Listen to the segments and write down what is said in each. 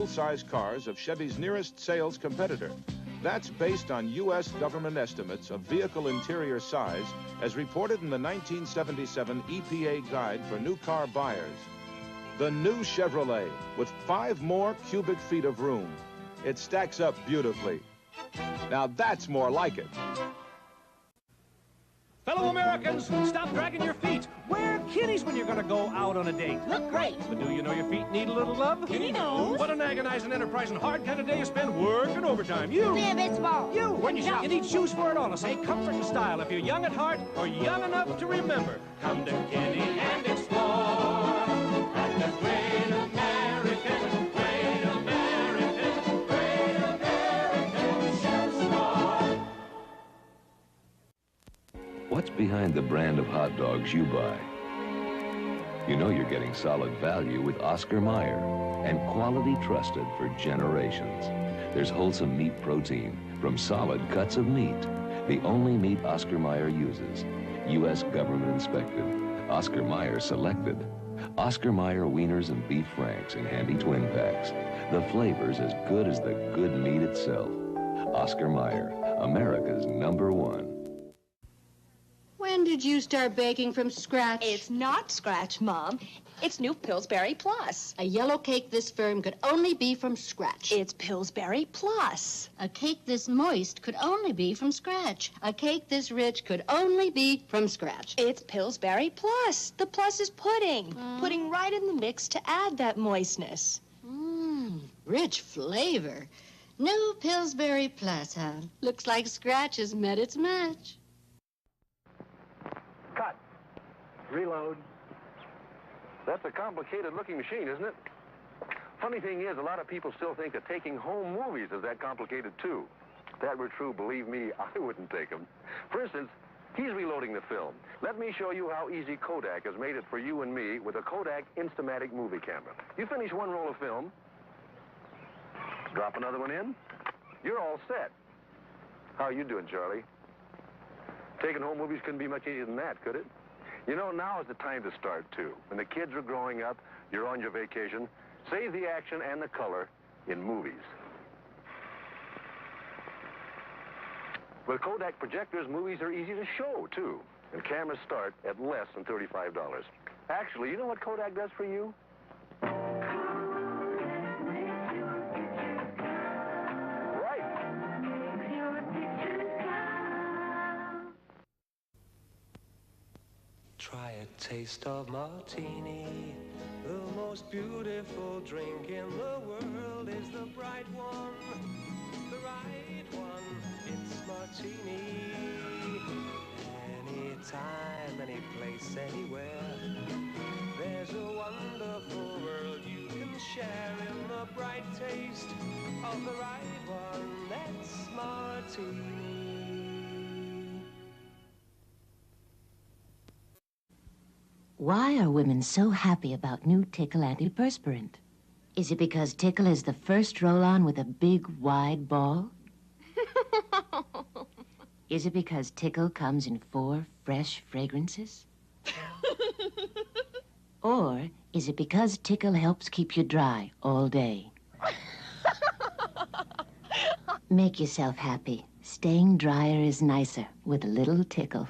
full-size cars of Chevy's nearest sales competitor. That's based on U.S. government estimates of vehicle interior size as reported in the 1977 EPA Guide for New Car Buyers. The new Chevrolet with 5 more cubic feet of room. It stacks up beautifully. Now that's more like it. Fellow Americans, stop dragging your feet. Wear kitties when you're going to go out on a date. Look great. But do you know your feet need a little love? Kitty knows. What an agonizing, enterprising, hard kind of day you spend working overtime. You. Live its ball. You. When you need shoes for it all. Say comfort and style. If you're young at heart or young enough to remember, come to Kitty and explore. At the Great American, Great American, Great American Shoe Store. What's behind the brand of hot dogs you buy? You know you're getting solid value with Oscar Mayer and quality trusted for generations. There's wholesome meat protein from solid cuts of meat. The only meat Oscar Mayer uses. U.S. government inspected. Oscar Mayer selected. Oscar Mayer wieners and beef franks in handy twin packs. The flavor's as good as the good meat itself. Oscar Mayer, America's #1. When did you start baking from scratch? It's not scratch, Mom. It's new Pillsbury Plus. A yellow cake this firm could only be from scratch. It's Pillsbury Plus. A cake this moist could only be from scratch. A cake this rich could only be from scratch. It's Pillsbury Plus. The plus is pudding. Pudding right in the mix to add that moistness. Rich flavor. New Pillsbury Plus, huh? Looks like scratch has met its match. Cut. Reload. That's a complicated-looking machine, isn't it? Funny thing is, a lot of people still think that taking home movies is that complicated, too. If that were true, believe me, I wouldn't take them. For instance, he's reloading the film. Let me show you how easy Kodak has made it for you and me with a Kodak Instamatic movie camera. You finish one roll of film, drop another one in, you're all set. How are you doing, Charlie? Taking home movies couldn't be much easier than that, could it? You know, now is the time to start, too. When the kids are growing up, you're on your vacation, save the action and the color in movies. With Kodak projectors, movies are easy to show, too. And cameras start at less than $35. Actually, you know what Kodak does for you? Try a taste of martini. The most beautiful drink in the world is the bright one, the right one. It's martini. Anytime, any place, anywhere. There's a wonderful world you can share in the bright taste of the right one. That's martini. Why are women so happy about new Tickle antiperspirant? Is it because Tickle is the first roll-on with a big, wide ball? Is it because Tickle comes in 4 fresh fragrances? Or is it because Tickle helps keep you dry all day? Make yourself happy. Staying drier is nicer with a little Tickle.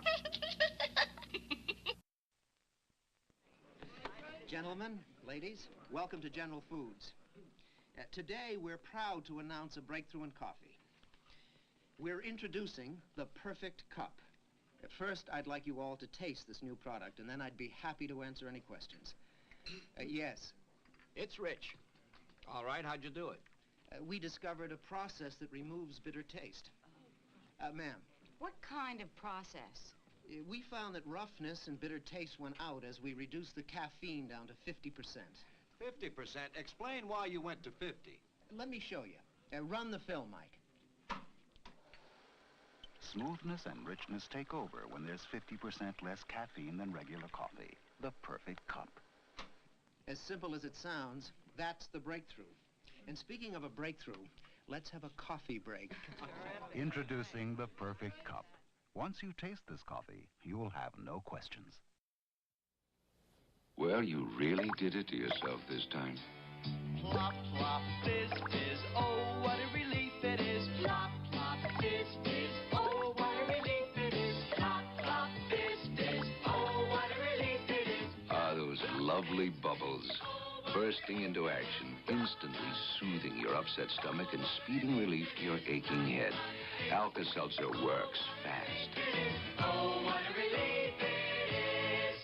Gentlemen, ladies, welcome to General Foods. Today, we're proud to announce a breakthrough in coffee. We're introducing the Perfect Cup. First, I'd like you all to taste this new product, and then I'd be happy to answer any questions. Yes. It's rich. All right, how'd you do it? We discovered a process that removes bitter taste. Ma'am. What kind of process? We found that roughness and bitter taste went out as we reduced the caffeine down to 50%. 50%? Explain why you went to 50. Let me show you. Run the film, Mike. Smoothness and richness take over when there's 50% less caffeine than regular coffee. The Perfect Cup. As simple as it sounds, that's the breakthrough. And speaking of a breakthrough, let's have a coffee break. Introducing the Perfect Cup. Once you taste this coffee, you will have no questions. Well, you really did it to yourself this time. Plop, plop, fizz, fizz, oh, what a relief it is. Plop, plop, fizz, fizz, oh, what a relief it is. Plop, plop, fizz, fizz, oh, what a relief it is. Ah, those lovely bubbles. Bursting into action, instantly soothing your upset stomach and speeding relief to your aching head. Alka-Seltzer works fast. Oh, what a relief it is.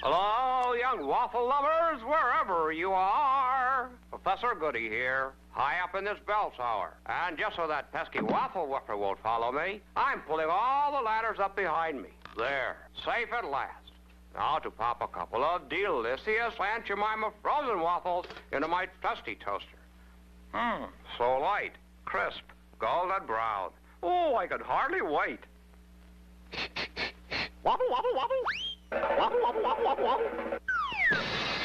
Hello, young waffle lovers, wherever you are. Professor Goody here, high up in this bell tower. And just so that pesky waffle woofer won't follow me, I'm pulling all the ladders up behind me. There, safe at last. Now to pop a couple of delicious Aunt Jemima frozen waffles into my trusty toaster. So light, crisp, golden brown. Oh, I could hardly wait. Waffle, waffle, waffle. Waffle, waffle, waffle, waffle, waffle.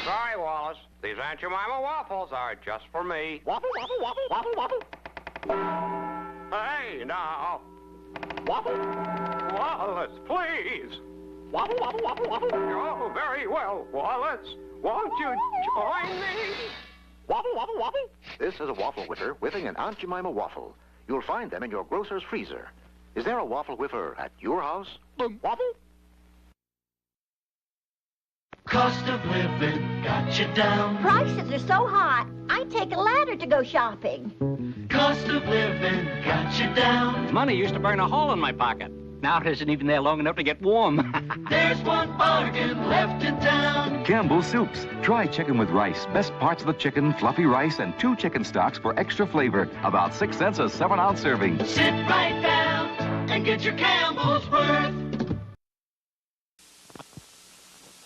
Sorry, Wallace. These Aunt Jemima waffles are just for me. Waffle, waffle, waffle, waffle, waffle. Hey, now. Waffle. Wallace, please. Waffle, waffle, waffle, waffle. Oh, very well, Wallace. Won't you join me? Waffle, waffle, waffle. This is a waffle whiffer whiffing an Aunt Jemima waffle. You'll find them in your grocer's freezer. Is there a waffle whiffer at your house? Waffle? Cost of living got you down. Prices are so high, I take a ladder to go shopping. Cost of living got you down. Money used to burn a hole in my pocket. Now it isn't even there long enough to get warm. There's one bargain left in town. Campbell's Soups. Try chicken with rice. Best parts of the chicken, fluffy rice, and 2 chicken stocks for extra flavor. About 6 cents a 7-ounce serving. Sit right down and get your Campbell's worth.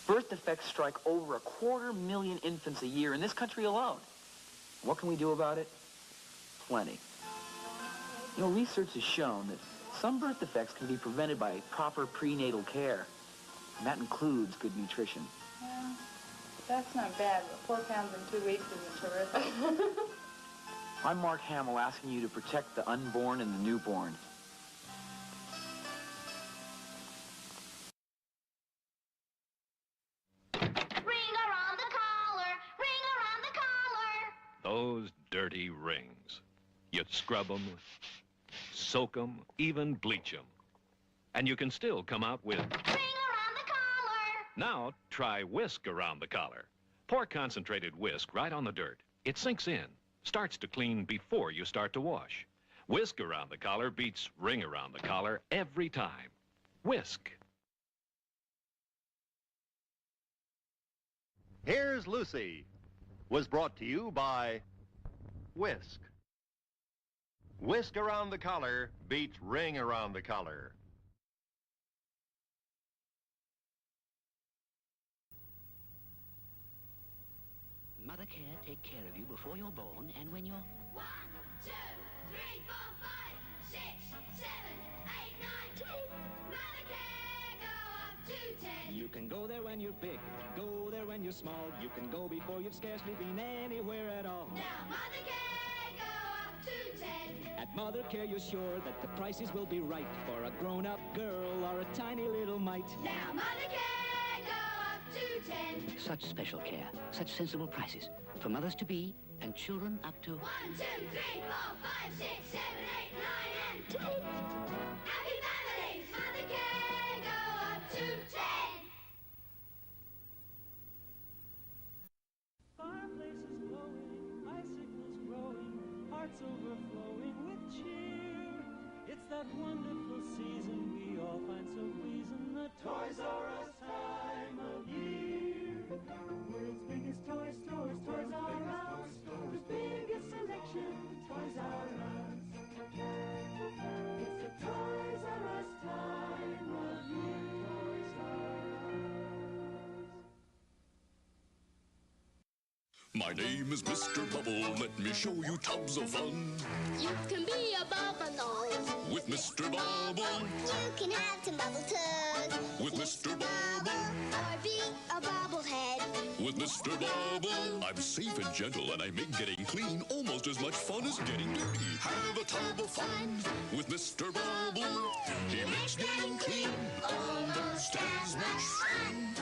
Birth defects strike over 250,000 infants a year in this country alone. What can we do about it? Plenty. You know, research has shown that some birth defects can be prevented by proper prenatal care, and that includes good nutrition. Well, that's not bad, but 4 pounds in 2 weeks isn't terrific. I'm Mark Hamill asking you to protect the unborn and the newborn. Those dirty rings. You'd scrub them, soak them, even bleach them. And you can still come out with... Ring around the collar! Now, try whisk around the collar. Pour concentrated whisk right on the dirt. It sinks in, starts to clean before you start to wash. Whisk around the collar beats ring around the collar every time. Whisk. Here's Lucy. Was brought to you by Whisk. Whisk around the collar beats ring around the collar. Mother Care take care of you before you're born and when you're... 1, 2, 3, 4, 5, 6, 7, 8, 9, 10. Mother Care, go up to 10. You can go there when you're big, go there when you're small. You can go before you've scarcely been anywhere at all. Now Mother Care, go up to 10. At Mother Care, you're sure that the prices will be right for a grown-up girl or a tiny little mite. Now Mother Care, go up to 10. Such special care, such sensible prices for mothers-to-be and children up to... 1, 2, 3, 4, 5, 6, 7, 8, 9, and 10. Happy families! Mother Care, go up to 10. Fireplaces glowing, icicles growing, hearts overflowing with cheer. It's that wonderful season we all find so pleasing, the Toys R Us time of year. The world's biggest toy stores, Toys R Us, the biggest selection, Toys R Us. It's the Toys R Us time of year, Toys R Us. My name is Mr. Bubble. Let me show you tubs of fun. You can be a bubble nose. With Mr. Bubble. You can have some bubble toes. With Mr. Bubble. Or be a bobblehead. With Mr. Bubble. I'm safe and gentle, and I make getting clean almost as much fun as getting dirty. Have a tub of fun with Mr. Bubble. He makes getting clean almost as much fun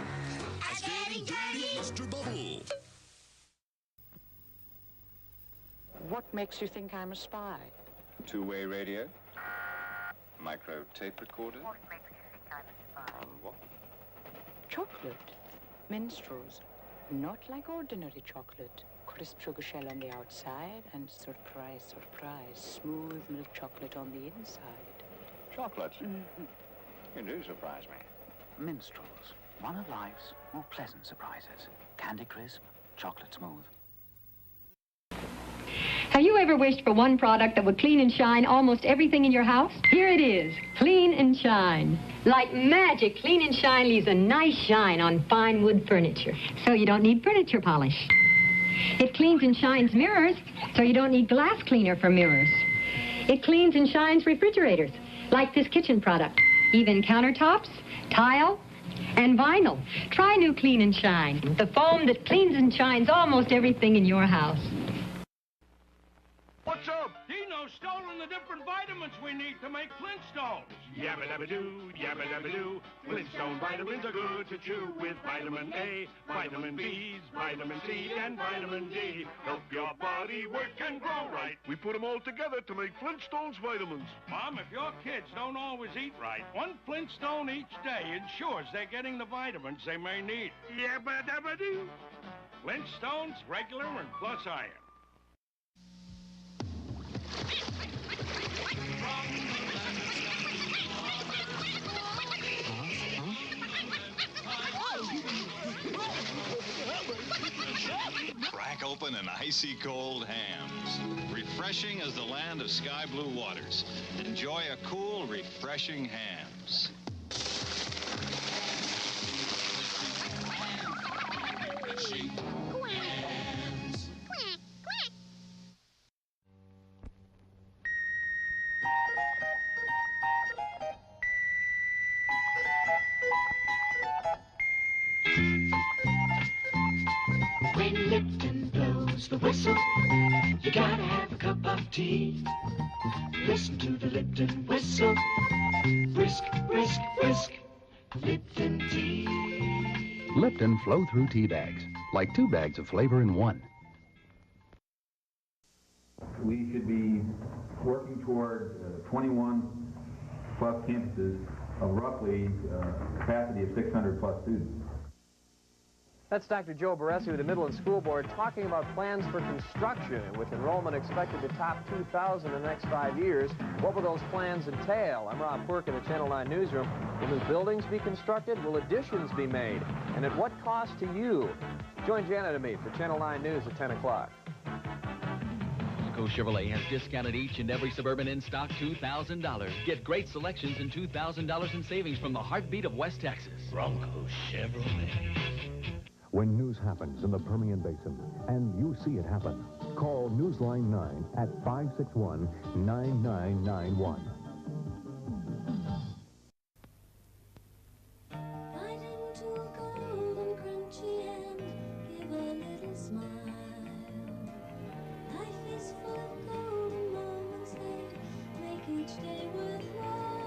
as getting What makes you think I'm a spy? Two-way radio? Micro tape recorder? What makes you think I'm a spy? On what? Chocolate. Minstrels. Not like ordinary chocolate. Crisp sugar shell on the outside and surprise, surprise, smooth milk chocolate on the inside. Chocolate? Mm-hmm. You do surprise me. Minstrels. One of life's more pleasant surprises. Candy crisp, chocolate smooth. Have you ever wished for one product that would clean and shine almost everything in your house? Here it is, Clean and Shine. Like magic, Clean and Shine leaves a nice shine on fine wood furniture, so you don't need furniture polish. It cleans and shines mirrors, so you don't need glass cleaner for mirrors. It cleans and shines refrigerators, like this kitchen product. Even countertops, tile, and vinyl. Try new Clean and Shine, the foam that cleans and shines almost everything in your house. What's up? Dino's stolen the different vitamins we need to make Flintstones. Yabba-dabba-doo, yabba-dabba-doo. Flintstone vitamins are good to chew with vitamin A, vitamin B's, vitamin C, and vitamin D. Help your body work and grow right. We put them all together to make Flintstones vitamins. Mom, if your kids don't always eat right, one Flintstone each day ensures they're getting the vitamins they may need. Yabba-dabba-doo. Flintstones, regular and plus iron. Crack open an icy cold Hams. Refreshing as the land of sky blue waters. Enjoy a cool, refreshing Hams. When Lipton blows the whistle, you gotta have a cup of tea. Listen to the Lipton whistle. Brisk, brisk, brisk. Lipton tea. Lipton flow-through tea bags, like 2 bags of flavor in one. We should be working toward 21 plus campuses of roughly capacity of 600 plus students. That's Dr. Joe Baresi with the Midland School Board talking about plans for construction. With enrollment expected to top 2,000 in the next 5 years, what will those plans entail? I'm Rob Quirk in the Channel 9 newsroom. Will new buildings be constructed? Will additions be made? And at what cost to you? Join Janet and me for Channel 9 News at 10 o'clock. Bronco Chevrolet has discounted each and every Suburban in stock $2,000. Get great selections and $2,000 in savings from the heartbeat of West Texas. Bronco Chevrolet. When news happens in the Permian Basin, and you see it happen, call Newsline 9 at 561-9991. Bite into a golden crunchy and give a little smile. Life is full of golden moments, they make each day worthwhile.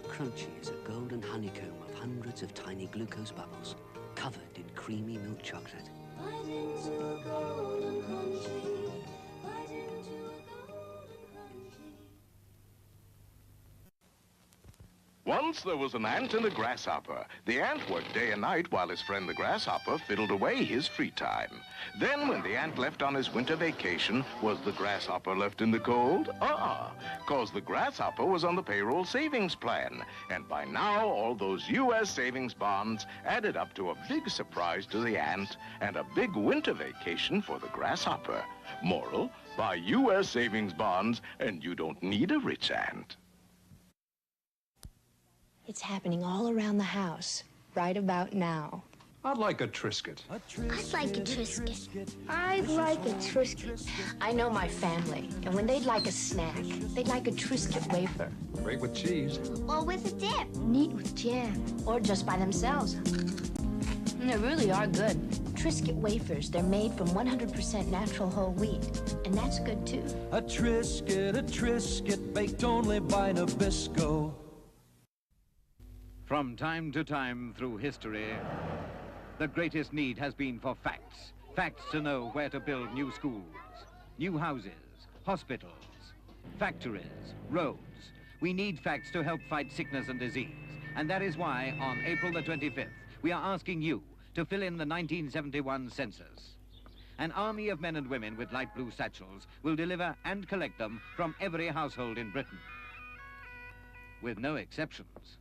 Crunchy is a golden honeycomb of hundreds of tiny glucose bubbles, covered in creamy milk chocolate. Bite into a golden crunchy. Bite into a golden crunchy. Once there was an ant and a grasshopper. The ant worked day and night while his friend the grasshopper fiddled away his free time. Then when the ant left on his winter vacation, was the grasshopper left in the cold? Cause the grasshopper was on the payroll savings plan. And by now, all those U.S. savings bonds added up to a big surprise to the ant and a big winter vacation for the grasshopper. Moral, buy U.S. savings bonds and you don't need a rich ant. It's happening all around the house, right about now. I'd like a Triscuit. I'd like a Triscuit. I'd like a Triscuit. I know my family, and when they'd like a snack, they'd like a Triscuit wafer. Great with cheese. Or with a dip. Neat with jam. Or just by themselves. And they really are good. Triscuit wafers, they're made from 100% natural whole wheat, and that's good too. A Triscuit, baked only by Nabisco. From time to time through history, the greatest need has been for facts, Facts to know where to build new schools, new houses, hospitals, factories, roads. We need facts to help fight sickness and disease. And that is why, on April the 25th, we are asking you to fill in the 1971 census. An army of men and women with light blue satchels will deliver and collect them from every household in Britain, with no exceptions.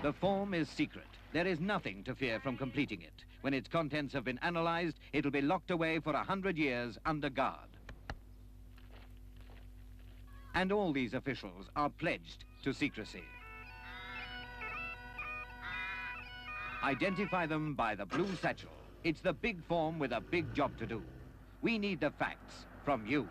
The form is secret. There is nothing to fear from completing it. When its contents have been analyzed, it'll be locked away for 100 years under guard. And all these officials are pledged to secrecy. Identify them by the blue satchel. It's the big form with a big job to do. We need the facts from you.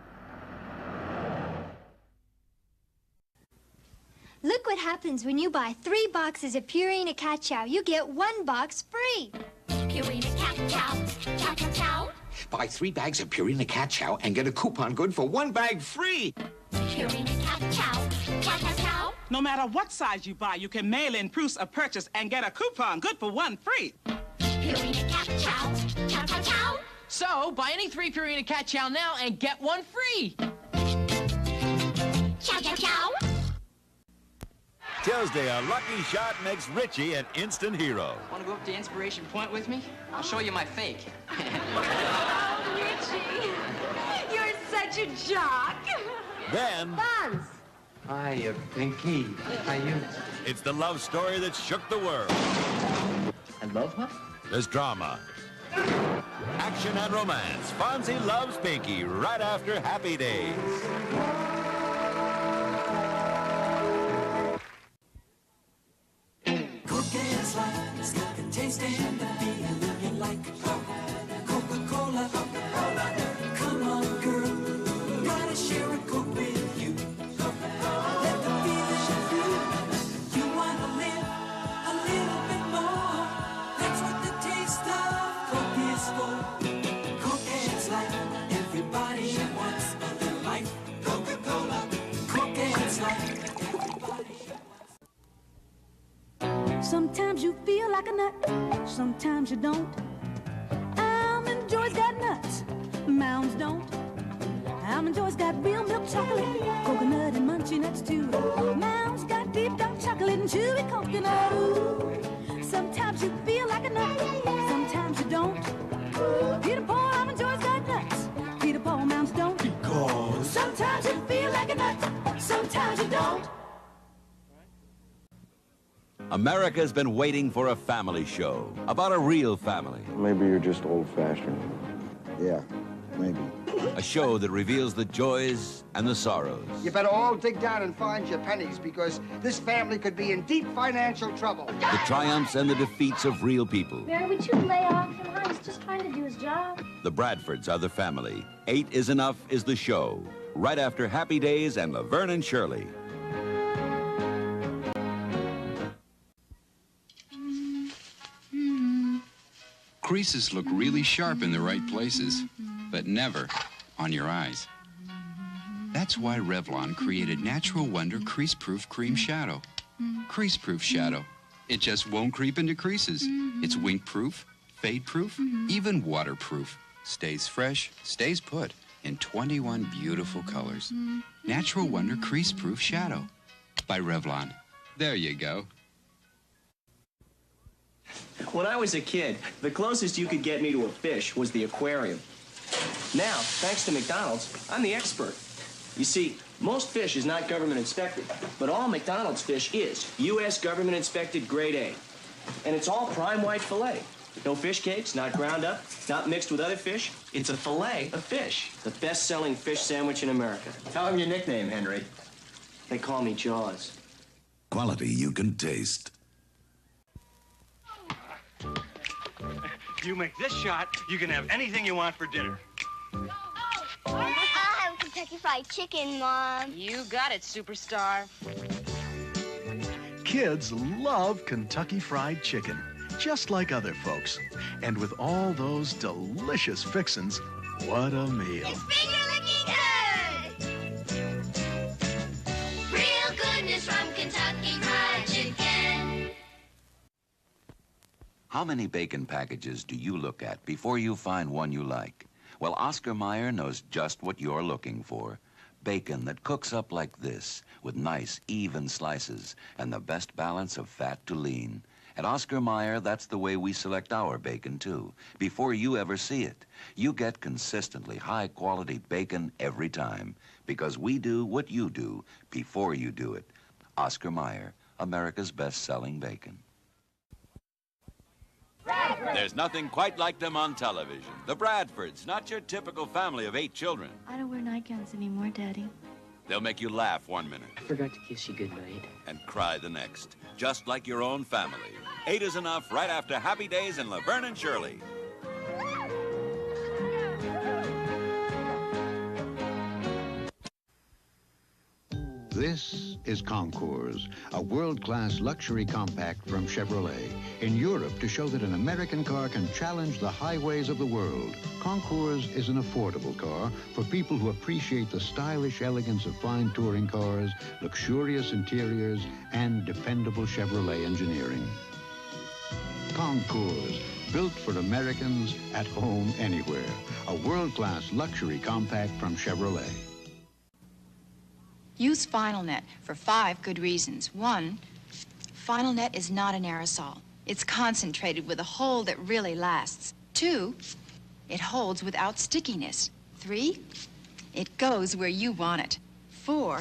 Look what happens when you buy 3 boxes of Purina Cat Chow. You get 1 box free. Purina Cat Chow, chow, chow, chow. Buy 3 bags of Purina Cat Chow and get a coupon good for 1 bag free. Purina Cat Chow, chow, chow, chow. No matter what size you buy, you can mail in proofs of purchase and get a coupon good for 1 free. Purina Cat Chow, chow, chow, chow. So, buy any 3 Purina Cat Chow now and get 1 free. Chow, chow, chow. Tuesday, a lucky shot makes Richie an instant hero. Want to go up to Inspiration Point with me? I'll show you my fake. Oh, Richie, you're such a jock. Then... Buns. Hiya, Pinky. How you? It's the love story that shook the world. I love her? There's drama, action and romance. Fonzie loves Pinky right after Happy Days. Cookies like it's got the taste and the feeling you like. Coca-Cola, come on, girl, gotta share a Coke with you. Let the feeling through. You wanna live a little bit more. That's what the taste of Coke is for. Coke is like everybody wants a little life. Coca-Cola, Coke is like. Sometimes you feel like a nut, sometimes you don't. Almond Joy's got nuts, Mounds don't. Almond Joy's got real milk chocolate, coconut and munchy nuts too. Mounds got deep dark chocolate and chewy coconut. Ooh. Sometimes you feel like a nut, sometimes you don't. Peter Paul, Almond Joy's got nuts, Peter Paul, Mounds don't. Because sometimes you feel like a nut, sometimes you don't. America's been waiting for a family show about a real family. Maybe you're just old-fashioned. Yeah, maybe. A show that reveals the joys and the sorrows. You better all dig down and find your pennies because this family could be in deep financial trouble. The triumphs and the defeats of real people. Mary, would you lay off him? He's just trying to do his job. The Bradfords are the family. 8 is Enough is the show. Right after Happy Days and Laverne and Shirley. Creases look really sharp in the right places, but never on your eyes. That's why Revlon created Natural Wonder Crease-Proof Cream Shadow. Crease-Proof Shadow. It just won't creep into creases. It's wink-proof, fade-proof, even waterproof. Stays fresh, stays put in 21 beautiful colors. Natural Wonder Crease-Proof Shadow by Revlon. There you go. When I was a kid, the closest you could get me to a fish was the aquarium. Now, thanks to McDonald's, I'm the expert. You see, most fish is not government inspected, but all McDonald's fish is U.S. government inspected grade A. And it's all prime white filet. No fish cakes, not ground up, not mixed with other fish. It's a filet of fish. The best-selling fish sandwich in America. Tell them your nickname, Henry. They call me Jaws. Quality you can taste. If you make this shot, you can have anything you want for dinner. I'll have Kentucky Fried Chicken, Mom. You got it, superstar. Kids love Kentucky Fried Chicken, just like other folks. And with all those delicious fixins, what a meal. It's finger-licking good! Real goodness from Kentucky Fried Chicken. How many bacon packages do you look at before you find one you like? Well, Oscar Mayer knows just what you're looking for. Bacon that cooks up like this, with nice, even slices, and the best balance of fat to lean. At Oscar Mayer, that's the way we select our bacon, too. Before you ever see it, you get consistently high-quality bacon every time, because we do what you do before you do it. Oscar Mayer, America's best-selling bacon. There's nothing quite like them on television. The Bradfords, not your typical family of 8 children. I don't wear nightgowns anymore, Daddy. They'll make you laugh 1 minute. I forgot to kiss you goodnight. And cry the next. Just like your own family. 8 is enough right after Happy Days in Laverne and Shirley. This is Concours, a world-class luxury compact from Chevrolet, in Europe to show that an American car can challenge the highways of the world. Concours is an affordable car for people who appreciate the stylish elegance of fine touring cars, luxurious interiors, and dependable Chevrolet engineering. Concours, built for Americans at home anywhere. A world-class luxury compact from Chevrolet. Use FinalNet for 5 good reasons. 1, FinalNet is not an aerosol. It's concentrated with a hold that really lasts. 2, it holds without stickiness. 3, it goes where you want it. 4,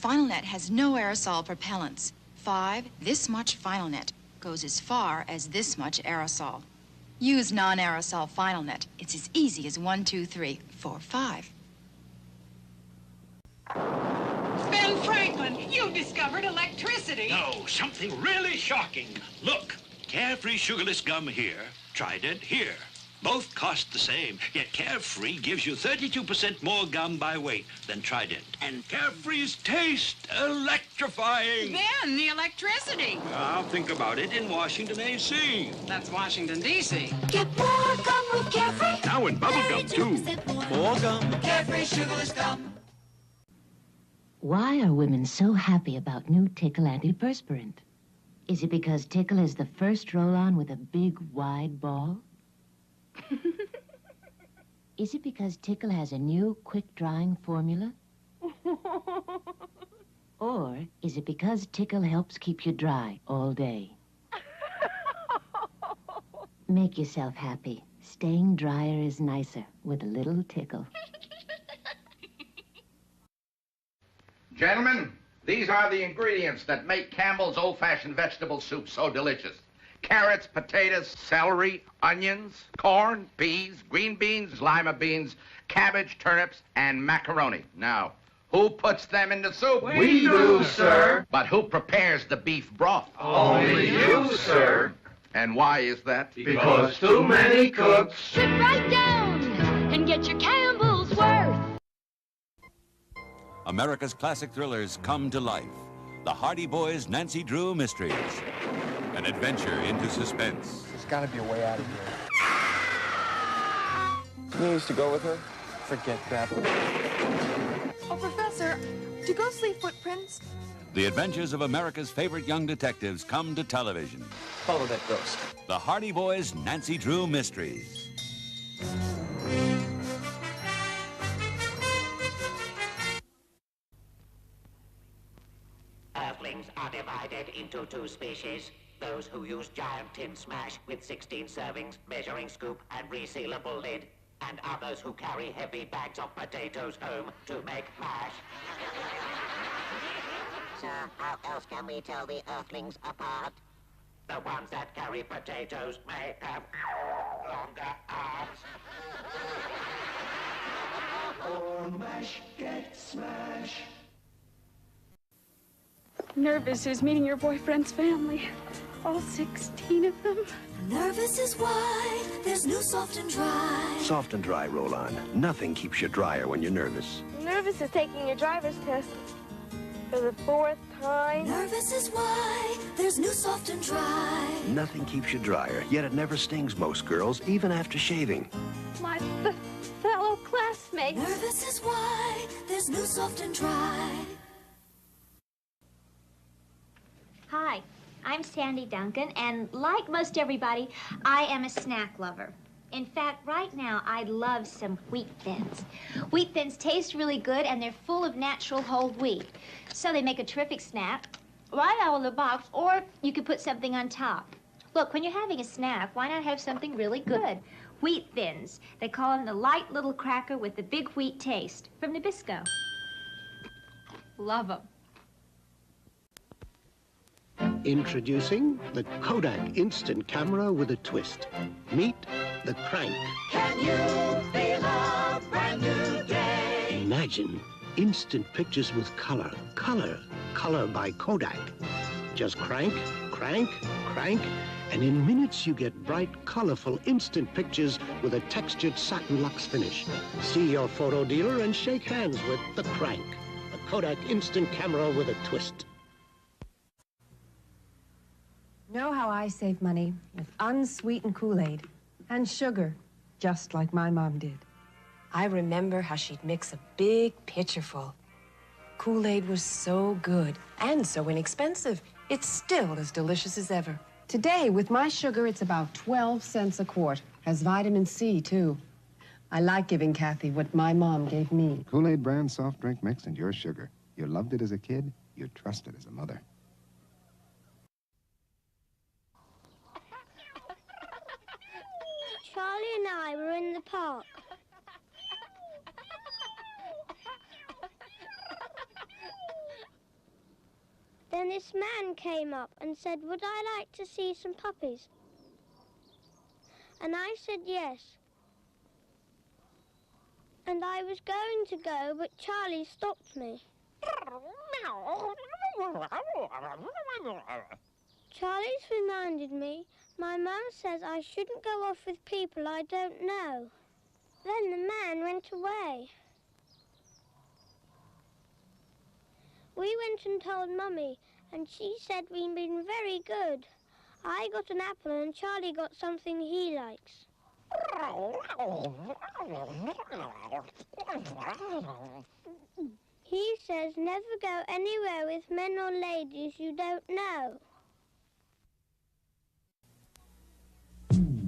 FinalNet has no aerosol propellants. 5, this much FinalNet goes as far as this much aerosol. Use non-aerosol FinalNet. It's as easy as 1, 2, 3, 4, 5. Ben Franklin, you've discovered electricity. No, something really shocking. Look, Carefree sugarless gum here, Trident here. Both cost the same, yet Carefree gives you 32% more gum by weight than Trident. And Carefree's taste, electrifying. Ben, the electricity. I'll think about it in Washington, A.C. That's Washington, D.C. Get more gum with Carefree. Now in bubble gum, too. More gum. Carefree sugarless gum. Why are women so happy about new Tickle antiperspirant? Is it because Tickle is the first roll-on with a big, wide ball? Is it because Tickle has a new, quick-drying formula? Or is it because Tickle helps keep you dry all day? Make yourself happy. Staying drier is nicer with a little Tickle. Gentlemen, these are the ingredients that make Campbell's old-fashioned vegetable soup so delicious. Carrots, potatoes, celery, onions, corn, peas, green beans, lima beans, cabbage, turnips, and macaroni. Now, who puts them in the soup? We do, sir. But who prepares the beef broth? Only you, sir. And why is that? Because too many cooks. Sit right down and get your Campbell's worth. America's classic thrillers come to life. The Hardy Boys' Nancy Drew Mysteries. An adventure into suspense. There's got to be a way out of here. You used to go with her? Forget that. Oh, Professor, do ghosts leave footprints? The adventures of America's favorite young detectives come to television. Follow that ghost. The Hardy Boys' Nancy Drew Mysteries. Earthlings are divided into 2 species. Those who use giant tin smash with 16 servings, measuring scoop, and resealable lid. And others who carry heavy bags of potatoes home to make mash. Sir, how else can we tell the Earthlings apart? The ones that carry potatoes may have longer arms. Or mash, get smash. Nervous is meeting your boyfriend's family. All 16 of them. Nervous is why there's new Soft and Dry. Soft and Dry roll-on. Nothing keeps you drier when you're nervous. Nervous is taking your driver's test for the 4th time. Nervous is why there's new Soft and Dry. Nothing keeps you drier, yet it never stings most girls, even after shaving. My fellow classmates. Nervous is why there's new Soft and Dry. Hi. I'm Sandy Duncan, and like most everybody, I am a snack lover. In fact, right now, I love some Wheat Thins. Wheat Thins taste really good, and they're full of natural whole wheat. So they make a terrific snack right out of the box, or you could put something on top. Look, when you're having a snack, why not have something really good? Wheat Thins. They call them the light little cracker with the big wheat taste from Nabisco. Love them. Introducing the Kodak Instant Camera with a twist. Meet the Crank. Can you feel a brand new day? Imagine instant pictures with color. Color by Kodak. Just crank, crank, crank, and in minutes you get bright, colorful, instant pictures with a textured satin luxe finish. See your photo dealer and shake hands with the Crank. The Kodak Instant Camera with a twist. Know how I save money? With unsweetened Kool-Aid and sugar, just like my mom did. I remember how she'd mix a big pitcher full. Kool-Aid was so good and so inexpensive. It's still as delicious as ever. Today, with my sugar, it's about 12 cents a quart. Has vitamin C, too. I like giving Kathy what my mom gave me. Kool-Aid brand soft drink mix and your sugar. You loved it as a kid, you trust it as a mother. Charlie and I were in the park. Then this man came up and said, would I like to see some puppies? And I said yes. And I was going to go, but Charlie stopped me. Charlie's reminded me, my mum says I shouldn't go off with people I don't know. Then the man went away. We went and told Mummy, and she said we'd been very good. I got an apple and Charlie got something he likes. He says never go anywhere with men or ladies you don't know.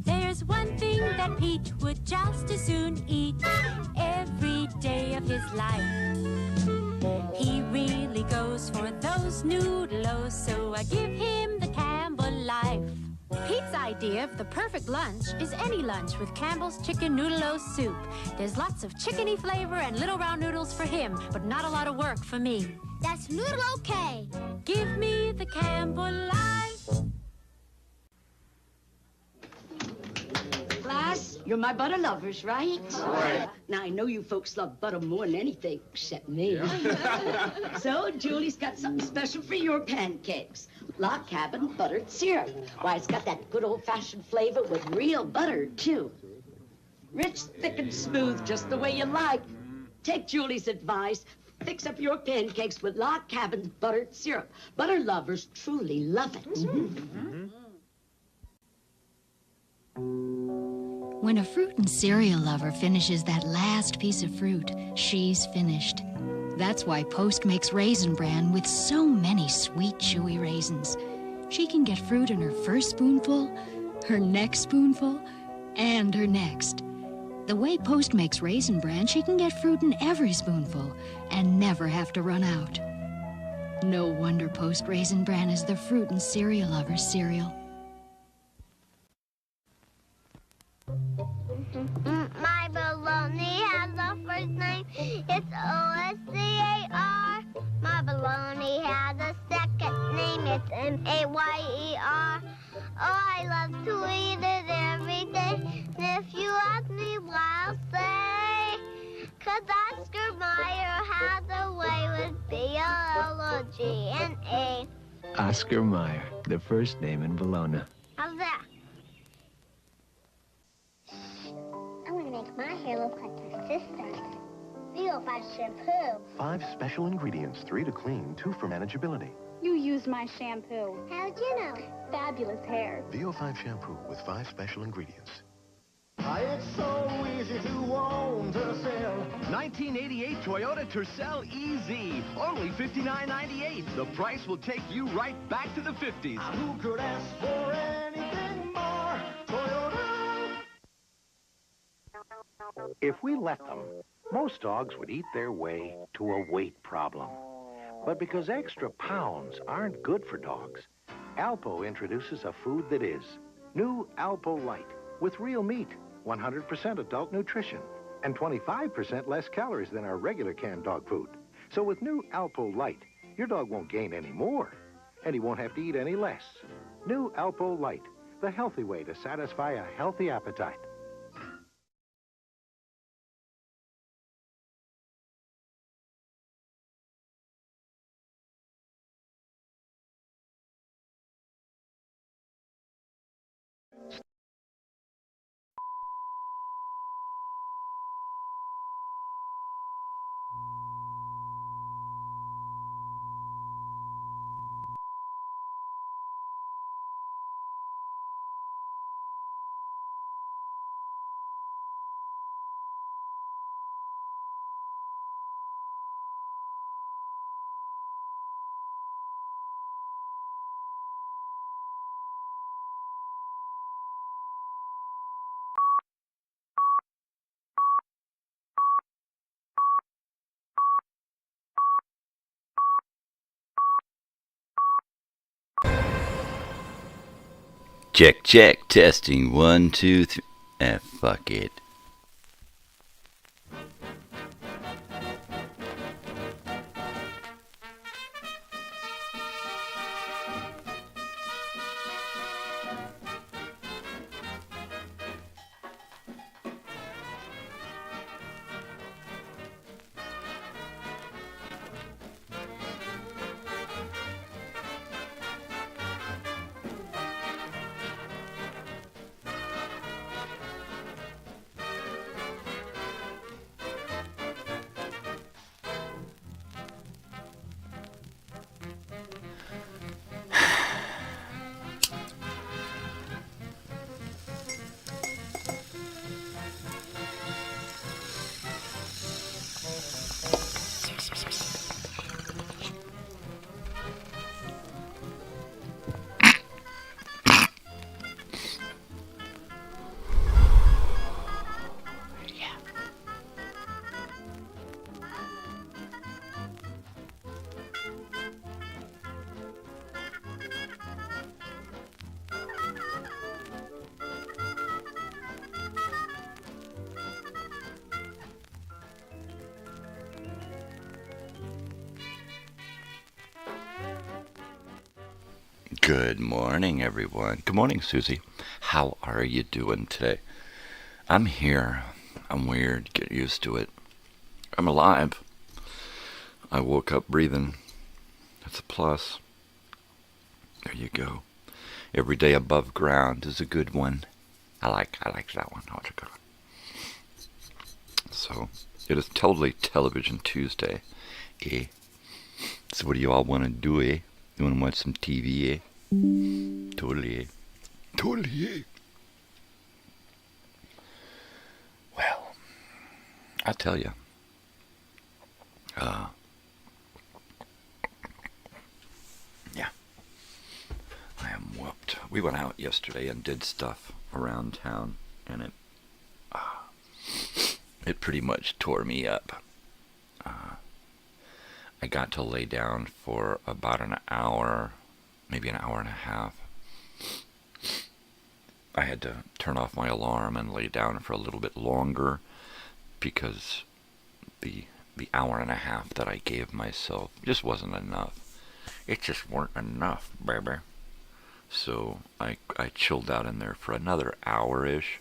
There's one thing that Pete would just as soon eat every day of his life. He really goes for those noodles, so I give him the Campbell life. Pete's idea of the perfect lunch is any lunch with Campbell's Chicken Noodle-O Soup. There's lots of chickeny flavor and little round noodles for him, but not a lot of work for me. That's noodle okay. Give me the Campbell life. Class, you're my butter lovers, right? Right. Now, I know you folks love butter more than anything, except me. So, Julie's got something special for your pancakes. Log cabin buttered syrup. Why, it's got that good old-fashioned flavor with real butter, too. Rich, thick, and smooth, just the way you like. Take Julie's advice. Fix up your pancakes with Log Cabin's buttered syrup. Butter lovers truly love it. When a fruit and cereal lover finishes that last piece of fruit, she's finished. That's why Post makes Raisin Bran with so many sweet, chewy raisins. She can get fruit in her first spoonful, her next spoonful, and her next. The way Post makes Raisin Bran, she can get fruit in every spoonful and never have to run out. No wonder Post Raisin Bran is the fruit and cereal lover's cereal. My baloney has a first name, it's O-S-C-A-R. My baloney has a second name, it's M-A-Y-E-R. Oh, I love to eat it every day, and if you ask me why, I'll say, 'cause Oscar Mayer has a way with B-L-O-G-N-A. Oscar Mayer, the first name in Bologna. How's that? I want to make my hair look like my sister's. VO5 shampoo. 5 special ingredients, 3 to clean, 2 for manageability. You used my shampoo. How'd you know? Fabulous hair. VO5 shampoo with 5 special ingredients. It's so easy to own Tercel. 1988 Toyota Tercel EZ. Only $59.98. The price will take you right back to the 50s. Who could ask for anything more? Toyota. If we let them, most dogs would eat their way to a weight problem. But because extra pounds aren't good for dogs, Alpo introduces a food that is. New Alpo Light with real meat, 100% adult nutrition, and 25% less calories than our regular canned dog food. So with new Alpo Light, your dog won't gain any more, and he won't have to eat any less. New Alpo Light, the healthy way to satisfy a healthy appetite. Check, check, testing, 1, 2, 3. Fuck it. Good morning, everyone. Good morning, Susie. How are you doing today? I'm here. I'm weird. Get used to it. I'm alive. I woke up breathing. That's a plus. There you go. Every day above ground is a good one. I like that one. Oh, it's a good one. So, it is totally Television Tuesday. So what do you all want to do, You want to watch some TV, Totally, Totally, Well, I tell you, yeah, I am whooped. We went out yesterday and did stuff around town, and it pretty much tore me up. I got to lay down for about an hour, maybe an hour and a half. I had to turn off my alarm and lay down for a little bit longer because the hour and a half that I gave myself just wasn't enough. It just weren't enough, baby. So I chilled out in there for another hour-ish,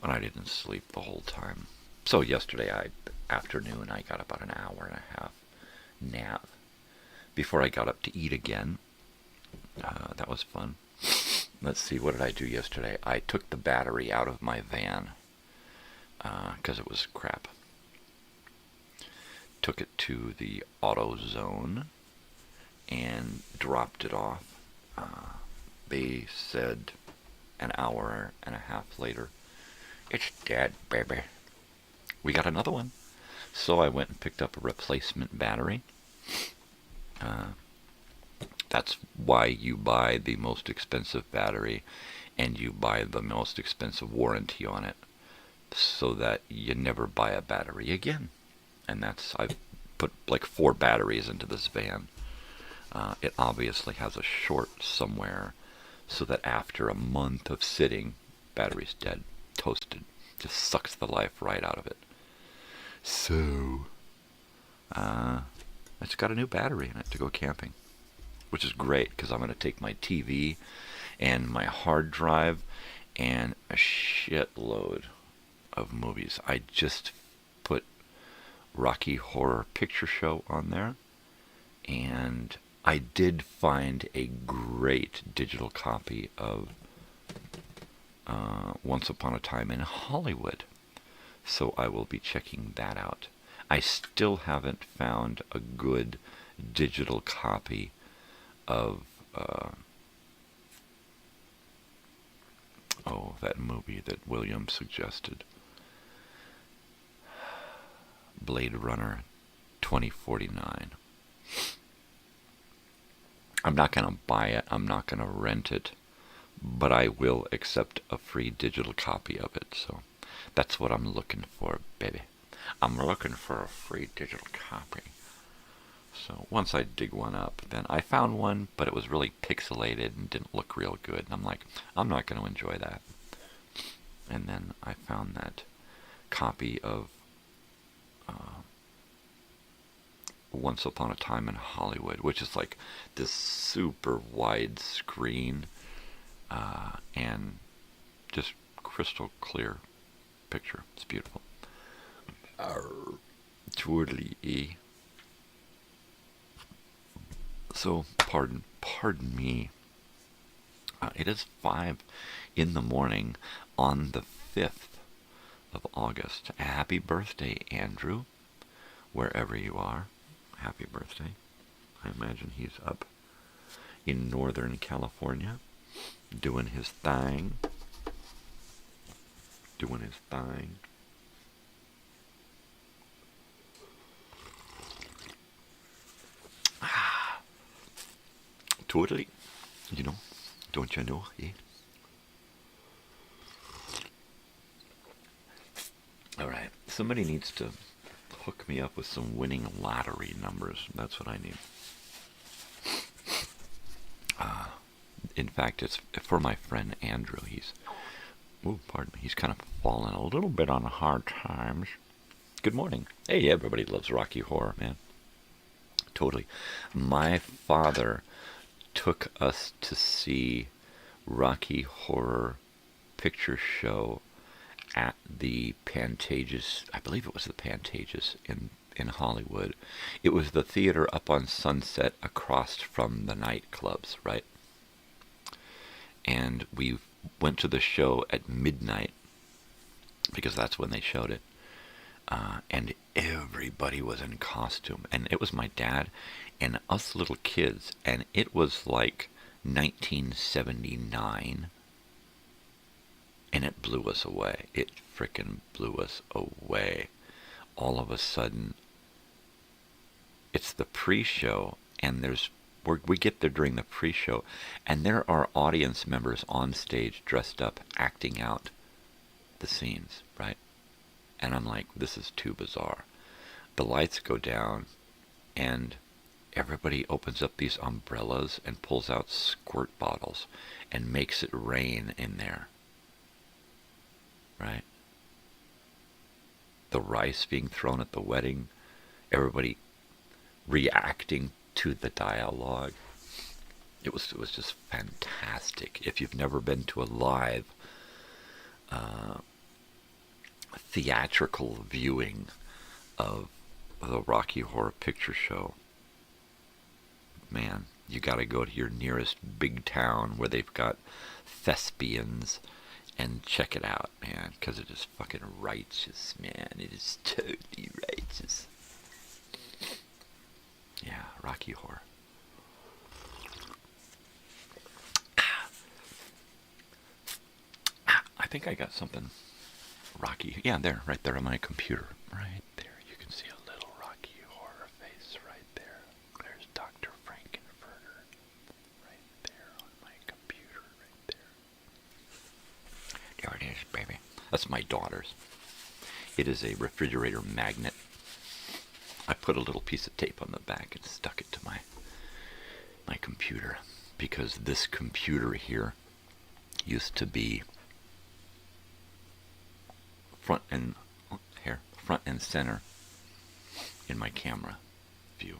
but I didn't sleep the whole time. So yesterday afternoon I got about an hour and a half nap before I got up to eat again. That was fun. Let's see, what did I do yesterday? I took the battery out of my van because it was crap. Took it to the AutoZone and dropped it off. They said an hour and a half later, It's dead, baby. We got another one. So I went and picked up a replacement battery. That's why you buy the most expensive battery and you buy the most expensive warranty on it, so that you never buy a battery again. And I've put like 4 batteries into this van. It obviously has a short somewhere, so that after a month of sitting, battery's dead, toasted. Just sucks the life right out of it. So, it's got a new battery in it to go camping, which is great because I'm going to take my TV and my hard drive and a shitload of movies. I just put Rocky Horror Picture Show on there, and I did find a great digital copy of Once Upon a Time in Hollywood, so I will be checking that out. I still haven't found a good digital copy of that movie that William suggested, Blade Runner 2049. I'm not going to buy it, I'm not going to rent it, but I will accept a free digital copy of it. So that's what I'm looking for, baby. I'm looking for a free digital copy. So once I dig one up, then I found one, but it was really pixelated and didn't look real good. And I'm like, I'm not going to enjoy that. And then I found that copy of Once Upon a Time in Hollywood, which is like this super wide screen and just crystal clear picture. It's beautiful. Totally. So, pardon me. It is 5 in the morning on the 5th of August. Happy birthday, Andrew, wherever you are. Happy birthday. I imagine he's up in Northern California doing his thing. Totally. You know, don't you know, eh? Alright, somebody needs to hook me up with some winning lottery numbers. That's what I need. In fact, it's for my friend Andrew. He's kind of fallen a little bit on hard times. Good morning. Hey, everybody loves Rocky Horror, man. Totally. My father took us to see Rocky Horror Picture Show at the Pantages. I believe it was the Pantages in Hollywood. It was the theater up on Sunset across from the nightclubs, right? And we went to the show at midnight because that's when they showed it. And everybody was in costume. And it was my dad and us little kids. And it was like 1979. And it blew us away. It frickin' blew us away. All of a sudden, it's the pre-show, and we get there during the pre-show, and there are audience members on stage dressed up, acting out the scenes, right? And I'm like, this is too bizarre. The lights go down, and everybody opens up these umbrellas and pulls out squirt bottles and makes it rain in there. Right? The rice being thrown at the wedding, everybody reacting to the dialogue. It was just fantastic. If you've never been to a live theatrical viewing of the Rocky Horror Picture Show, man, you got to go to your nearest big town where they've got thespians and check it out, man, because it is fucking righteous, man. It is totally righteous. Yeah, Rocky Horror. I think I got something Rocky. Yeah, there, right there on my computer. Right there. You can see a little Rocky Horror face right there. There's Dr. Frankenfurter. Right there on my computer. Right there. There it is, baby. That's my daughter's. It is a refrigerator magnet. I put a little piece of tape on the back and stuck it to my computer, because this computer here used to be front and center in my camera view.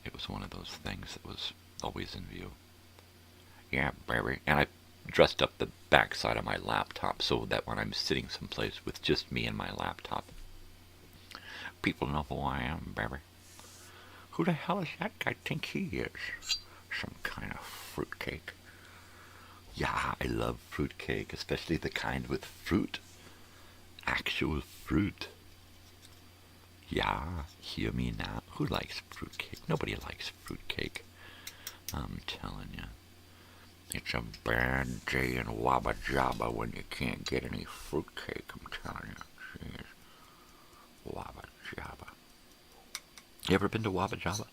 It was one of those things that was always in view. Yeah, baby. And I dressed up the back side of my laptop so that when I'm sitting someplace with just me and my laptop, people know who I am, baby. Who the hell is that guy think he is? Some kind of fruitcake. Yeah, I love fruitcake, especially the kind with fruit. Actual fruit. Yeah, hear me now. Who likes fruitcake? Nobody likes fruitcake. I'm telling you. It's a bad day in Wabba Jabba when you can't get any fruitcake, I'm telling you. Jeez. Wabba Jabba. You ever been to Wabba Jabba?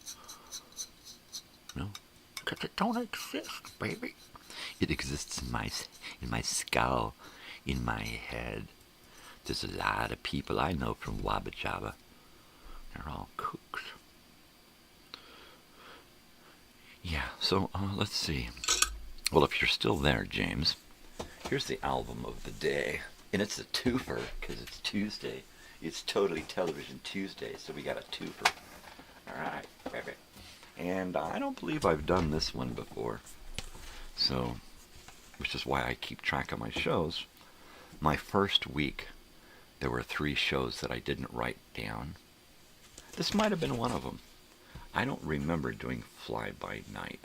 No? Because it don't exist, baby. It exists in my skull, in my head. There's a lot of people I know from Wabba Jabba. They're all cooks. Yeah, so let's see. Well, if you're still there, James, here's the album of the day. And it's a twofer, because it's Tuesday. It's Totally Television Tuesday, so we got a twofer. Alright, baby. And I don't believe I've done this one before. So, which is why I keep track of my shows. My first week, there were 3 shows that I didn't write down. This might have been one of them. I don't remember doing Fly By Night.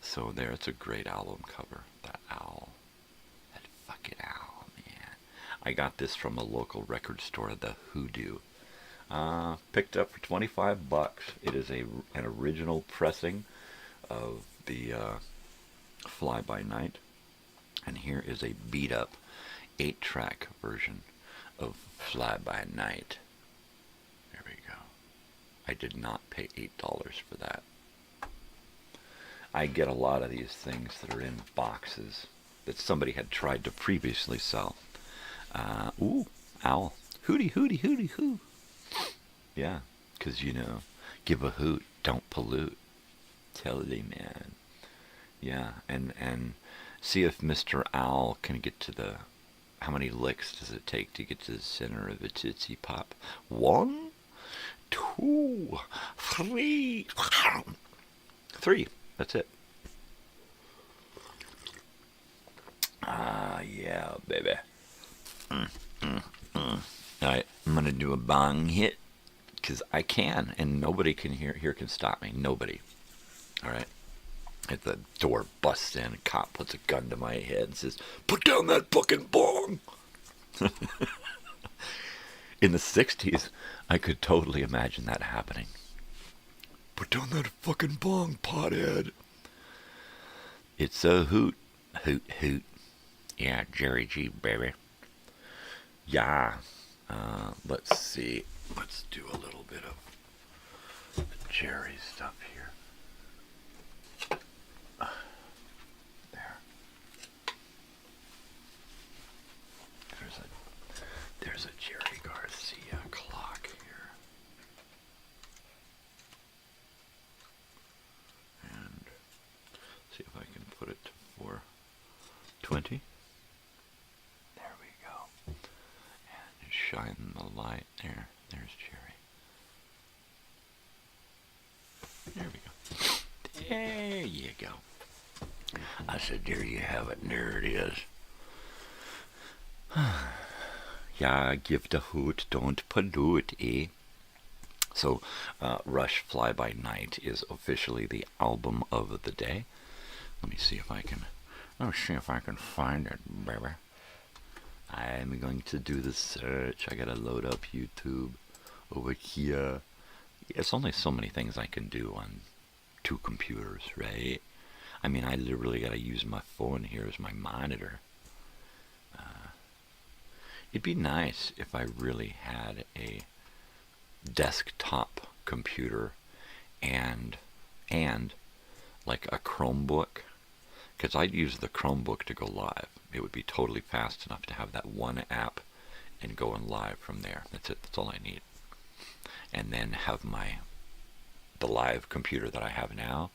So there, it's a great album cover. That owl. That fucking owl, man. I got this from a local record store, the Hoodoo. Picked up for $25. It is an original pressing of the Fly By Night. And here is a beat up 8-track version of Fly By Night. There we go. I did not pay $8 for that. I get a lot of these things that are in boxes that somebody had tried to previously sell. Ooh, owl. Hooty, hooty, hooty, hoo. Yeah, because, you know, give a hoot, don't pollute. Totally, man. Yeah, and see if Mr. Owl can get to the... How many licks does it take to get to the center of a Tootsie Pop? 1, 2, 3. 3. That's it. Yeah, baby. Alright, I'm going to do a bong hit. Because I can, and nobody can here can stop me. Nobody. Alright? If the door busts in, a cop puts a gun to my head and says, "Put down that fucking bong!" In the 60s, I could totally imagine that happening. "Put down that fucking bong, pothead." It's a hoot. Hoot, hoot. Yeah, Jerry G, baby. Yeah. Let's see. Let's do a little bit of Jerry stuff here. There. There's a Jerry Garcia clock here. And see if I can put it to 4:20. There we go. And shine the light there. There's Jerry. There we go. There you go. I said, there you have it. There it is. Yeah, give the hoot, don't pollute, eh? So, Rush Fly By Night is officially the album of the day. Let me see if I can... Let's see if I can find it, baby. I'm going to do the search. I gotta load up YouTube over here. It's only so many things I can do on 2 computers, right? I mean, I literally got to use my phone here as my monitor. It'd be nice if I really had a desktop computer and like a Chromebook, because I'd use the Chromebook to go live. It would be totally fast enough to have that one app and going live from there. That's it. That's all I need. And then have the live computer that I have now,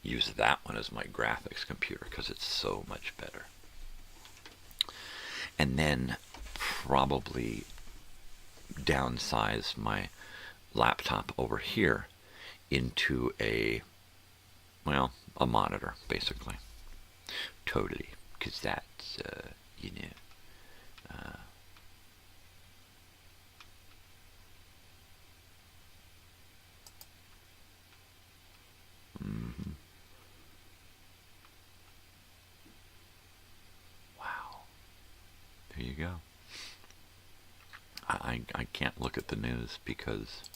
use that one as my graphics computer because it's so much better. And then probably downsize my laptop over here into a monitor, basically. Totally. Because that's, Wow. There you go. I can't look at the news because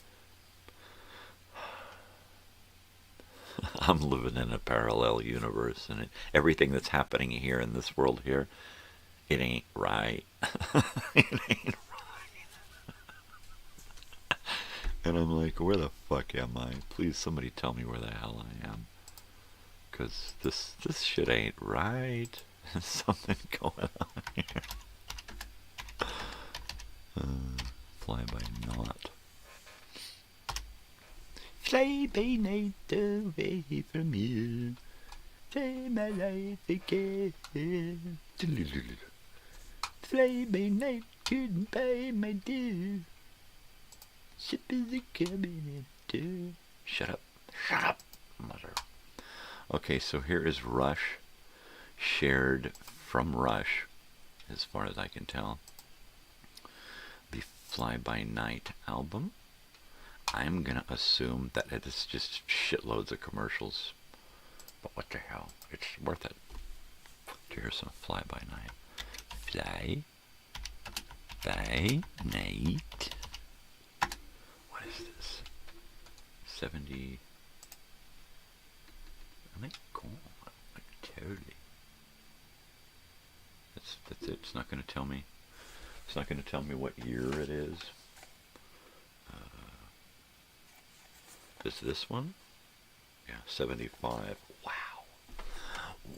I'm living in a parallel universe, and everything that's happening here in this world here, it ain't right. It ain't right. And I'm like, where the fuck am I? Please, somebody tell me where the hell I am. Because this shit ain't right. There's something going on here. Fly by night. Fly by night away from you. Take my life again. Fly by night, goodbye, my dear. Ship is coming into. Shut up. Shut up, mother. Okay, so here is Rush. Shared from Rush, as far as I can tell. The Fly By Night album. I'm gonna assume that it is just shitloads of commercials, but what the hell, it's worth it to hear some Fly By Night. Fly By Night. What is this? 70. Oh my god, like totally. That's it. It's not gonna tell me. It's not going to tell me what year it is. Is this one? Yeah, 75. Wow.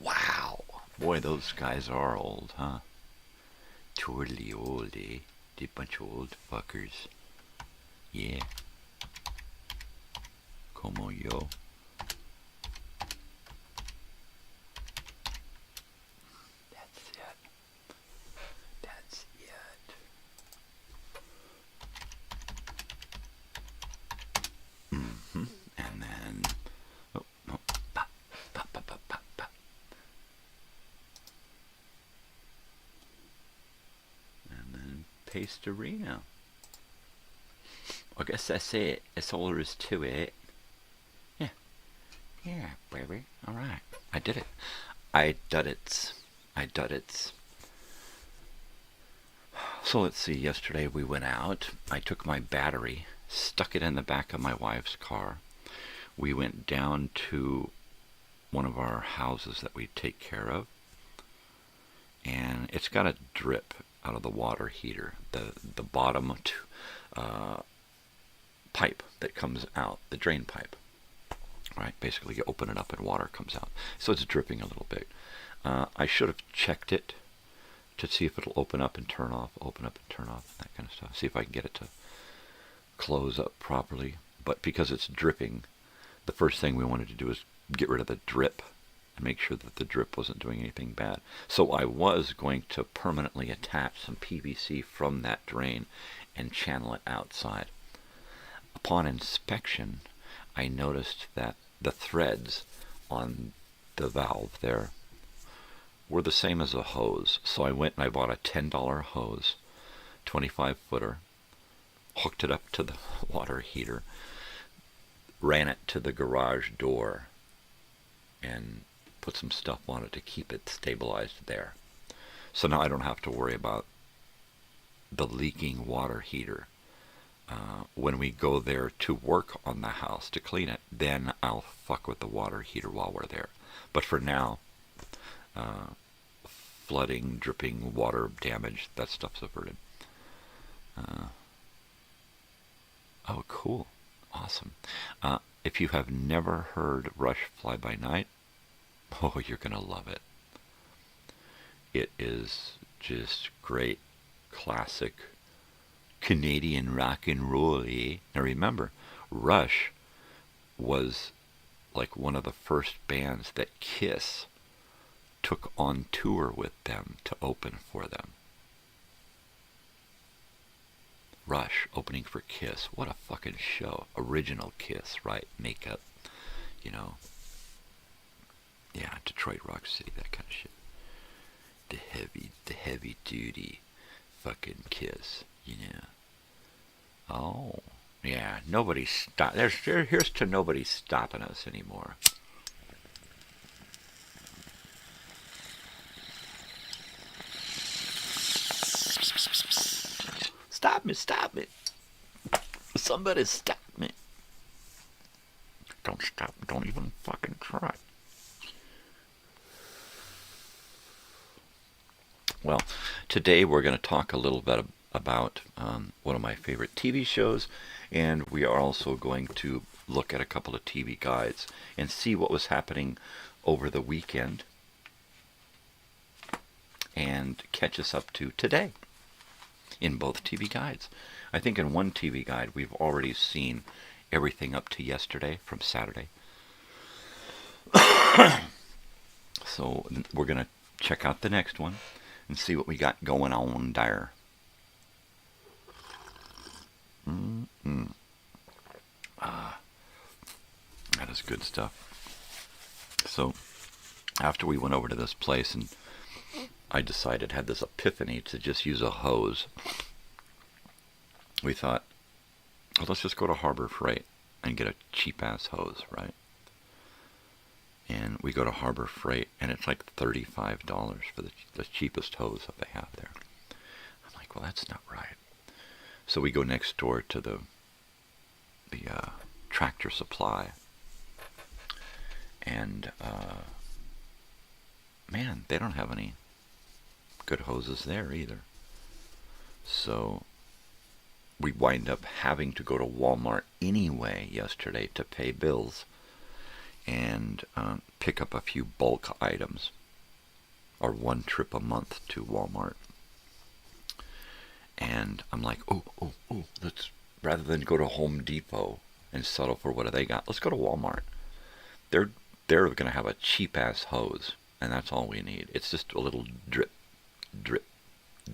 Wow. Boy, those guys are old, huh? Totally old, eh? They bunch of old fuckers. Yeah. Como yo. Arena. I guess that's it. That's all there is to it. Yeah. Yeah, baby. Alright. I did it. I did it. So let's see. Yesterday we went out. I took my battery, stuck it in the back of my wife's car. We went down to one of our houses that we take care of. And it's got a drip out of the water heater, the bottom pipe that comes out, the drain pipe. Right, basically you open it up and water comes out. So it's dripping a little bit. I should have checked it to see if it'll open up and turn off, that kind of stuff. See if I can get it to close up properly. But because it's dripping, the first thing we wanted to do is get rid of the drip and make sure that the drip wasn't doing anything bad. So I was going to permanently attach some PVC from that drain and channel it outside. Upon inspection, I noticed that the threads on the valve there were the same as a hose. So I went and I bought a $10 hose, 25-footer, hooked it up to the water heater, ran it to the garage door, and put some stuff on it to keep it stabilized there. So now I don't have to worry about the leaking water heater. When we go there to work on the house to clean it, then I'll fuck with the water heater while we're there. But for now, flooding, dripping, water damage, that stuff's averted. Oh, cool. Awesome. If you have never heard Rush Fly By Night, oh, you're going to love it. It is just great, classic Canadian rock and roll, eh? Now remember, Rush was like one of the first bands that Kiss took on tour with them to open for them. Rush opening for Kiss. What a fucking show. Original Kiss, right? Makeup, you know. Yeah, Detroit Rock City, that kind of shit. The heavy duty fucking Kiss, you know. Oh, yeah, nobody's here's to nobody stopping us anymore. Stop me. Somebody stop me. Don't stop, don't even fucking try. Well, today we're going to talk a little bit about one of my favorite TV shows, and we are also going to look at a couple of TV guides and see what was happening over the weekend and catch us up to today in both TV guides. I think in one TV guide we've already seen everything up to yesterday from Saturday. So we're going to check out the next one and see what we got going on there. That is good stuff. So, after we went over to this place and I decided, had this epiphany to just use a hose, we thought, well, let's just go to Harbor Freight and get a cheap-ass hose, right? And we go to Harbor Freight, and it's like $35 for the cheapest hose that they have there. I'm like, well, that's not right. So we go next door to the Tractor Supply, and man, they don't have any good hoses there either. So we wind up having to go to Walmart anyway yesterday to pay bills and pick up a few bulk items, or one trip a month to Walmart. And I'm like, oh, let's, rather than go to Home Depot and settle for what they got, let's go to Walmart. They're going to have a cheap-ass hose, and that's all we need. It's just a little drip, drip,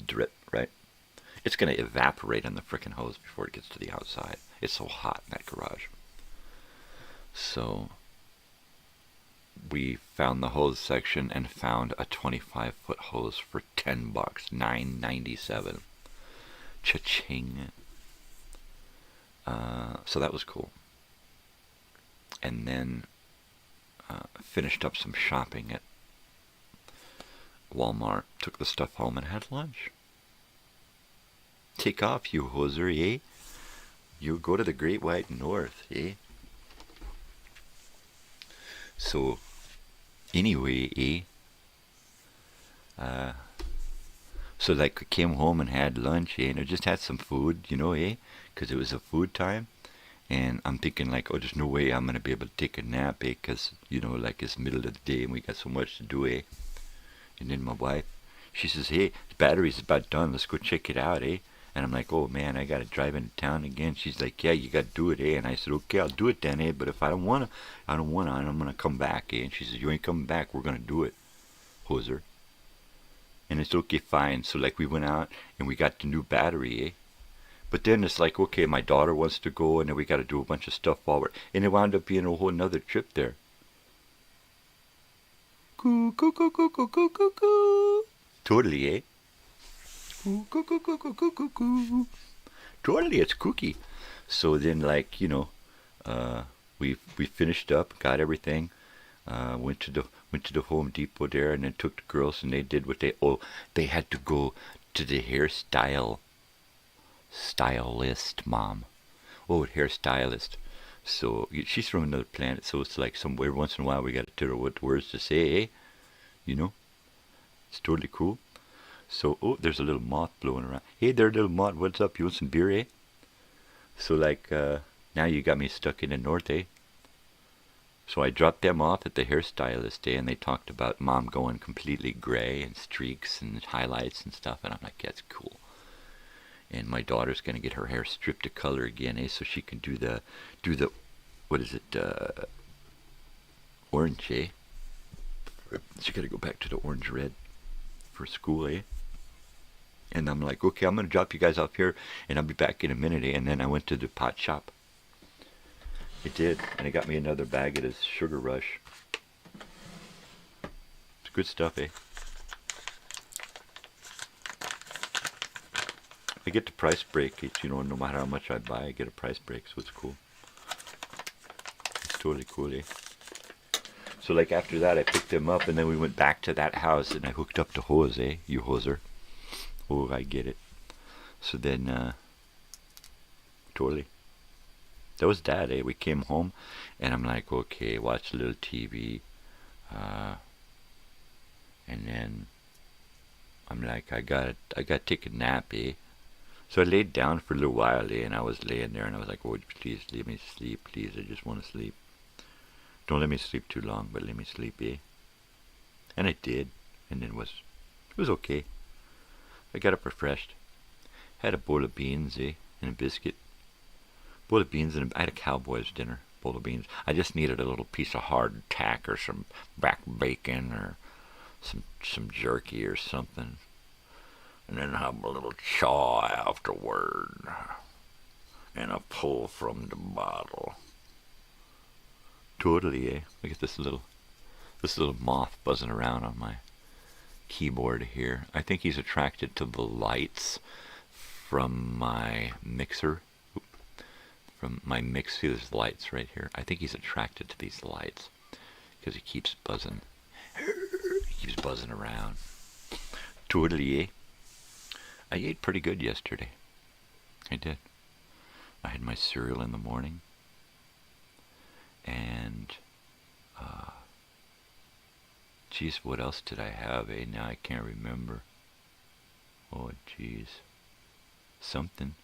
drip, right? It's going to evaporate in the frickin' hose before it gets to the outside. It's so hot in that garage. So we found the hose section and found a 25-foot hose for $10, $9.97. Cha-ching. So that was cool. And then finished up some shopping at Walmart, took the stuff home and had lunch. Take off, you hoser, eh? You go to the Great White North, eh? So, anyway, so like we came home and had lunch, eh? And I just had some food, you know, eh? Because it was a food time. And I'm thinking like, oh, there's no way I'm going to be able to take a nap, eh? Because, you know, like it's middle of the day and we got so much to do, eh? And then my wife, she says, hey, the battery's about done. Let's go check it out, eh? And I'm like, oh, man, I got to drive into town again. She's like, yeah, you got to do it, eh? And I said, okay, I'll do it then, eh? But if I don't want to, and I'm going to come back, eh? And she says, you ain't coming back. We're going to do it, hoser. And it's okay, fine. So, like, we went out and we got the new battery, eh? But then it's like, okay, my daughter wants to go, and then we got to do a bunch of stuff forward. And it wound up being a whole nother trip there. Coo, coo, coo, coo, coo, coo, coo, coo. Totally, eh? Coo, coo, coo, coo, coo, coo, coo, coo. Totally, it's kooky. So then, like, you know, we finished up, got everything, went to the Home Depot there, and then took the girls, and they did what they had to go to the stylist, Mom. Oh, hairstylist. So she's from another planet, so it's like some every once in a while we got to tell her what words to say, eh? You know? It's totally cool. So, oh, there's a little moth blowing around. Hey there, little moth, what's up? You want some beer, eh? So, like, now you got me stuck in the north, eh? So I dropped them off at the hairstylist, eh? And they talked about Mom going completely gray and streaks and highlights and stuff. And I'm like, that's cool. And my daughter's going to get her hair stripped to color again, eh? So she can do the, what is it, orange, eh? She got to go back to the orange red for school, eh? And I'm like, okay, I'm going to drop you guys off here, and I'll be back in a minute, eh? And then I went to the pot shop. It did, and it got me another bag of this Sugar Rush. It's good stuff, eh? I get the price break. It's, you know, no matter how much I buy, I get a price break, so it's cool. It's totally cool, eh? So, like, after that, I picked them up, and then we went back to that house, and I hooked up the hose, eh? You hoser. Oh, I get it. So then, totally. That was that, eh? We came home, and I'm like, okay, watch a little TV. And then I'm like, I got to take a nap, eh? So I laid down for a little while, eh? And I was laying there, and I was like, oh, please let me sleep, please. I just want to sleep. Don't let me sleep too long, but let me sleep, eh? And I did, and it was okay. I got up refreshed. Had a bowl of beans, eh? And a biscuit. Bowl of beans, and I had a Cowboys dinner. Bowl of beans. I just needed a little piece of hardtack or some back bacon or some jerky or something. And then have a little chaw afterward. And a pull from the bottle. Totally, eh? Look at this little moth buzzing around on my keyboard here. I think he's attracted to the lights from my mixer. From my mix, see there's lights right here. I think he's attracted to these lights because he keeps buzzing. He keeps buzzing around. Totally, eh? I ate pretty good yesterday. I did. I had my cereal in the morning. And, geez, what else did I have, eh? Now I can't remember. Oh, geez. Something.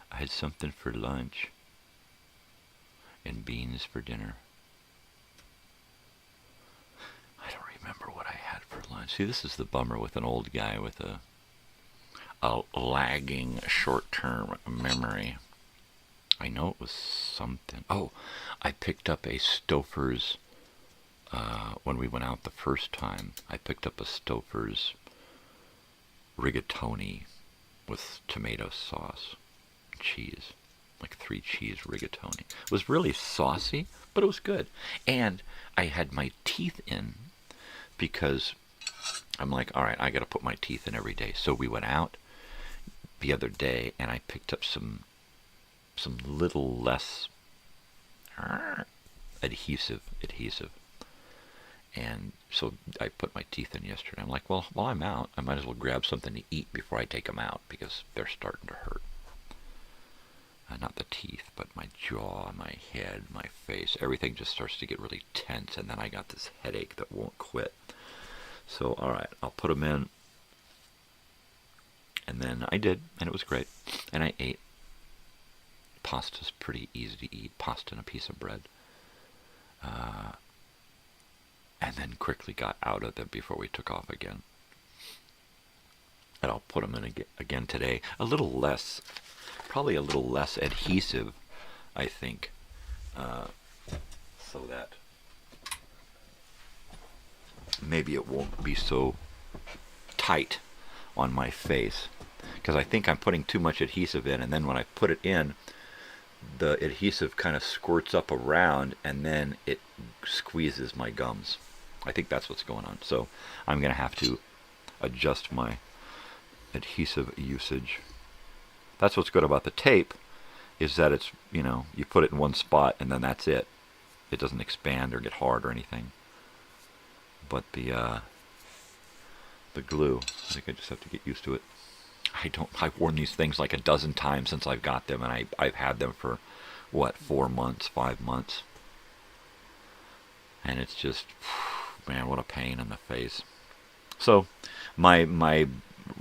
I had something for lunch. And beans for dinner. I don't remember what I had for lunch. See, this is the bummer with an old guy with a lagging short-term memory. I know it was something. Oh, I picked up a Stouffer's, when we went out the first time, I picked up a Stouffer's rigatoni with tomato sauce, cheese, like 3 cheese rigatoni. It was really saucy, but it was good. And I had my teeth in because I'm like, all right, I got to put my teeth in every day. So we went out the other day, and I picked up some little less adhesive. And so I put my teeth in yesterday. I'm like, well, while I'm out, I might as well grab something to eat before I take them out because they're starting to hurt. Not the teeth, but my jaw, my head, my face. Everything just starts to get really tense, and then I got this headache that won't quit. So, all right, I'll put them in. And then I did, and it was great. And I ate. Pasta's pretty easy to eat. Pasta and a piece of bread. And then quickly got out of them before we took off again. And I'll put them in again today. Probably a little less adhesive, I think. So that maybe it won't be so tight on my face. Because I think I'm putting too much adhesive in, and then when I put it in, the adhesive kind of squirts up around, and then it squeezes my gums. I think that's what's going on. So I'm going to have to adjust my adhesive usage. That's what's good about the tape, is that it's, you know, you put it in one spot, and then that's it. It doesn't expand or get hard or anything. But the glue, I think I just have to get used to it. I've worn these things like a dozen times since I've got them, and I've had them for what, 4 months, 5 months. And it's just, man, what a pain in the face. So my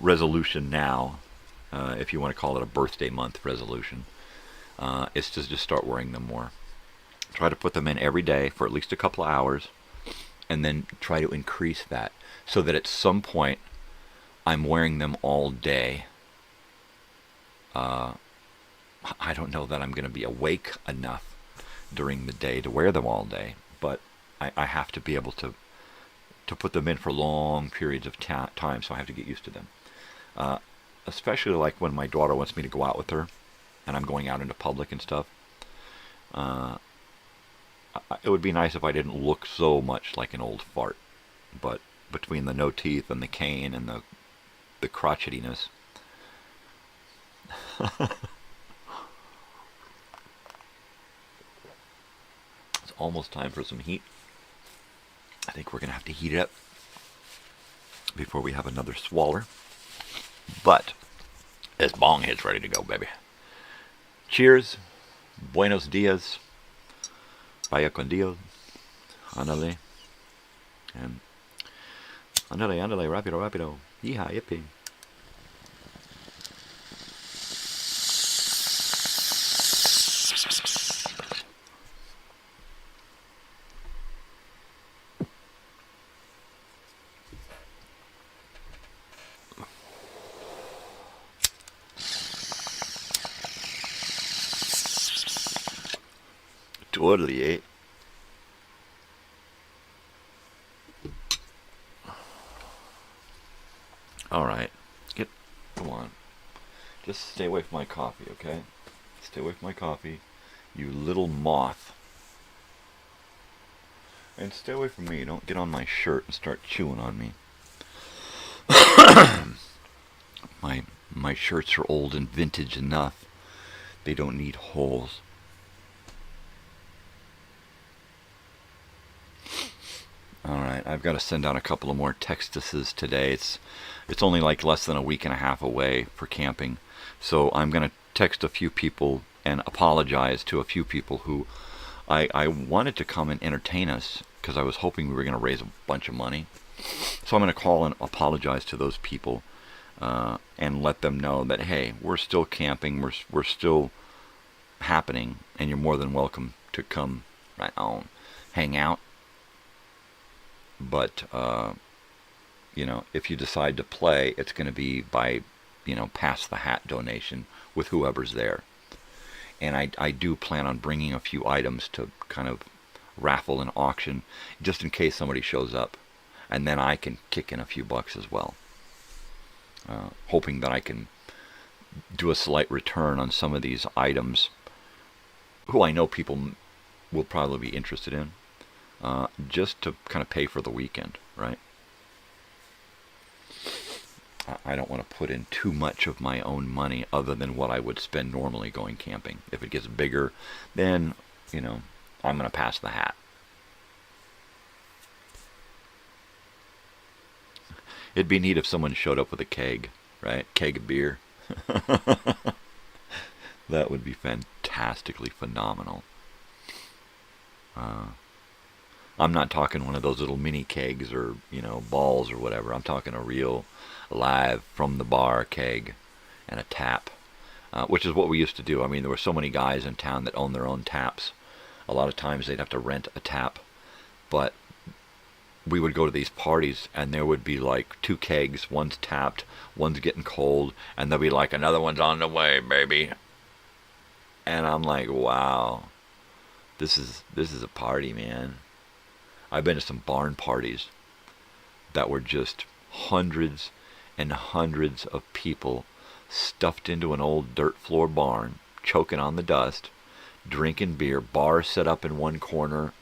resolution now, if you want to call it a birthday month resolution, is to just start wearing them more. Try to put them in every day for at least a couple of hours, and then try to increase that so that at some point I'm wearing them all day. I don't know that I'm going to be awake enough during the day to wear them all day, but I have to be able to put them in for long periods of time, so I have to get used to them. Especially like when my daughter wants me to go out with her, and I'm going out into public and stuff. It would be nice if I didn't look so much like an old fart, but between the no teeth and the cane and the crotchetiness. It's almost time for some heat. I think we're going to have to heat it up before we have another swaller. But this bong hit's ready to go, baby. Cheers. Buenos dias. Vaya con Dios. Ándale. And ándale, ándale, rápido, rápido. Yeehaw, yippee. Totally, eh? Alright. Come on. Just stay away from my coffee, okay? Stay away from my coffee. You little moth. And stay away from me. Don't get on my shirt and start chewing on me. My shirts are old and vintage enough. They don't need holes. Alright, I've got to send out a couple of more textuses today. It's only like less than a week and a half away for camping. So I'm going to text a few people and apologize to a few people who I wanted to come and entertain us because I was hoping we were going to raise a bunch of money. So I'm going to call and apologize to those people and let them know that, hey, we're still camping, we're still happening, and you're more than welcome to come right on, hang out. But, you know, if you decide to play, it's going to be by, you know, pass the hat donation with whoever's there. And I do plan on bringing a few items to kind of raffle and auction just in case somebody shows up. And then I can kick in a few bucks as well. Hoping that I can do a slight return on some of these items who I know people will probably be interested in. Just to kind of pay for the weekend, right? I don't want to put in too much of my own money other than what I would spend normally going camping. If it gets bigger, then, you know, I'm going to pass the hat. It'd be neat if someone showed up with a keg, right? Keg of beer. That would be fantastically phenomenal. I'm not talking one of those little mini kegs or, you know, balls or whatever. I'm talking a real live from the bar keg and a tap, which is what we used to do. I mean, there were so many guys in town that owned their own taps. A lot of times they'd have to rent a tap, but we would go to these parties and there would be like 2 kegs. One's tapped, one's getting cold, and there'll be like another one's on the way, baby. And I'm like, wow, this is a party, man. I've been to some barn parties that were just hundreds and hundreds of people stuffed into an old dirt floor barn, choking on the dust, drinking beer, bars set up in one corner,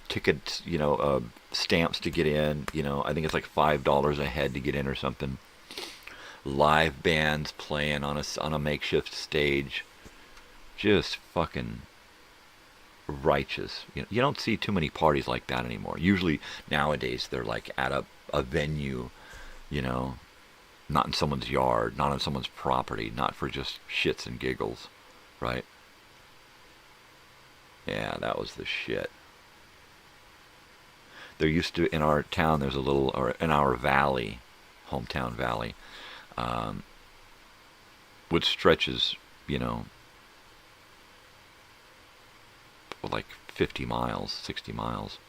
tickets, you know, stamps to get in, you know, I think it's like $5 a head to get in or something. Live bands playing on a makeshift stage. Just fucking righteous. You don't see too many parties like that anymore. Usually nowadays they're like at a venue, you know, not in someone's yard, not on someone's property, not for just shits and giggles, right? Yeah, that was the shit. There used to, in our town, there's a little, or in our valley, hometown valley, which stretches, you know, like 50 miles, 60 miles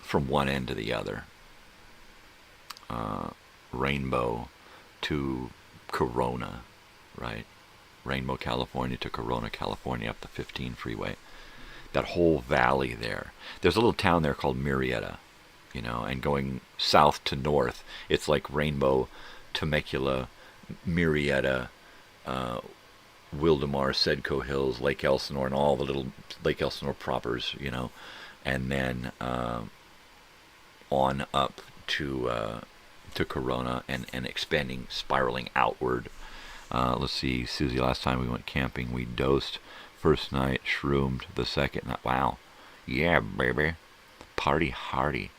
from one end to the other. Rainbow to Corona, right? Rainbow, California to Corona, California, up the 15 freeway. That whole valley there. There's a little town there called Murrieta, you know, and going south to north, it's like Rainbow, Temecula, Murrieta, Wildemar, Sedco Hills, Lake Elsinore, and all the little Lake Elsinore propers, you know, and then on up to Corona and expanding, spiraling outward. Let's see, Susie, last time we went camping, we dosed. First night, shroomed. The second night, wow. Yeah, baby. Party hardy.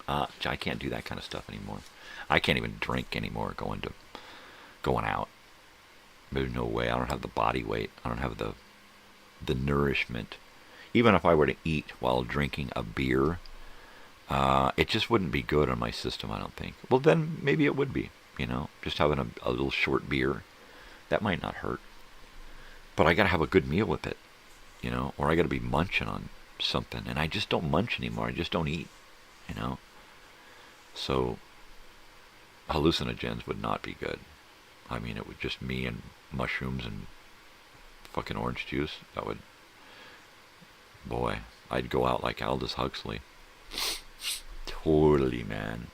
I can't do that kind of stuff anymore. I can't even drink anymore going out. There's no way. I don't have the body weight. I don't have the nourishment. Even if I were to eat while drinking a beer, it just wouldn't be good on my system, I don't think. Well, then maybe it would be, you know, just having a little short beer. That might not hurt. But I got to have a good meal with it, you know, or I got to be munching on something. And I just don't munch anymore. I just don't eat, you know. So hallucinogens would not be good. I mean, it would just me and mushrooms and fucking orange juice. That would, boy, I'd go out like Aldous Huxley. Totally, man.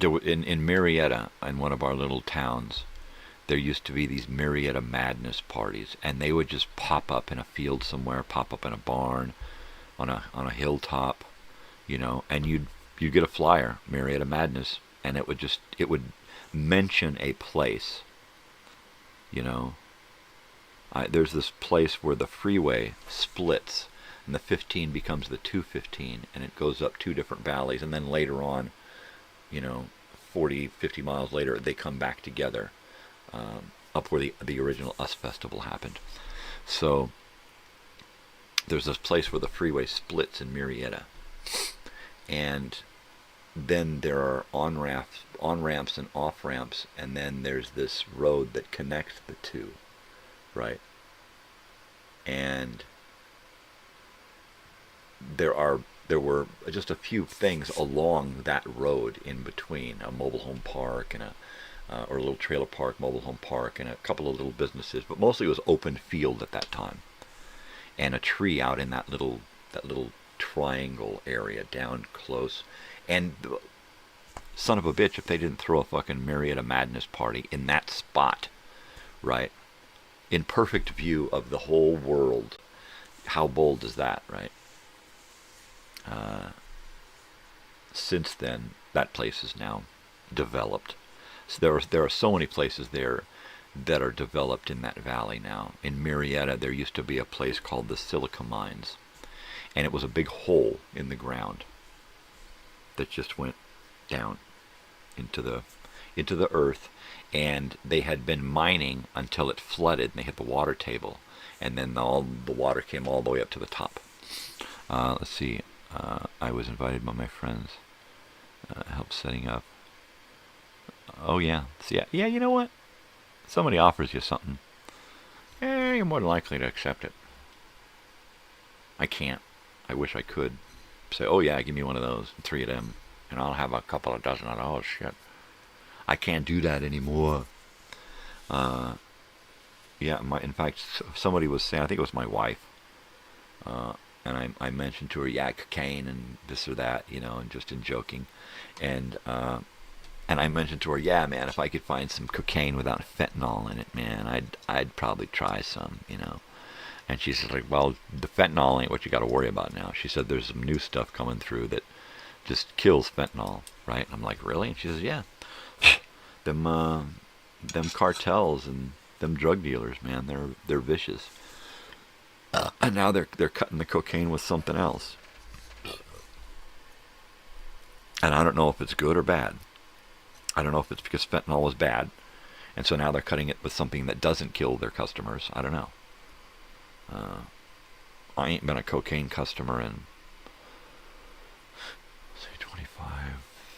In Murrieta, in one of our little towns, there used to be these Murrieta Madness parties, and they would just pop up in a field somewhere, pop up in a barn, on a hilltop, you know, and you'd get a flyer, Murrieta Madness, and it would mention a place, you know. There's this place where the freeway splits, and the 15 becomes the 215, and it goes up two different valleys, and then later on, you know, 40, 50 miles later, they come back together up where the original US Festival happened. So there's this place where the freeway splits in Murrieta, and then there are on-ramps and off-ramps, and then there's this road that connects the two, right? And there were just a few things along that road in between, a mobile home park and or a little trailer park, mobile home park, and a couple of little businesses, but mostly it was open field at that time, and a tree out in that little triangle area down close. And son of a bitch, if they didn't throw a fucking Murrieta Madness party in that spot, right, in perfect view of the whole world, how bold is that, right? Since then, that place is now developed. So there are so many places there that are developed in that valley now. In Murrieta, there used to be a place called the Silica Mines, and it was a big hole in the ground that just went down into the earth, and they had been mining until it flooded and they hit the water table, and then all the water came all the way up to the top. Let's see. I was invited by my friends. Help setting up. Oh yeah. So yeah. You know what? Somebody offers you something, you're more than likely to accept it. I can't. I wish I could say, oh yeah, give me one of those, 3 of them, and I'll have a couple of dozen of those. Shit. I can't do that anymore. Yeah. In fact, somebody was saying, I think it was my wife. And I mentioned to her, yeah, cocaine and this or that, you know, and just in joking. And I mentioned to her, yeah, man, if I could find some cocaine without fentanyl in it, man, I'd probably try some, you know. And she said, like, well, the fentanyl ain't what you got to worry about now. She said there's some new stuff coming through that just kills fentanyl, right? I'm like, really? And she says, yeah. Them cartels and them drug dealers, man, they're vicious. And now they're cutting the cocaine with something else. And I don't know if it's good or bad. I don't know if it's because fentanyl was bad And so now they're cutting it with something that doesn't kill their customers. I don't know. I ain't been a cocaine customer in, say, 25,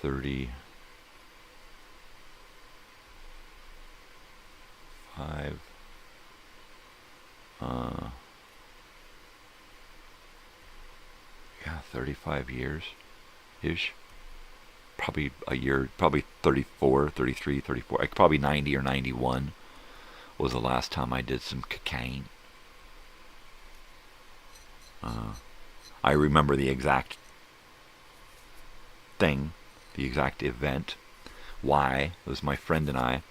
30, 5, yeah, 35 years-ish. Probably a year, probably 34, 33, 34, like probably 90 or 91 was the last time I did some cocaine. I remember the exact thing, the exact event, why. It was my friend and I.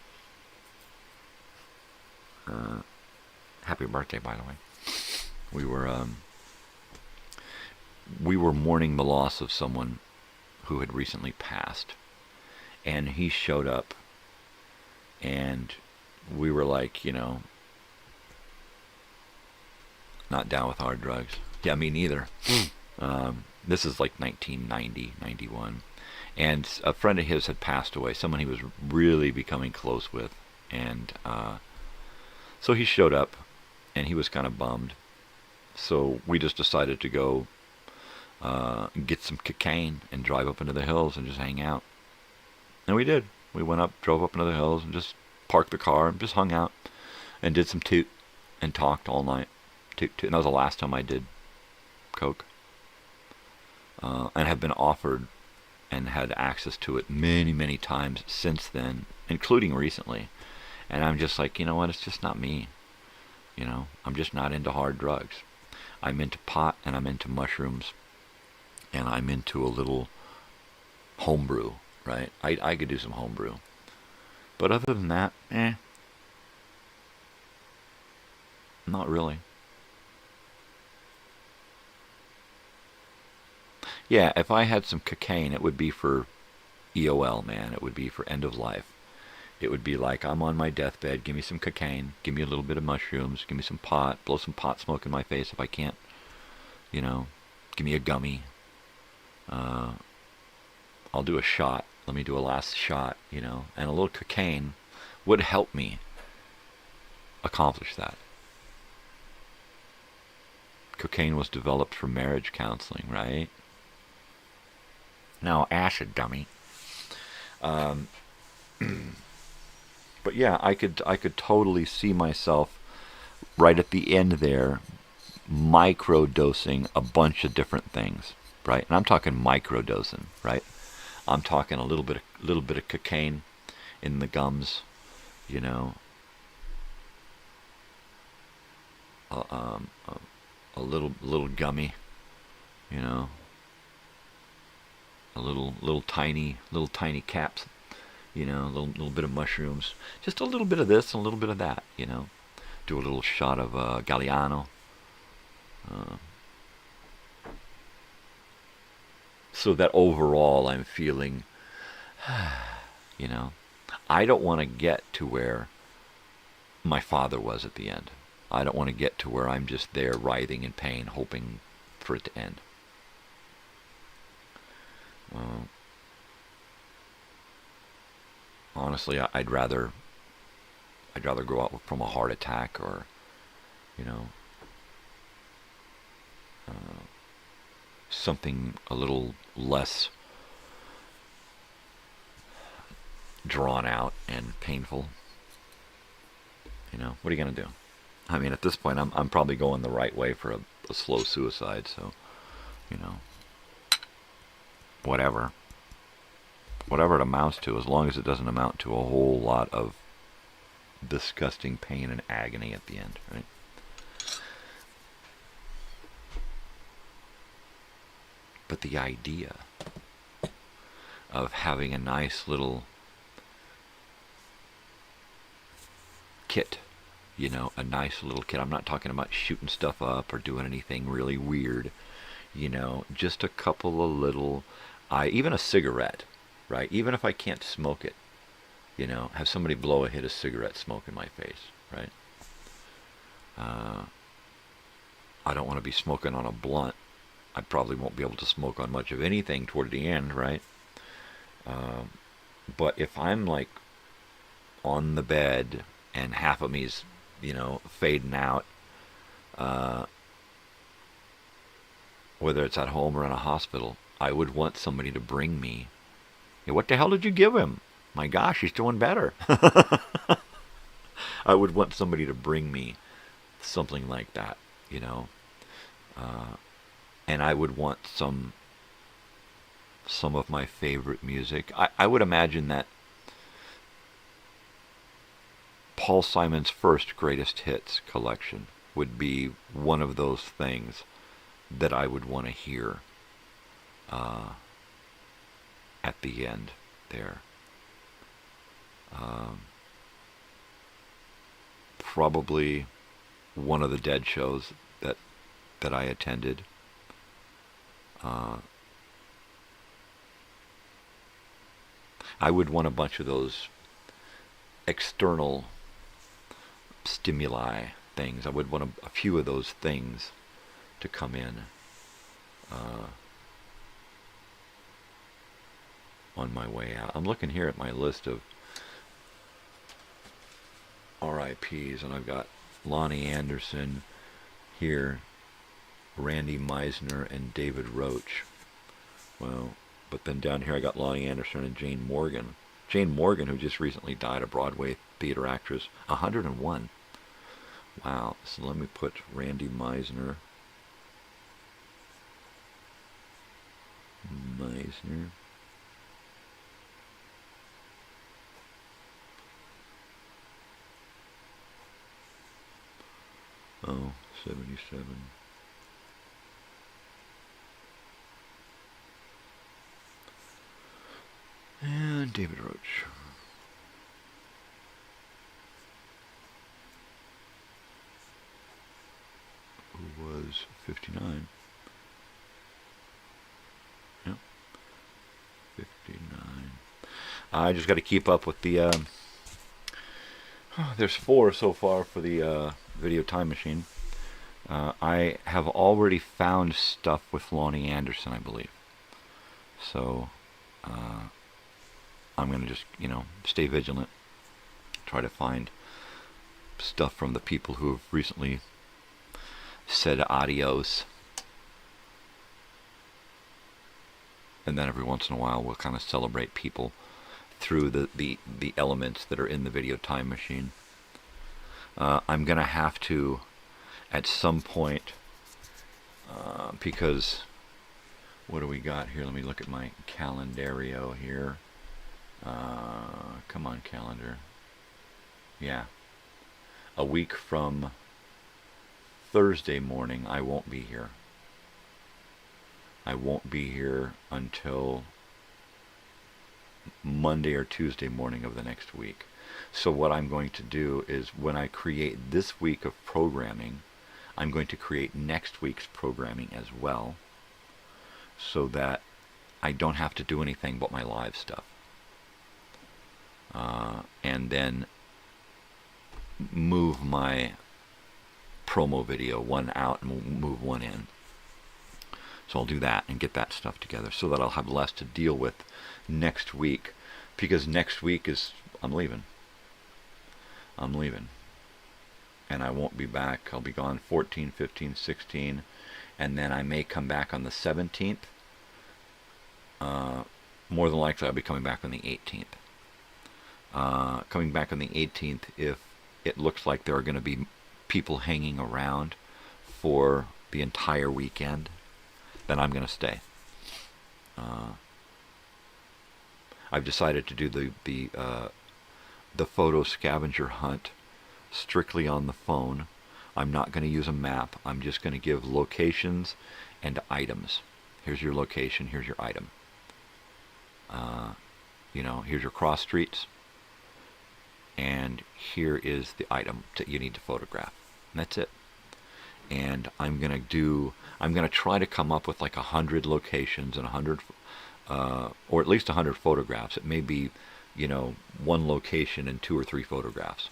Happy birthday, by the way. We were mourning the loss of someone who had recently passed, and he showed up, and we were like, you know, not down with hard drugs. Yeah, me neither. This is like 1990, 91, and a friend of his had passed away, someone he was really becoming close with, and so he showed up, and he was kind of bummed. So we just decided to go get some cocaine and drive up into the hills and just hang out. And we did. We went up, drove up into the hills, and just parked the car and just hung out and did some toot and talked all night. Toot. And that was the last time I did coke. And have been offered and had access to it many, many times since then, including recently. And I'm just like, you know what? It's just not me. You know, I'm just not into hard drugs. I'm into pot, and I'm into mushrooms, and I'm into a little homebrew, right? I could do some homebrew. But other than that, not really. Yeah, if I had some cocaine, it would be for EOL, man. It would be for end of life. It would be like, I'm on my deathbed, give me some cocaine, give me a little bit of mushrooms, give me some pot, blow some pot smoke in my face if I can't, you know, give me a gummy. I'll do a shot. Let me do a last shot, you know, and a little cocaine would help me accomplish that. Cocaine was developed for marriage counseling, right? No, acid, dummy. But yeah, I could totally see myself right at the end there micro-dosing a bunch of different things, right? And I'm talking micro-dosing, right? I'm talking a little bit of cocaine in the gums, you know, a little gummy, you know, a little tiny caps, you know, a little bit of mushrooms, just a little bit of this and a little bit of that, you know. Do a little shot of Galliano. So that overall I'm feeling, you know, I don't want to get to where my father was at the end. I don't want to get to where I'm just there writhing in pain, hoping for it to end. Honestly, I'd rather go out from a heart attack, or, you know, something a little less drawn out and painful. You know, what are you gonna do? I mean, at this point, I'm probably going the right way for a slow suicide. So, you know, whatever it amounts to, as long as it doesn't amount to a whole lot of disgusting pain and agony at the end, right? But the idea of having a nice little kit, you know, a nice little kit. I'm not talking about shooting stuff up or doing anything really weird, you know, just a couple of little, even a cigarette, right? Even if I can't smoke it, you know, have somebody blow a hit of cigarette smoke in my face, right? I don't want to be smoking on a blunt. I probably won't be able to smoke on much of anything toward the end, right? But if I'm like on the bed and half of me's, you know, fading out, whether it's at home or in a hospital, I would want somebody to bring me, hey, what the hell did you give him? My gosh, he's doing better. I would want somebody to bring me something like that, you know. And I would want some of my favorite music. I would imagine that Paul Simon's first greatest hits collection would be one of those things that I would want to hear at the end there. Probably one of the Dead shows that I attended. I would want a bunch of those external stimuli things. I would want a few of those things to come in on my way out. I'm looking here at my list of RIPs, and I've got Lonnie Anderson here, Randy Meisner, and David Roach. Well, but then down here I got Lonnie Anderson and Jane Morgan. Jane Morgan, who just recently died, a Broadway theater actress, 101. Wow. So let me put Randy Meisner. Oh, 77. And David Roach. Who was 59. Yep. 59. I just got to keep up with the... there's 4 so far for the video time machine. I have already found stuff with Lonnie Anderson, I believe. So... I'm going to just, you know, stay vigilant, try to find stuff from the people who have recently said adios. And then every once in a while we'll kind of celebrate people through the elements that are in the video time machine. I'm going to have to, at some point, because, what do we got here? Let me look at my calendario here. Come on, calendar. Yeah. A week from Thursday morning, I won't be here. I won't be here until Monday or Tuesday morning of the next week. So what I'm going to do is, when I create this week of programming, I'm going to create next week's programming as well, so that I don't have to do anything but my live stuff. And then move my promo video one out and move one in. So I'll do that and get that stuff together so that I'll have less to deal with next week, because next week is, I'm leaving. And I won't be back. I'll be gone 14, 15, 16, and then I may come back on the 17th. More than likely I'll be coming back on the 18th. Coming back on the 18th, if it looks like there are going to be people hanging around for the entire weekend, then I'm going to stay. I've decided to do the photo scavenger hunt strictly on the phone. I'm not going to use a map. I'm just going to give locations and items. Here's your location, here's your item. You know, here's your cross streets, and here is the item that you need to photograph. And that's it. And I'm going to try to come up with like 100 locations and 100, or at least 100 photographs. It may be, you know, one location and 2 or 3 photographs.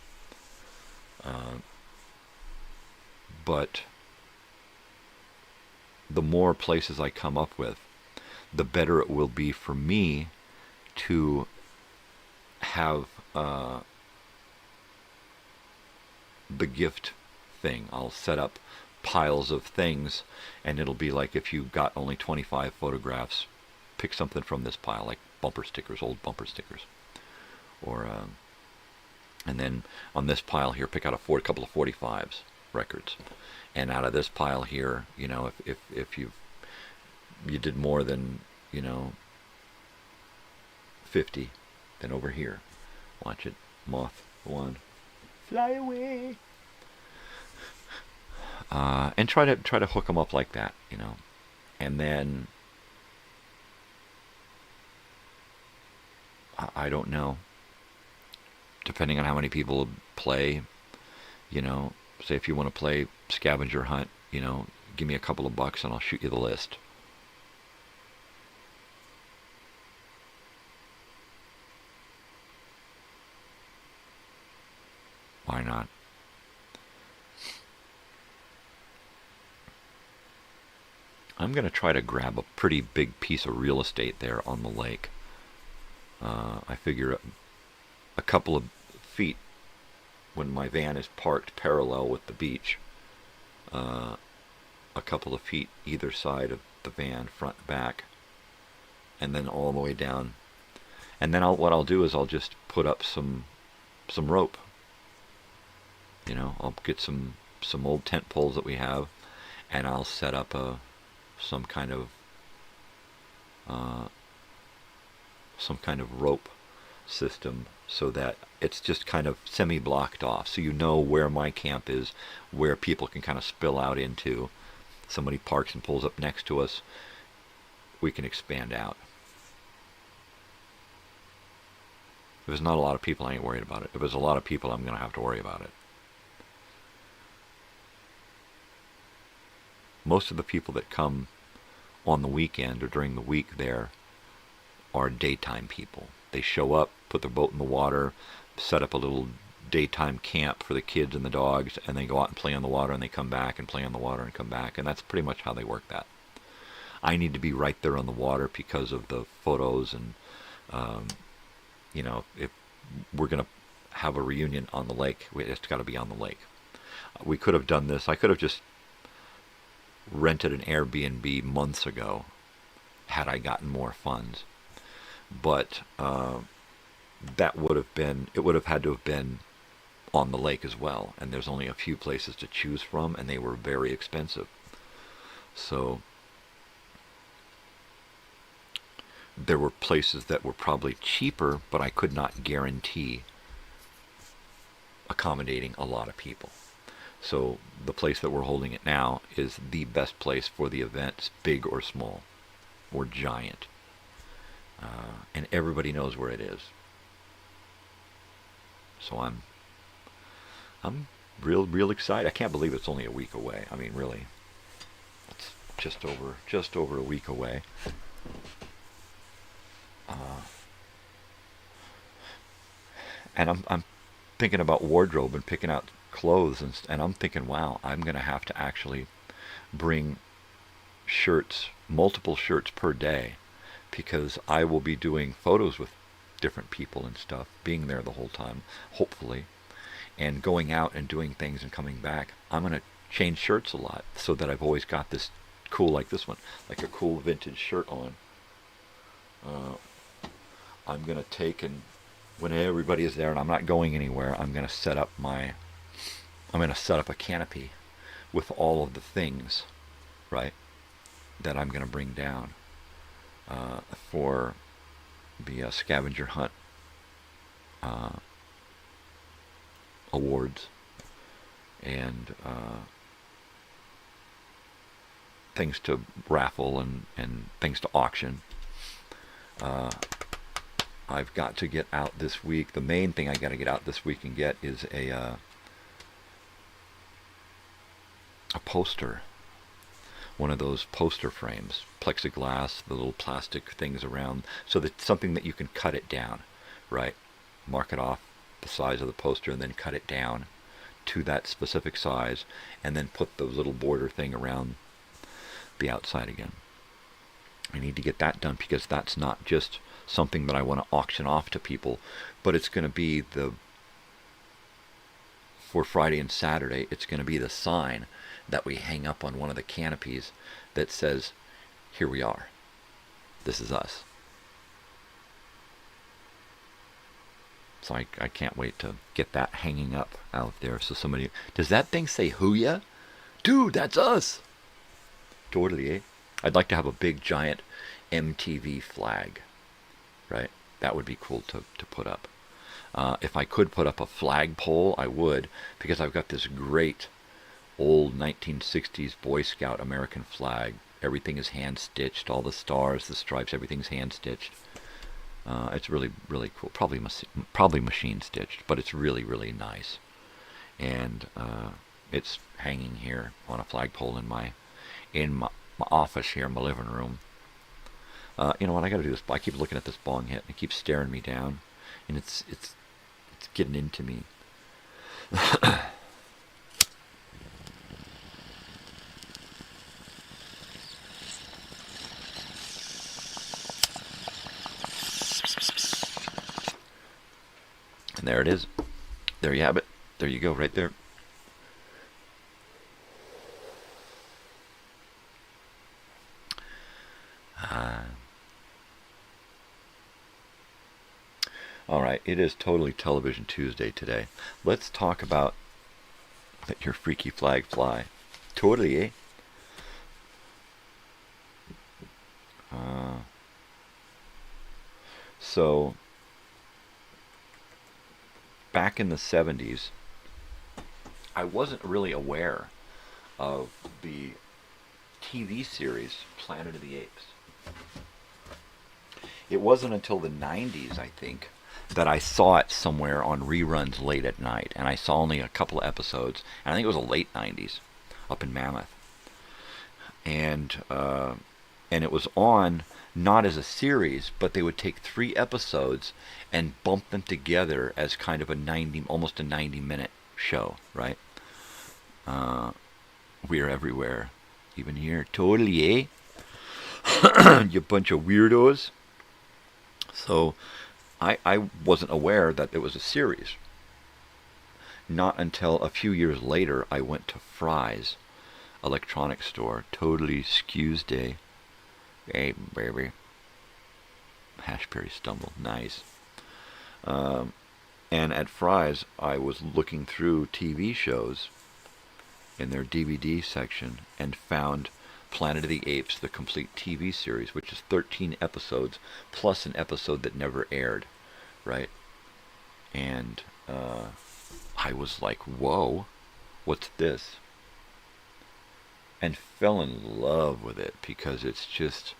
But the more places I come up with, the better it will be for me to have the gift thing. I'll set up piles of things, and it'll be like, if you got only 25 photographs, pick something from this pile, like bumper stickers, old bumper stickers. Or, and then on this pile here, pick out a couple of 45s records. And out of this pile here, you know, if you did more than, you know, 50, then over here, watch it, moth, one, fly away. And try to hook them up like that, you know. And then I don't know, depending on how many people play, you know, say if you want to play scavenger hunt, you know, give me a couple of bucks and I'll shoot you the list. Why not? I'm going to try to grab a pretty big piece of real estate there on the lake. I figure a couple of feet, when my van is parked parallel with the beach, a couple of feet either side of the van, front and back, and then all the way down. And then what I'll do is I'll just put up some rope. You know, I'll get some old tent poles that we have, and I'll set up some kind of rope system, so that it's just kind of semi-blocked off, so you know where my camp is, where people can kind of spill out into. Somebody parks and pulls up next to us, we can expand out. If there's not a lot of people, I ain't worried about it. If there's a lot of people, I'm going to have to worry about it. Most of the people that come on the weekend or during the week there are daytime people. They show up, put their boat in the water, set up a little daytime camp for the kids and the dogs, and they go out and play on the water, and they come back and play on the water and come back, and that's pretty much how they work that. I need to be right there on the water because of the photos, and you know, if we're going to have a reunion on the lake, it's got to be on the lake. We could have done this. I could have just rented an Airbnb months ago had I gotten more funds, but that would have been, it would have had to have been on the lake as well, and there's only a few places to choose from, and they were very expensive. So there were places that were probably cheaper, but I could not guarantee accommodating a lot of people. So the place that we're holding it now is the best place for the events, big or small or giant. And everybody knows where it is. So I'm real excited. I can't believe it's only a week away. I mean, really, it's just over a week away. And I'm thinking about wardrobe and picking out clothes, and I'm thinking, wow, I'm going to have to actually bring shirts, multiple shirts per day, because I will be doing photos with different people and stuff, being there the whole time, hopefully, and going out and doing things and coming back. I'm going to change shirts a lot so that I've always got this cool, like this one, like a cool vintage shirt on. I'm going to take, and when everybody is there and I'm not going anywhere, I'm going to set up a canopy with all of the things, right, that I'm going to bring down for the scavenger hunt awards and things to raffle and things to auction. I've got to get out this week. The main thing I got to get out this week and get is a poster. One of those poster frames, plexiglass, the little plastic things around, so that something that you can cut it down, right? Mark it off the size of the poster and then cut it down to that specific size, and then put the little border thing around the outside again. I need to get that done, because that's not just something that I want to auction off to people, but it's going to be the for Friday and Saturday, it's going to be the sign that we hang up on one of the canopies that says, "Here we are. This is us." So I can't wait to get that hanging up out there. So somebody, does that thing say "Hoo-ya"? Dude, that's us. Totally, eh? I'd like to have a big giant MTV flag, right? That would be cool to put up. If I could put up a flagpole, I would, because I've got this great old 1960s Boy Scout American flag. Everything is hand-stitched. All the stars, the stripes, everything's hand-stitched. It's really, really cool. Probably machine-stitched, but it's really, really nice. And it's hanging here on a flagpole in my office here in my living room. You know what? I got to do this. I keep looking at this bong hit, and it keeps staring me down, and it's getting into me. And there it is. There you have it. There you go, right there. All right, it is totally Television Tuesday today. Let's talk about Let Your Freaky Flag Fly. Totally, eh? So, back in the 70s, I wasn't really aware of the TV series Planet of the Apes. It wasn't until the 90s, I think, that I saw it somewhere on reruns late at night, and I saw only a couple of episodes, and I think it was the late 90s, up in Mammoth. And it was on not as a series, but they would take 3 episodes and bump them together as kind of almost a 90-minute show, right? We're everywhere, even here. Totally, eh? You bunch of weirdos. So, I wasn't aware that it was a series. Not until a few years later, I went to Fry's electronics store. Totally Skews Day. Hey, baby. Hashberry Stumble. Nice. And at Fry's, I was looking through TV shows in their DVD section and found Planet of the Apes, the complete TV series, which is 13 episodes, plus an episode that never aired, right? And I was like, whoa, what's this? And fell in love with it because it's just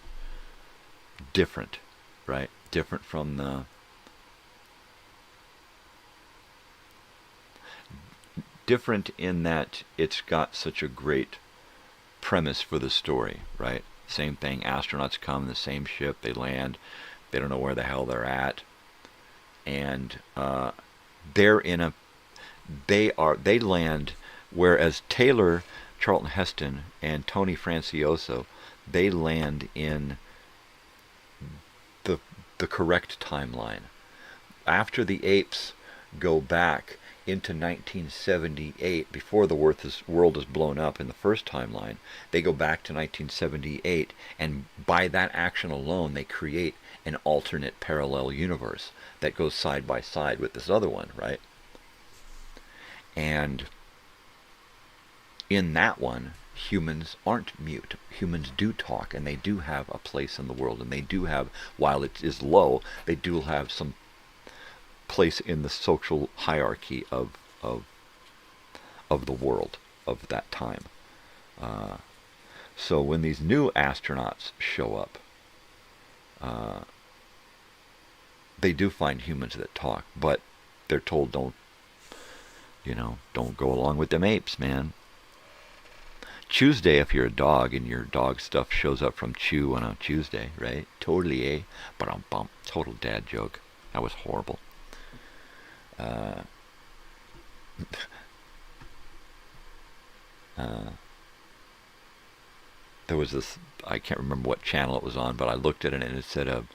different, right? Different from the... Different in that it's got such a great premise for the story, right? Same thing, astronauts come in the same ship, they land, they don't know where the hell they're at, and they land, whereas Taylor, Charlton Heston, and Tony Francioso, they land in the correct timeline. After the apes go back into 1978, before the world is blown up in the first timeline, they go back to 1978, and by that action alone, they create an alternate parallel universe that goes side by side with this other one, right? And in that one, humans aren't mute. Humans do talk, and they do have a place in the world, and they do have, while it is low, they do have some place in the social hierarchy of the world of that time. So when these new astronauts show up, they do find humans that talk, but they're told don't go along with them apes, man. Tuesday, if you're a dog and your dog stuff shows up from Chew on a Tuesday, right? Totally, eh? But total dad joke. That was horrible. There was this, I can't remember what channel it was on, but I looked at it and it said a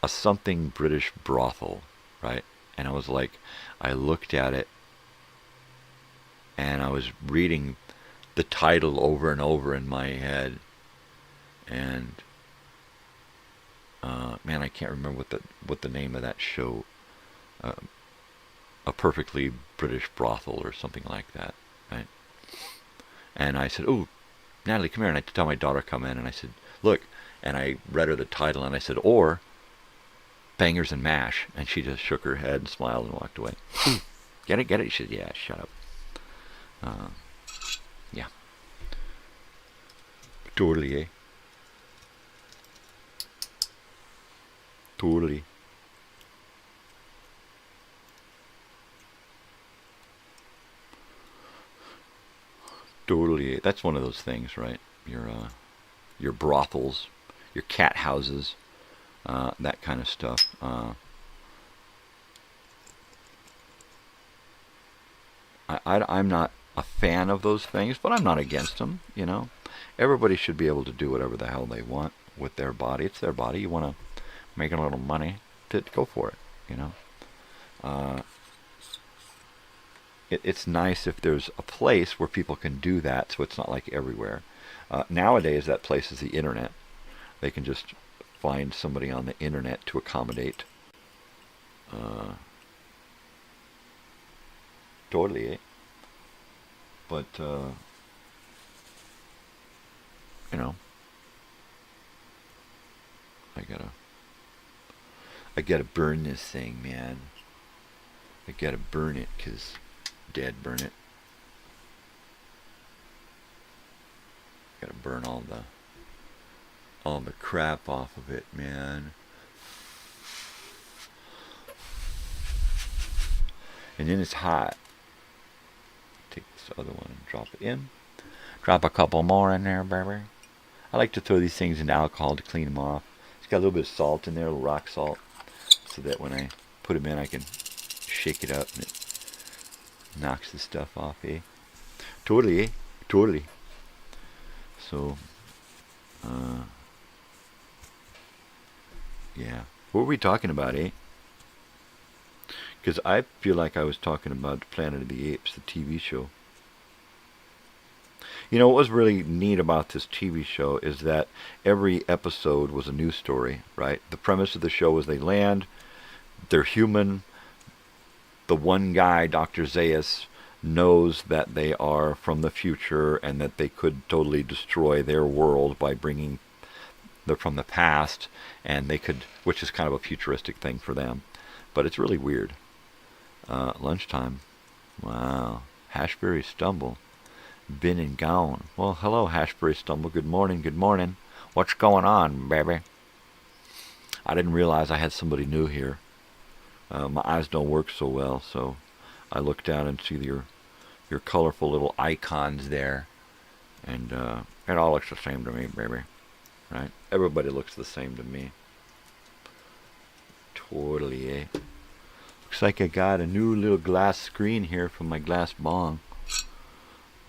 something British brothel, right? And I was like, I looked at it, and I was reading the title over and over in my head, and man, I can't remember what the name of that show. A Perfectly British Brothel or something like that, right? And I said, "Oh, Natalie, come here." And I tell my daughter come in, and I said, "Look," and I read her the title, and I said, "Or Bangers and Mash," and she just shook her head and smiled and walked away. Get it? She said, "Yeah, shut up." Yeah. Totally, eh? Totally. Totally. That's one of those things, right? Your brothels, your cat houses, that kind of stuff. I'm not a fan of those things, but I'm not against them, you know. Everybody should be able to do whatever the hell they want with their body. It's their body. You want to make a little money, to go for it, you know. It's nice if there's a place where people can do that, so it's not like everywhere. Nowadays, that place is the internet. They can just find somebody on the internet to accommodate. Totally, eh? But, you know, I gotta burn this thing, man. I gotta burn it, 'cause Dad burn it. Gotta burn all the crap off of it, man. And then it's hot. Take this other one and drop it in. Drop a couple more in there, baby. I like to throw these things in alcohol to clean them off. It's got a little bit of salt in there, a little rock salt, so that when I put them in, I can shake it up and it knocks the stuff off, eh? Totally, eh? Totally. So, yeah. What were we talking about, eh? Because I feel like I was talking about Planet of the Apes, the TV show. You know, what was really neat about this TV show is that every episode was a new story, right? The premise of the show was they land, they're human. The one guy, Dr. Zaius, knows that they are from the future and that they could totally destroy their world by bringing them from the past, and they could, which is kind of a futuristic thing for them. But it's really weird. Lunchtime. Wow. Hashberry Stumble. Been and gone. Well, hello, Hashberry Stumble. Good morning, good morning. What's going on, baby? I didn't realize I had somebody new here. My eyes don't work so well, so I look down and see your colorful little icons there, and it all looks the same to me, baby. Right? Everybody looks the same to me. Totally, eh? Looks like I got a new little glass screen here from my glass bong.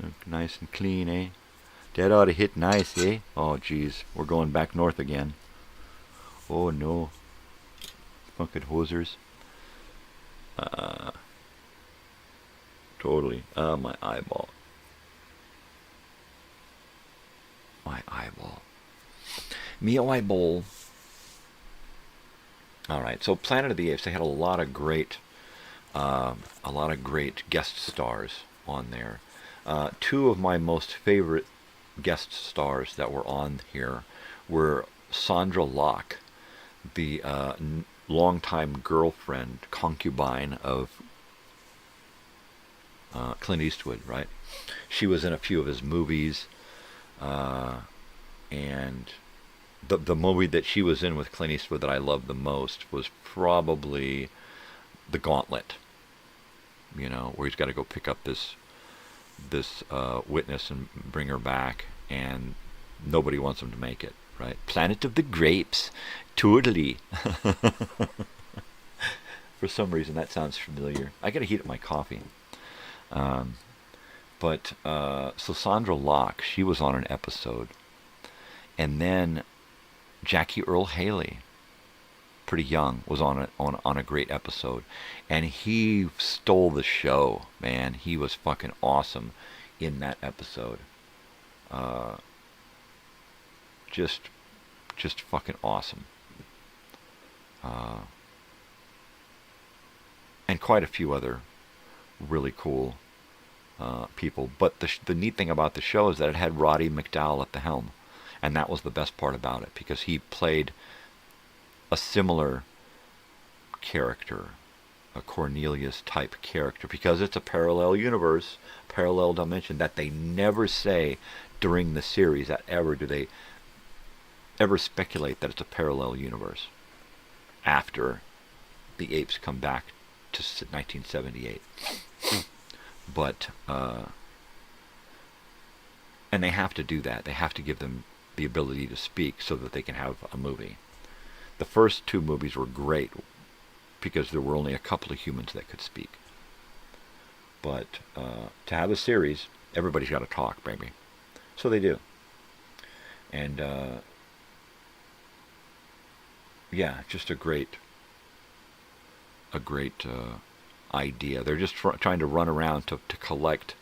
Look nice and clean, eh? That ought to hit nice, eh? Oh, geez, we're going back north again. Oh no, fucking hosers. Totally. My eyeball. My eyeball. Me eyeball. Alright, so Planet of the Apes, they had a lot of great guest stars on there. Two of my most favorite guest stars that were on here were Sandra Locke, the longtime girlfriend, concubine of Clint Eastwood, right? She was in a few of his movies, and the movie that she was in with Clint Eastwood that I loved the most was probably The Gauntlet. You know, where he's got to go pick up this witness and bring her back, and nobody wants him to make it, right? Planet of the Grapes. Totally. For some reason, that sounds familiar. I gotta heat up my coffee. So Sandra Locke, she was on an episode. And then Jackie Earle Haley pretty young, was on a great episode, and he stole the show, man. He was fucking awesome in that episode. Just fucking awesome. And quite a few other really cool people. But the neat thing about the show is that it had Roddy McDowall at the helm, and that was the best part about it, because he played a similar character, a Cornelius type character, because it's a parallel universe, parallel dimension, that they never say during the series that do they ever speculate that it's a parallel universe after the apes come back to 1978. But and they have to do that. They have to give them the ability to speak so that they can have a movie. The first two movies were great because there were only a couple of humans that could speak. But to have a series, everybody's got to talk, baby. So they do. And yeah, just a great idea. They're just trying to run around to collect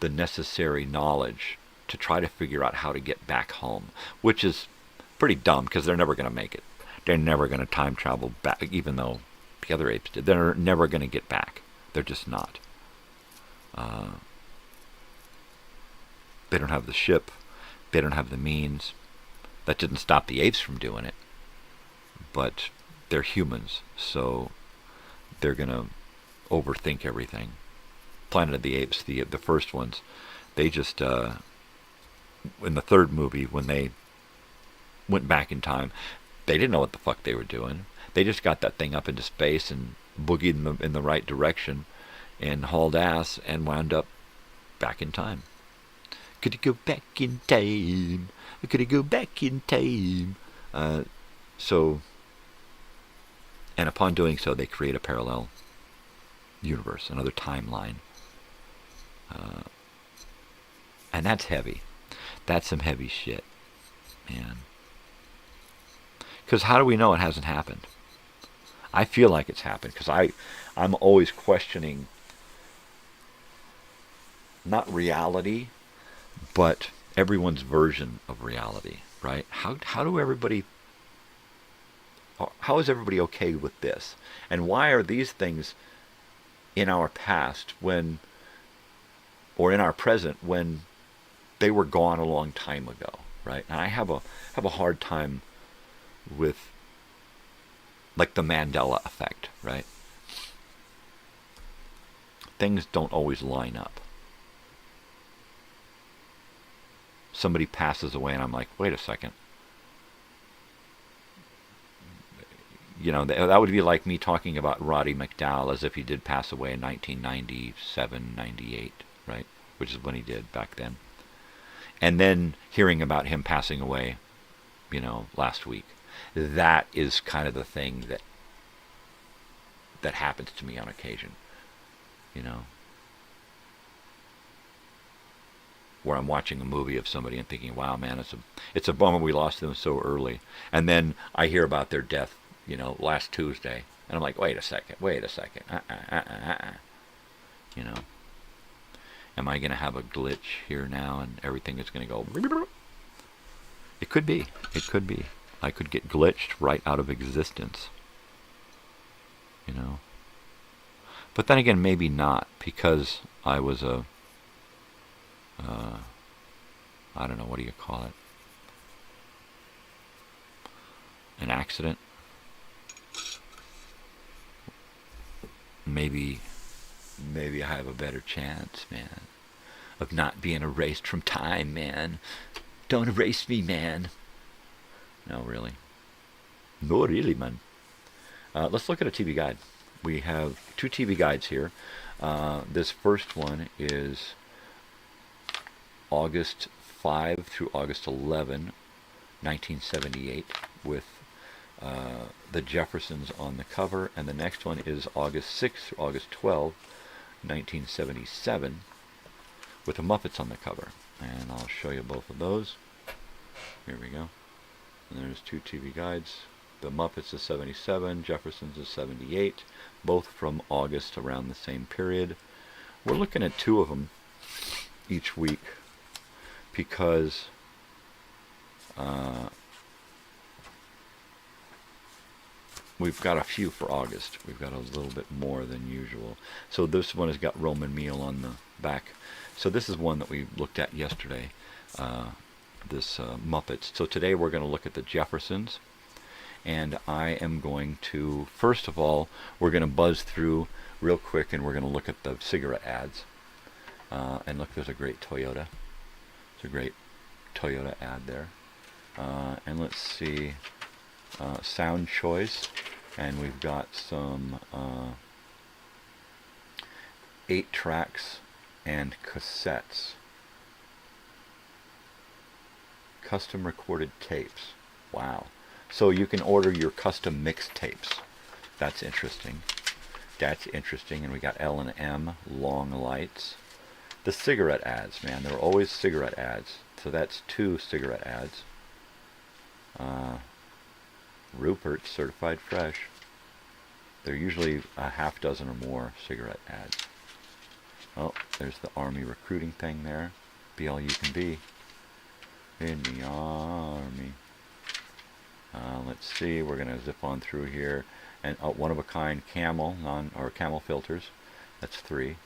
the necessary knowledge to try to figure out how to get back home, which is pretty dumb because they're never going to make it. They're never going to time travel back, even though the other apes did. They're never going to get back. They're just not. They don't have the ship. They don't have the means. That didn't stop the apes from doing it. But they're humans, so they're going to overthink everything. Planet of the Apes, the first ones, they just, in the third movie, when they went back in time, they didn't know what the fuck they were doing. They just got that thing up into space and boogied in the right direction and hauled ass and wound up back in time. Could you go back in time? Could you go back in time? And upon doing so, they create a parallel universe, another timeline. And that's heavy. That's some heavy shit, man. Because how do we know it hasn't happened? I feel like it's happened because I'm always questioning not reality, but everyone's version of reality, right? How is everybody okay with this? And why are these things in our past or in our present when they were gone a long time ago, right? And I have a hard time with like the Mandela effect, right? Things don't always line up. Somebody passes away and I'm like, wait a second. You know, that would be like me talking about Roddy McDowall as if he did pass away in 1997, 98, right? Which is when he did back then. And then hearing about him passing away, last week. That is kind of the thing that happens to me on occasion, where I'm watching a movie of somebody and thinking, wow, man, it's a bummer we lost them so early. And then I hear about their death, last Tuesday, and I'm like, wait a second. Am I going to have a glitch here now and everything is going to go? It could be. I could get glitched right out of existence. But then again, maybe not, because I was I don't know, what do you call it? An accident? Maybe I have a better chance, man, of not being erased from time, man. Don't erase me, man. No, really. No, really, man. Let's look at a TV guide. We have two TV guides here. This first one is August 5 through August 11, 1978, with the Jeffersons on the cover, and the next one is August 6 through August 12, 1977, with the Muppets on the cover. And I'll show you both of those. Here we go. And there's two TV guides. The Muppets is 77, Jeffersons is 78, both from August around the same period. We're looking at 2 of them each week because we've got a few for August. We've got a little bit more than usual. So this one has got Roman meal on the back. So this is one that we looked at yesterday, this Muppets. So today we're going to look at the Jeffersons. And I am going to, first of all, we're going to buzz through real quick and we're going to look at the cigarette ads. And look, there's a great Toyota. It's a great Toyota ad there. And let's see, sound choice. And we've got some 8 tracks and cassettes. Custom recorded tapes. Wow. So you can order your custom mixtapes. That's interesting. That's interesting. And we got L&M, long lights. The cigarette ads, man. There are always cigarette ads. So that's 2 cigarette ads. Rupert, certified fresh. They're usually a half dozen or more cigarette ads. Oh, there's the Army recruiting thing there. Be all you can be. In the Army. Let's see, we're going to zip on through here. And one of a kind camel, camel filters. That's 3.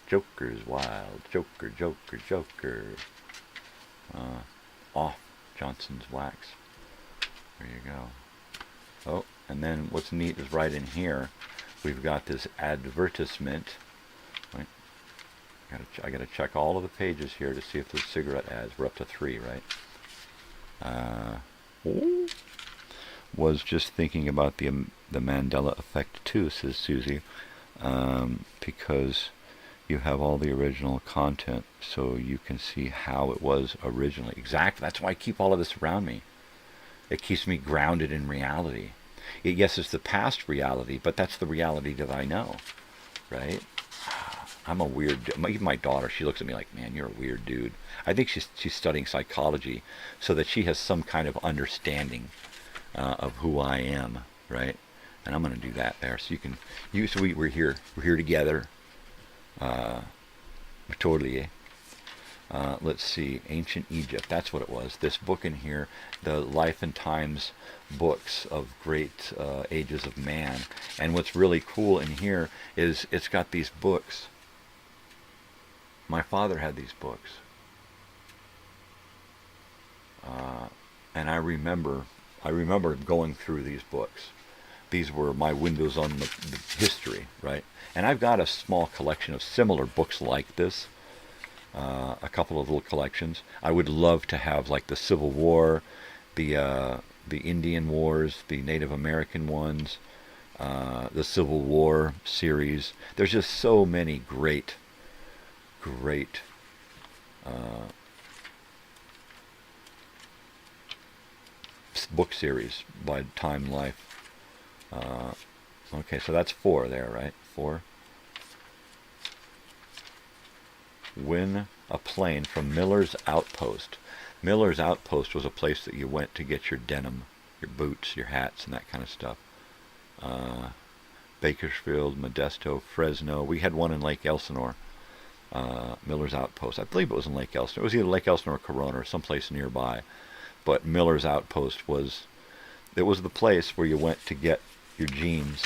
Joker's wild. Joker, Joker, Joker. Off Johnson's wax. There you go. Oh, and then what's neat is right in here, we've got this advertisement. Wait, I got to check all of the pages here to see if there's cigarette ads. We're up to 3, right? Was just thinking about the Mandela effect too, says Susie, because you have all the original content, so you can see how it was originally. Exactly. That's why I keep all of this around me. It keeps me grounded in reality. Yes, it's the past reality, but that's the reality that I know, right? I'm a weird. Even my daughter, she looks at me like, "Man, you're a weird dude." I think she's studying psychology so that she has some kind of understanding of who I am, right? And I'm going to do that there, so you can. So we're here together. Totally. Let's see, Ancient Egypt. That's what it was. This book in here, the Life and Times books of great ages of man. And what's really cool in here is it's got these books. My father had these books. And I remember going through these books. These were my windows on the history, right? And I've got a small collection of similar books like this. A couple of little collections. I would love to have like the Civil War, the Indian Wars, the Native American ones, the Civil War series. There's just so many great book series by Time Life. Okay, so that's 4 there, right? 4. Win a plane from Miller's Outpost. Miller's Outpost was a place that you went to get your denim, your boots, your hats, and that kind of stuff. Bakersfield, Modesto, Fresno. We had one in Lake Elsinore. Miller's Outpost. I believe it was in Lake Elsinore. It was either Lake Elsinore or Corona or someplace nearby. But Miller's Outpost was the place where you went to get your jeans.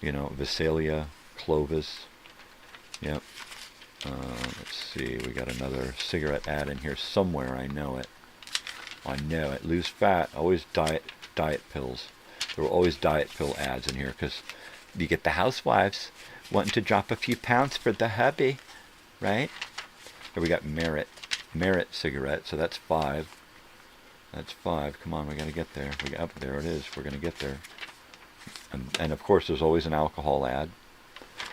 You know, Visalia, Clovis. Yep. Let's see, we got another cigarette ad in here somewhere. I know it. I know it. Lose fat. Always diet pills. There were always diet pill ads in here because you get the housewives wanting to drop a few pounds for the hubby, right? Here we got Merit cigarette. So that's 5. That's 5. Come on, we got to get there. There it is. We're going to get there. And of course, there's always an alcohol ad.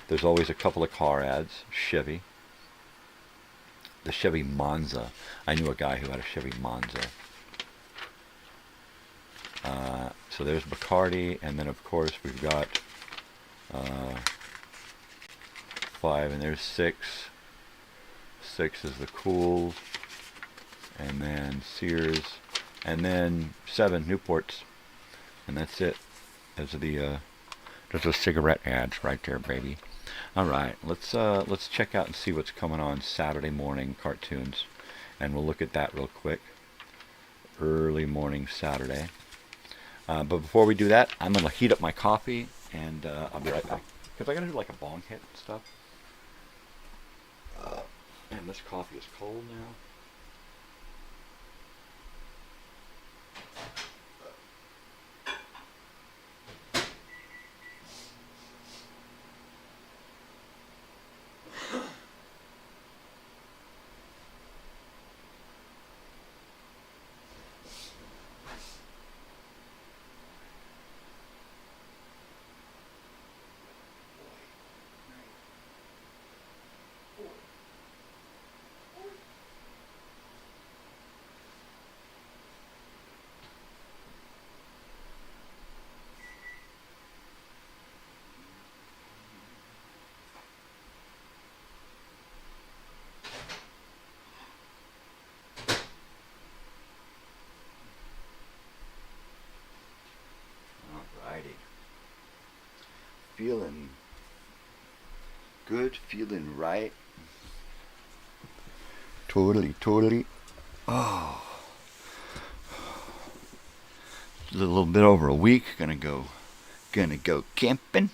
There's always a couple of car ads. Chevy. The Chevy Monza. I knew a guy who had a Chevy Monza. So there's Bacardi, and then of course we've got 5, and there's 6. 6 is the Cools, and then Sears, and then 7 Newports, and that's it. Those are the cigarette ads right there, baby. All right, let's check out and see what's coming on Saturday morning cartoons, and we'll look at that real quick. Early morning Saturday. But before we do that, I'm gonna heat up my coffee, and I'll be right back because I gotta do like a bong hit and stuff. And this coffee is cold now. Feeling good, feeling right. Totally. Oh, a little bit over a week. Gonna go camping.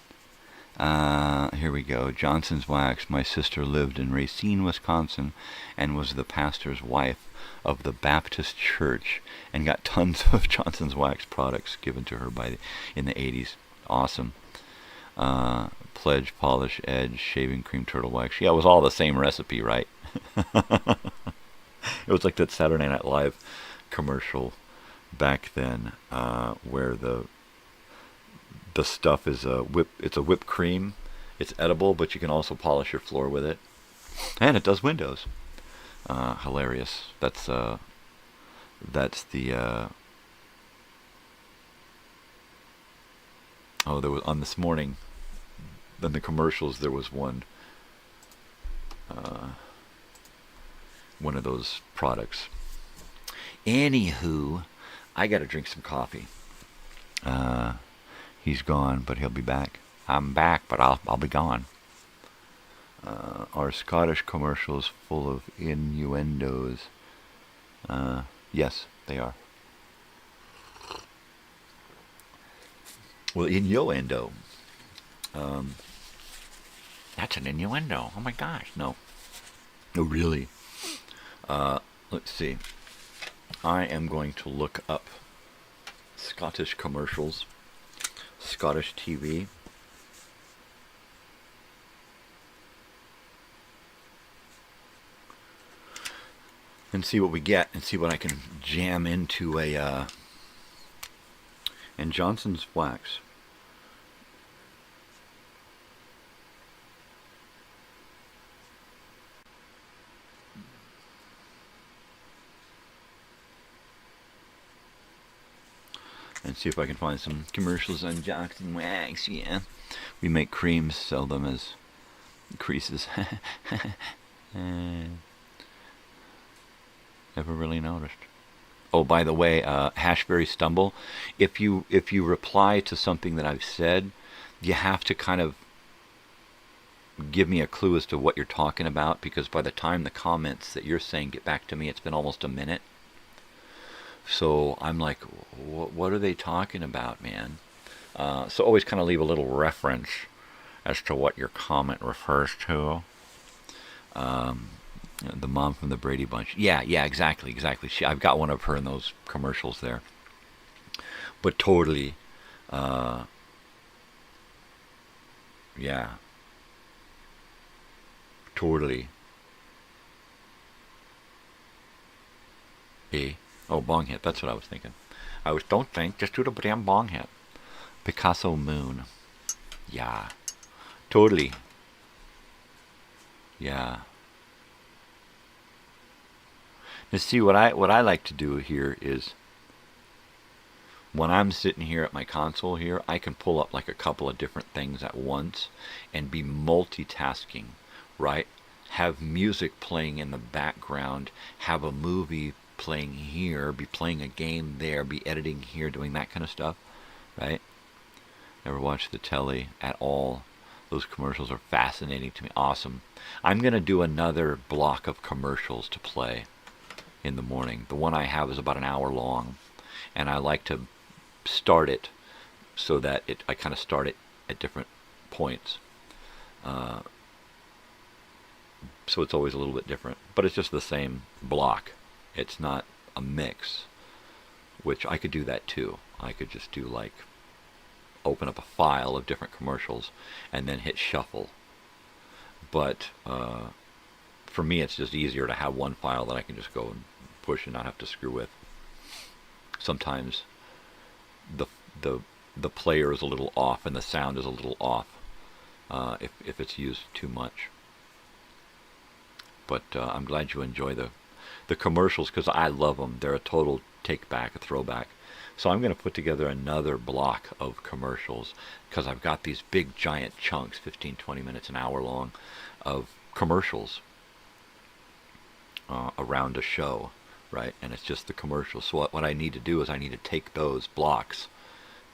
Here we go. Johnson's Wax. My sister lived in Racine, Wisconsin, and was the pastor's wife of the Baptist Church, and got tons of Johnson's Wax products given to her in the 80s. Awesome. Pledge, polish, edge, shaving cream, turtle wax. Yeah, it was all the same recipe, right? It was like that Saturday Night Live commercial back then, where the stuff is it's a whipped cream. It's edible, but you can also polish your floor with it, and it does windows. Hilarious. That's the oh, there was on this morning. Then the commercials, there was one of those products. Anywho, I got to drink some coffee. He's gone, but he'll be back. I'm back, but I'll be gone. Are Scottish commercials full of innuendos? Yes, they are. Well, innuendo. That's an innuendo. Oh my gosh, no. Oh, really? Let's see. I am going to look up Scottish commercials, Scottish TV. And see what we get, and see what I can jam into a, and Johnson's Wax. And see if I can find some commercials on Johnson Wax. Yeah, we make creams, sell them as creases. Never really noticed. Oh, by the way, Hashberry Stumble. If you reply to something that I've said, you have to kind of give me a clue as to what you're talking about, because by the time the comments that you're saying get back to me, it's been almost a minute. So I'm like, what are they talking about, man? So always kind of leave a little reference as to what your comment refers to. The mom from the Brady Bunch. Yeah, exactly. I've got one of her in those commercials there. But totally, yeah. Totally. Oh, bong hit. That's what I was thinking. Don't think. Just do the damn bong hit. Picasso Moon. Yeah. Totally. Yeah. Now see, what I like to do here is, when I'm sitting here at my console here, I can pull up like a couple of different things at once and be multitasking, right? Have music playing in the background, have a movie playing here, be playing a game there, be editing here, doing that kind of stuff, right? Never watched the telly at all. Those commercials are fascinating to me. Awesome. I'm going to do another block of commercials to play in the morning. The one I have is about an hour long, and I like to start it so that I kind of start it at different points. So it's always a little bit different, but it's just the same block. It's not a mix, which I could do that too. I could just do like open up a file of different commercials and then hit shuffle. But for me, it's just easier to have one file that I can just go and push and not have to screw with. Sometimes the player is a little off and the sound is a little off if it's used too much. But I'm glad you enjoy the commercials, because I love them. They're a total take back, a throwback. So I'm going to put together another block of commercials, because I've got these big giant chunks, 15, 20 minutes, an hour long, of commercials around a show, right? And it's just the commercials. So what I need to do is I need to take those blocks,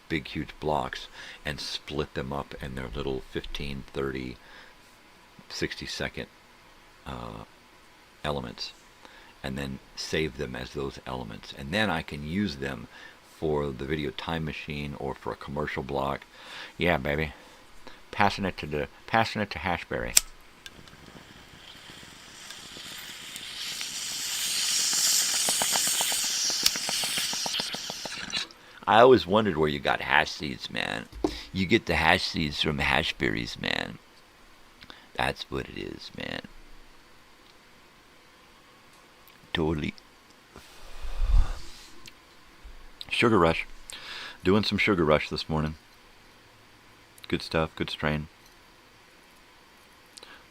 big huge blocks, and split them up in their little 15, 30, 60 second elements, and then save them as those elements, and then I can use them for the video time machine or for a commercial block. Yeah, baby, passing it to Hashberry. I always wondered where you got hash seeds, man. You get the hash seeds from Hashberries, man. That's what it is, man. Totally. Sugar Rush. Doing some Sugar Rush this morning. Good stuff, good strain.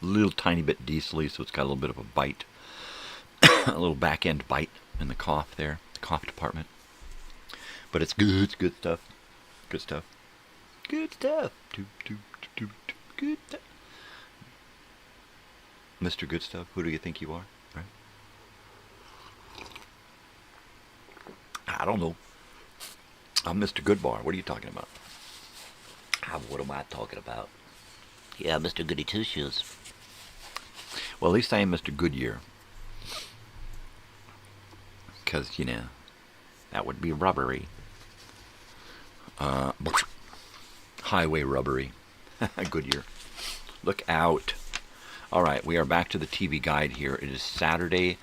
A little tiny bit diesel-y, so it's got a little bit of a bite. A little back end bite in the cough there, the cough department. But it's good, it's good stuff. Good stuff. Good stuff. Good stuff. Mr. Good Stuff, who do you think you are? Right? I don't know. I'm Mr. Goodbar. What are you talking about? What am I talking about? Yeah, Mr. Goody Two Shoes. Well, at least I am Mr. Goodyear. Because, you know, that would be rubbery. Highway rubbery. Goodyear. Look out. Alright, we are back to the TV guide here. It is Saturday,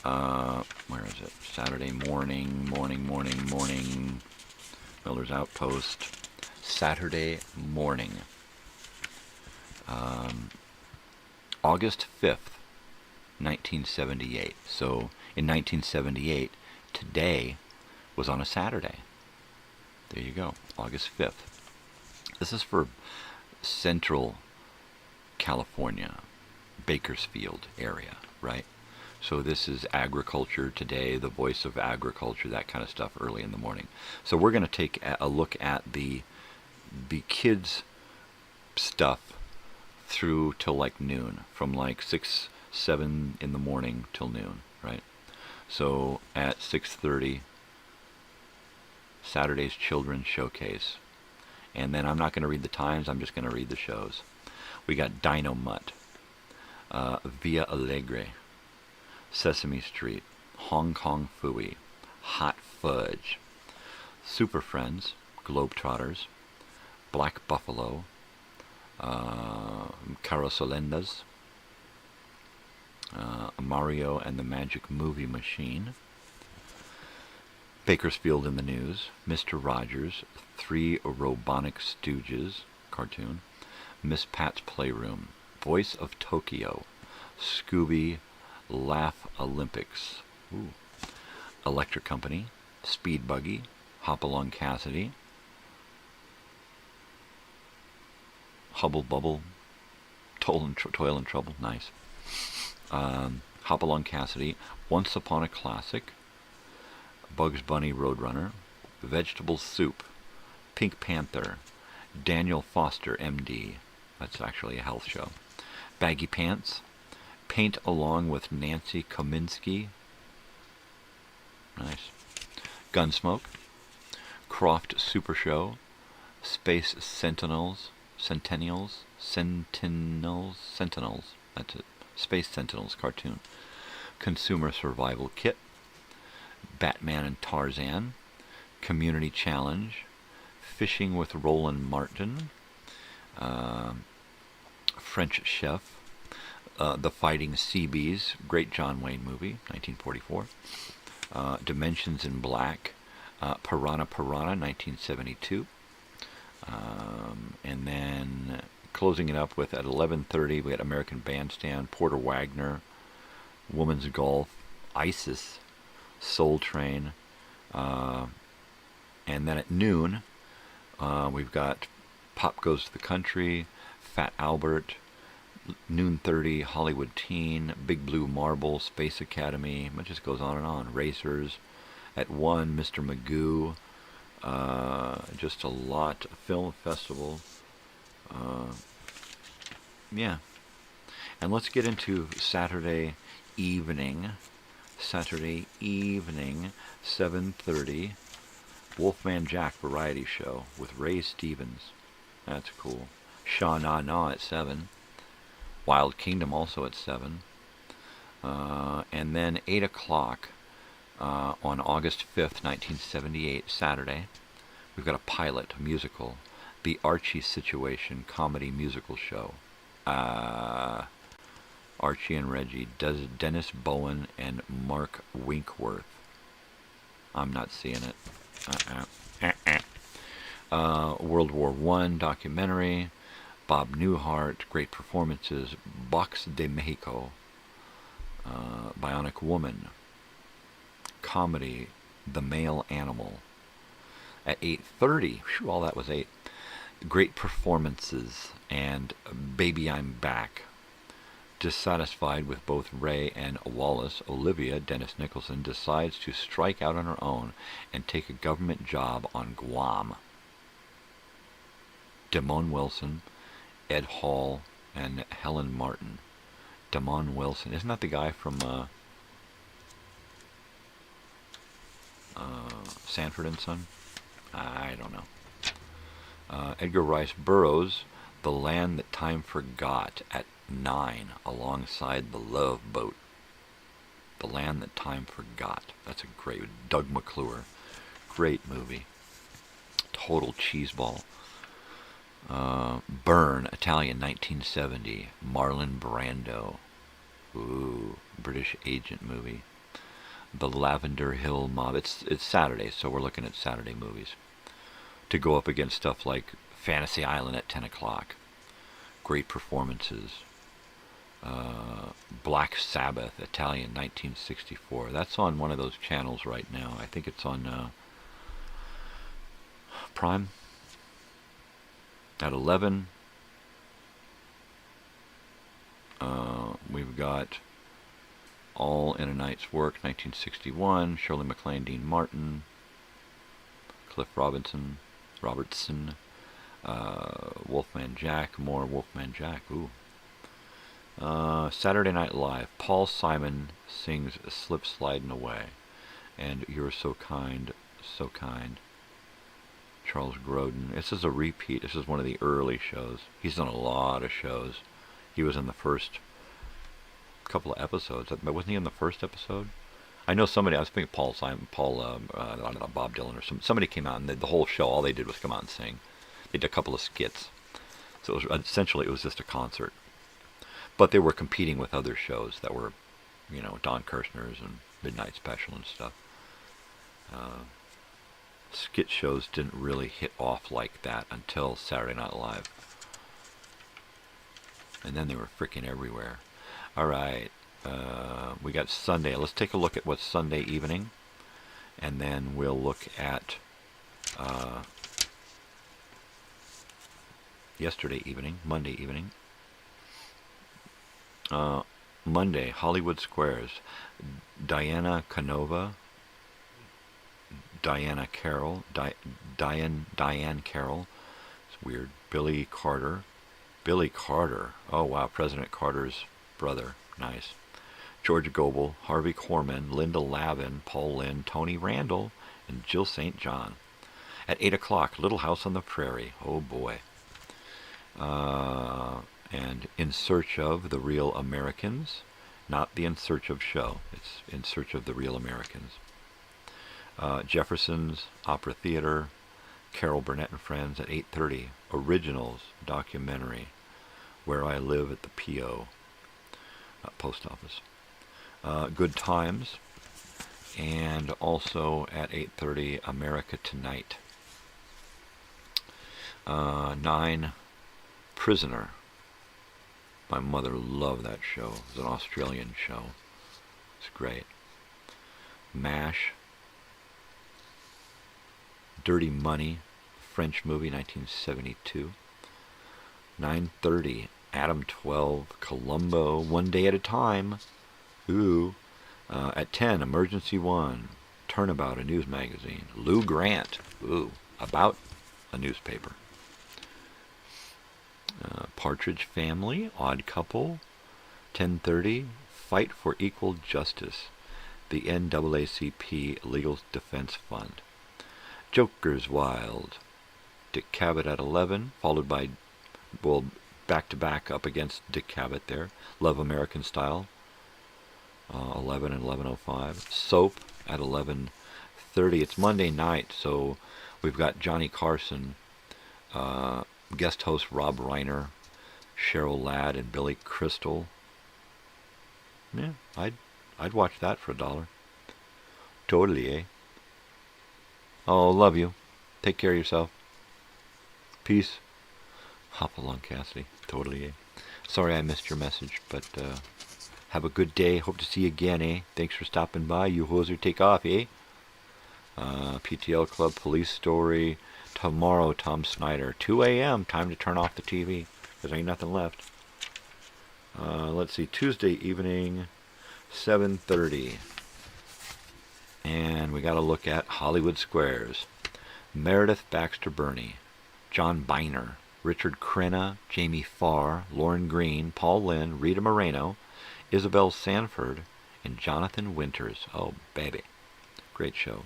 where is it? Saturday morning. Miller's Outpost. Saturday morning. August 5th, 1978. So, in 1978, today was on a Saturday. There you go, August 5th. This is for Central California. Bakersfield area, right? So this is agriculture today, the voice of agriculture, that kind of stuff early in the morning. So we're going to take a look at the kids stuff through till like noon, from like 6, 7 in the morning till noon, right? So at 6:30, Saturday's Children's Showcase. And then I'm not going to read the times, I'm just going to read the shows. We got Dino Mutt. Via Alegre, Sesame Street, Hong Kong Phooey, Hot Fudge, Super Friends, Globetrotters, Black Buffalo, Carosolendas, Mario and the Magic Movie Machine, Bakersfield in the News, Mr. Rogers, Three Robonic Stooges, cartoon, Miss Pat's Playroom, Voice of Tokyo, Scooby, Laugh Olympics, Electric Company, Speed Buggy, Hopalong Cassidy, Hubble Bubble, Toil and Trouble, nice. Hopalong Cassidy, Once Upon a Classic, Bugs Bunny Roadrunner, Vegetable Soup, Pink Panther, Daniel Foster, MD, that's actually a health show, Baggy Pants, Paint Along with Nancy Kominsky, Nice. Gunsmoke. Croft Super Show. Space Sentinels. Sentinels. That's it. Space Sentinels cartoon. Consumer Survival Kit. Batman and Tarzan. Community Challenge. Fishing with Roland Martin. French Chef. The Fighting Seabees. Great John Wayne movie, 1944. Dimensions in Black. Piranha Piranha, 1972. And then closing it up with at 11:30 we had American Bandstand, Porter Wagner, Woman's Golf, ISIS, Soul Train, and then at noon we've got Pop Goes to the Country, Fat Albert, noon 30 Hollywood Teen, Big Blue Marble, Space Academy. It just goes on and on. Racers. At 1, Mr. Magoo. Just a lot. Film festival. Yeah. And let's get into Saturday evening. Saturday evening, 7:30. Wolfman Jack Variety Show with Ray Stevens. That's cool. Sha Na Na at 7. Wild Kingdom also at 7. And then 8 o'clock on August 5th, 1978, Saturday, we've got a pilot, a musical, The Archie Situation Comedy Musical Show. Archie and Reggie, Dennis Bowen and Mark Winkworth. I'm not seeing it. World War I documentary, Bob Newhart, great performances, Box de Mexico, Bionic Woman, comedy, The Male Animal. At 8:30, all that was 8, great performances, and Baby I'm Back. Dissatisfied with both Ray and Wallace, Olivia, Dennis Nicholson, decides to strike out on her own and take a government job on Guam. Damon Wilson, Ed Hall, and Helen Martin. Damon Wilson, isn't that the guy from Sanford and Son? I don't know. Edgar Rice Burroughs, The Land That Time Forgot, at 9, alongside The Love Boat. The Land That Time Forgot. That's a great, Doug McClure. Great movie. Total cheeseball. Burn, Italian, 1970. Marlon Brando. Ooh, British agent movie. The Lavender Hill Mob. It's Saturday, so we're looking at Saturday movies. To go up against stuff like Fantasy Island at 10 o'clock. Great performances. Black Sabbath, Italian, 1964. That's on one of those channels right now. I think it's on Prime. At 11, we've got All in a Night's Work, 1961. Shirley MacLaine, Dean Martin, Cliff Robertson, Wolfman Jack, more Wolfman Jack. Ooh. Saturday Night Live, Paul Simon sings Slip Sliding Away, and You're So Kind, So Kind. Charles Grodin. This is a repeat. This is one of the early shows. He's done a lot of shows. He was in the first couple of episodes. Wasn't he in the first episode? I know somebody, I was thinking Bob Dylan or somebody came out and the whole show, all they did was come out and sing. They did a couple of skits. So it was, essentially it was just a concert. But they were competing with other shows that were, Don Kirshner's and Midnight Special and stuff. Skit shows didn't really hit off like that until Saturday Night Live. And then they were freaking everywhere. Alright, we got Sunday. Let's take a look at what's Sunday evening. And then we'll look at yesterday evening, Monday evening. Monday, Hollywood Squares. Diana Canova, Diana Carroll, Diane Carroll. It's weird. Billy Carter. Oh wow, President Carter's brother. Nice. George Goebel, Harvey Korman, Linda Lavin, Paul Lynde, Tony Randall, and Jill St. John. At 8 o'clock, Little House on the Prairie. Oh boy. And In Search of the Real Americans. Not the In Search of show. It's In Search of the Real Americans. Jefferson's Opera Theater. Carol Burnett and Friends at 8:30. Originals documentary. Where I Live at the P.O. Post Office. Good Times. And also at 8:30, America Tonight. 9, Prisoner. My mother loved that show. It was an Australian show. It's great. MASH. Dirty Money, French movie, 1972. 9:30, Adam 12, Columbo, One Day at a Time. Ooh. At 10, Emergency One, Turnabout, a news magazine. Lou Grant. Ooh, about a newspaper. Partridge Family, Odd Couple. 10:30, Fight for Equal Justice, the NAACP Legal Defense Fund. Joker's Wild, Dick Cavett at 11, followed by, well, back-to-back up against Dick Cavett there. Love American Style, 11 and 11:05. Soap at 11:30. It's Monday night, so we've got Johnny Carson, guest host Rob Reiner, Cheryl Ladd, and Billy Crystal. Yeah, I'd watch that for $1. Totally, eh? Oh, love you. Take care of yourself. Peace. Hop along, Cassidy. Totally, eh? Sorry I missed your message, but have a good day. Hope to see you again, eh? Thanks for stopping by. You hoser, take off, eh? PTL Club, Police Story. Tomorrow, Tom Snyder. 2 a.m. Time to turn off the TV. There ain't nothing left. Let's see. Tuesday evening, 7:30. And we got to look at Hollywood Squares. Meredith Baxter Birney, John Biner, Richard Crenna, Jamie Farr, Lauren Green, Paul Lynde, Rita Moreno, Isabel Sanford, and Jonathan Winters. Oh, baby. Great show.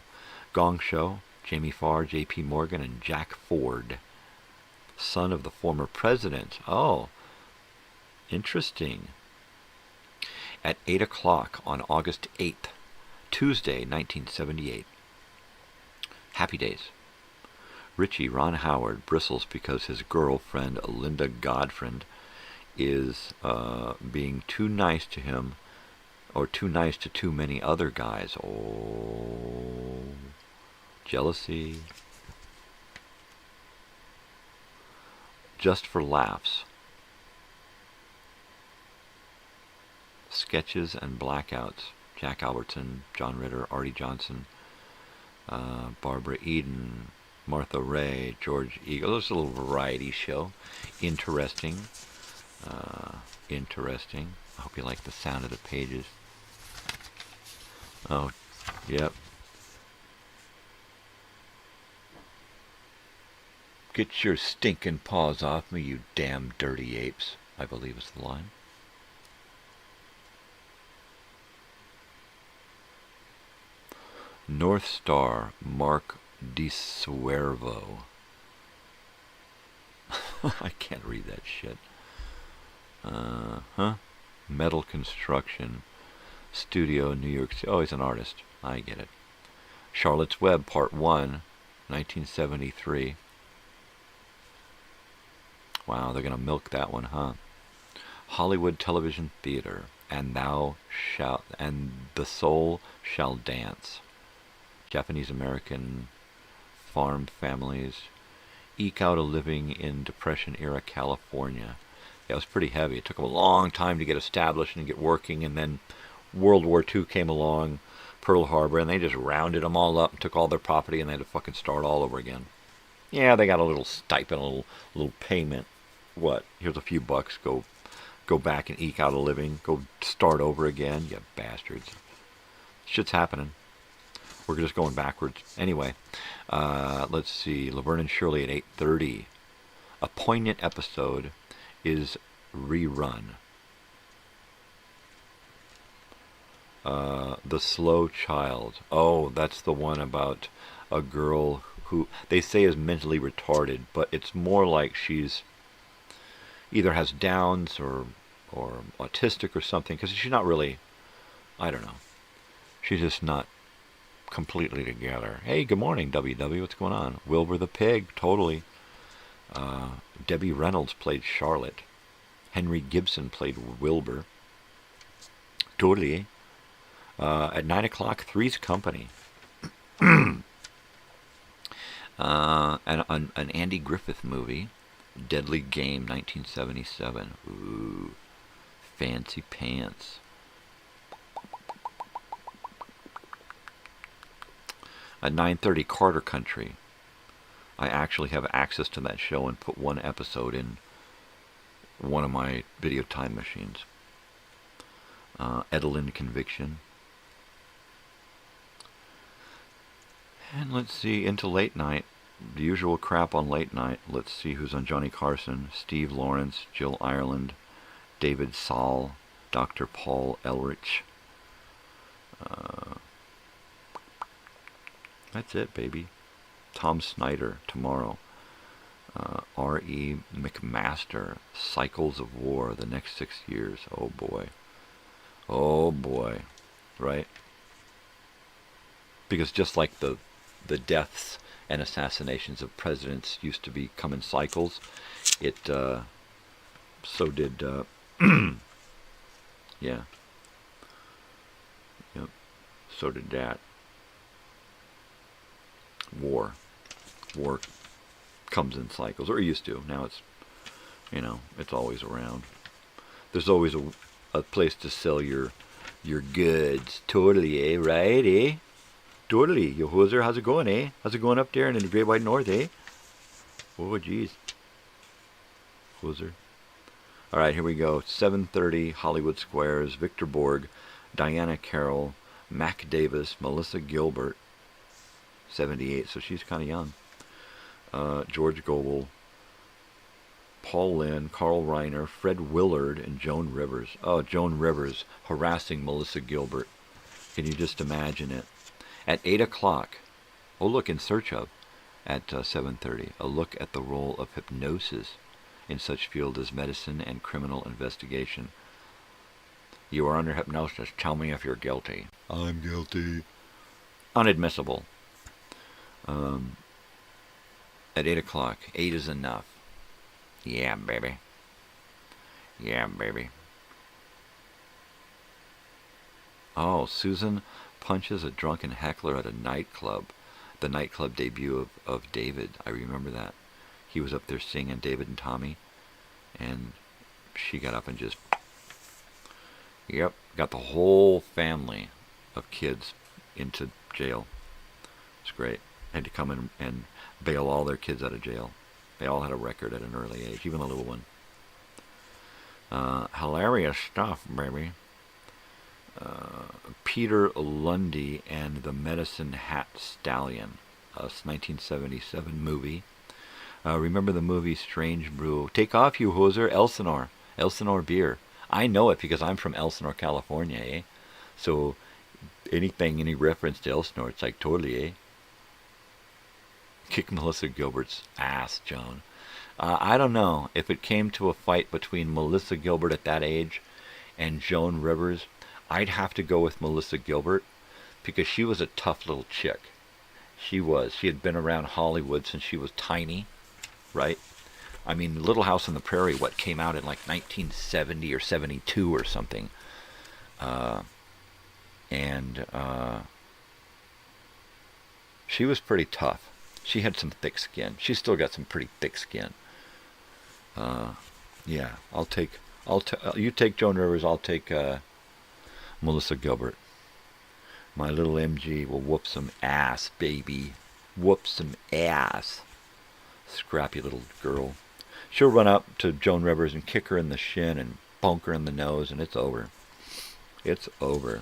Gong Show, Jamie Farr, J.P. Morgan, and Jack Ford, son of the former president. Oh, interesting. At 8 o'clock on August 8th, Tuesday, 1978. Happy Days. Richie Ron Howard bristles because his girlfriend, Linda Godfriend, is being too nice to him, or too nice to too many other guys. Oh, jealousy. Just for Laughs. Sketches and Blackouts. Jack Albertson, John Ritter, Artie Johnson, Barbara Eden, Martha Ray, George Eagle. It's a little variety show. Interesting. Interesting. I hope you like the sound of the pages. Oh, yep. Get your stinking paws off me, you damn dirty apes, I believe is the line. North Star, Mark DiSuervo. I can't read that shit. Metal Construction Studio, New York City. Oh, he's an artist. I get it. Charlotte's Web, Part 1, 1973. Wow, they're going to milk that one, huh? Hollywood Television Theater, and the Soul Shall Dance. Japanese American farm families eke out a living in Depression-era California. Yeah, it was pretty heavy. It took them a long time to get established and get working, and then World War II came along, Pearl Harbor, and they just rounded them all up and took all their property, and they had to fucking start all over again. Yeah, they got a little stipend, a little payment. What? Here's a few bucks. Go back and eke out a living. Go start over again, you bastards. Shit's happening. We're just going backwards. Anyway, let's see. Laverne and Shirley at 8:30. A poignant episode is rerun. The Slow Child. Oh, that's the one about a girl who they say is mentally retarded, but it's more like she's either has Downs or autistic or something, because she's not really, I don't know. She's just not completely together. Hey, good morning, WW. What's going on? Wilbur the Pig, totally. Debbie Reynolds played Charlotte. Henry Gibson played Wilbur. Totally. At 9 o'clock, Three's Company. An Andy Griffith movie, Deadly Game, 1977. Ooh, fancy pants. At 9:30, Carter Country. I actually have access to that show and put one episode in one of my video time machines. Edelin Conviction. And let's see, into late night. The usual crap on late night. Let's see who's on Johnny Carson. Steve Lawrence, Jill Ireland, David Saul, Dr. Paul Elrich. That's it, baby. Tom Snyder tomorrow. R.E. McMaster, Cycles of War, the next 6 years. Oh boy. Oh boy. Right? Because just like the deaths and assassinations of presidents used to come in cycles, it so did yeah. Yep. So did that. War comes in cycles, or it used to. Now it's, it's always around. There's always a place to sell your goods. Totally, eh? Right, eh? Totally. Yo, Hoser, how's it going, eh? How's it going up there in the Great White North, eh? Oh, jeez. Hoser. All right, here we go. 7:30, Hollywood Squares. Victor Borg, Diana Carroll, Mac Davis, Melissa Gilbert. 78, so she's kind of young. George Gobel, Paul Lynn, Carl Reiner, Fred Willard, and Joan Rivers. Oh, Joan Rivers harassing Melissa Gilbert. Can you just imagine it? At 8 o'clock, oh look, In Search Of, at 7:30, a look at the role of hypnosis in such field as medicine and criminal investigation. You are under hypnosis. Tell me if you're guilty. I'm guilty. Unadmissible. At 8 o'clock, 8 is enough. Yeah, baby. Yeah, baby. Oh, Susan punches a drunken heckler at a nightclub. The nightclub debut of David. I remember that. He was up there singing, David and Tommy. And she got up and just... Yep, got the whole family of kids into jail. It's great. Had to come in and bail all their kids out of jail. They all had a record at an early age, even the little one. Hilarious stuff, baby. Peter Lundy and the Medicine Hat Stallion, a 1977 movie. Remember the movie Strange Brew? Take off, you hoser. Elsinore beer. I know it because I'm from Elsinore, California, eh? So any reference to Elsinore, it's like totally, eh? Kick Melissa Gilbert's ass, Joan. I don't know. If it came to a fight between Melissa Gilbert at that age and Joan Rivers, I'd have to go with Melissa Gilbert because she was a tough little chick. She was. She had been around Hollywood since she was tiny, right? I mean, Little House on the Prairie, what came out in like 1970 or 72 or something. She was pretty tough. She had some thick skin. She's still got some pretty thick skin. Yeah, you take Joan Rivers, I'll take Melissa Gilbert. My little MG will whoop some ass, baby. Whoop some ass. Scrappy little girl. She'll run up to Joan Rivers and kick her in the shin and bonk her in the nose, and it's over. It's over.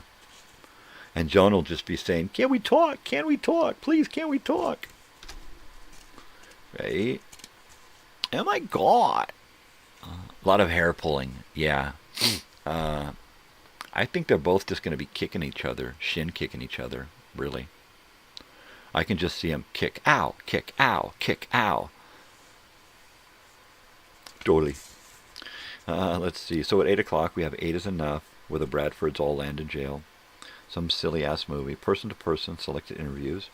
And Joan will just be saying, "Can we talk? Can we talk? Please, can we talk?" Right? Oh my God. A lot of hair pulling. Yeah. I think they're both just going to be kicking each other, shin kicking each other, really. I can just see them kick, ow, kick, ow, kick, ow. Totally. Let's see. So at 8 o'clock, we have 8 is Enough, where the Bradfords all land in jail. Some silly-ass movie. Person-to-person selected interviews.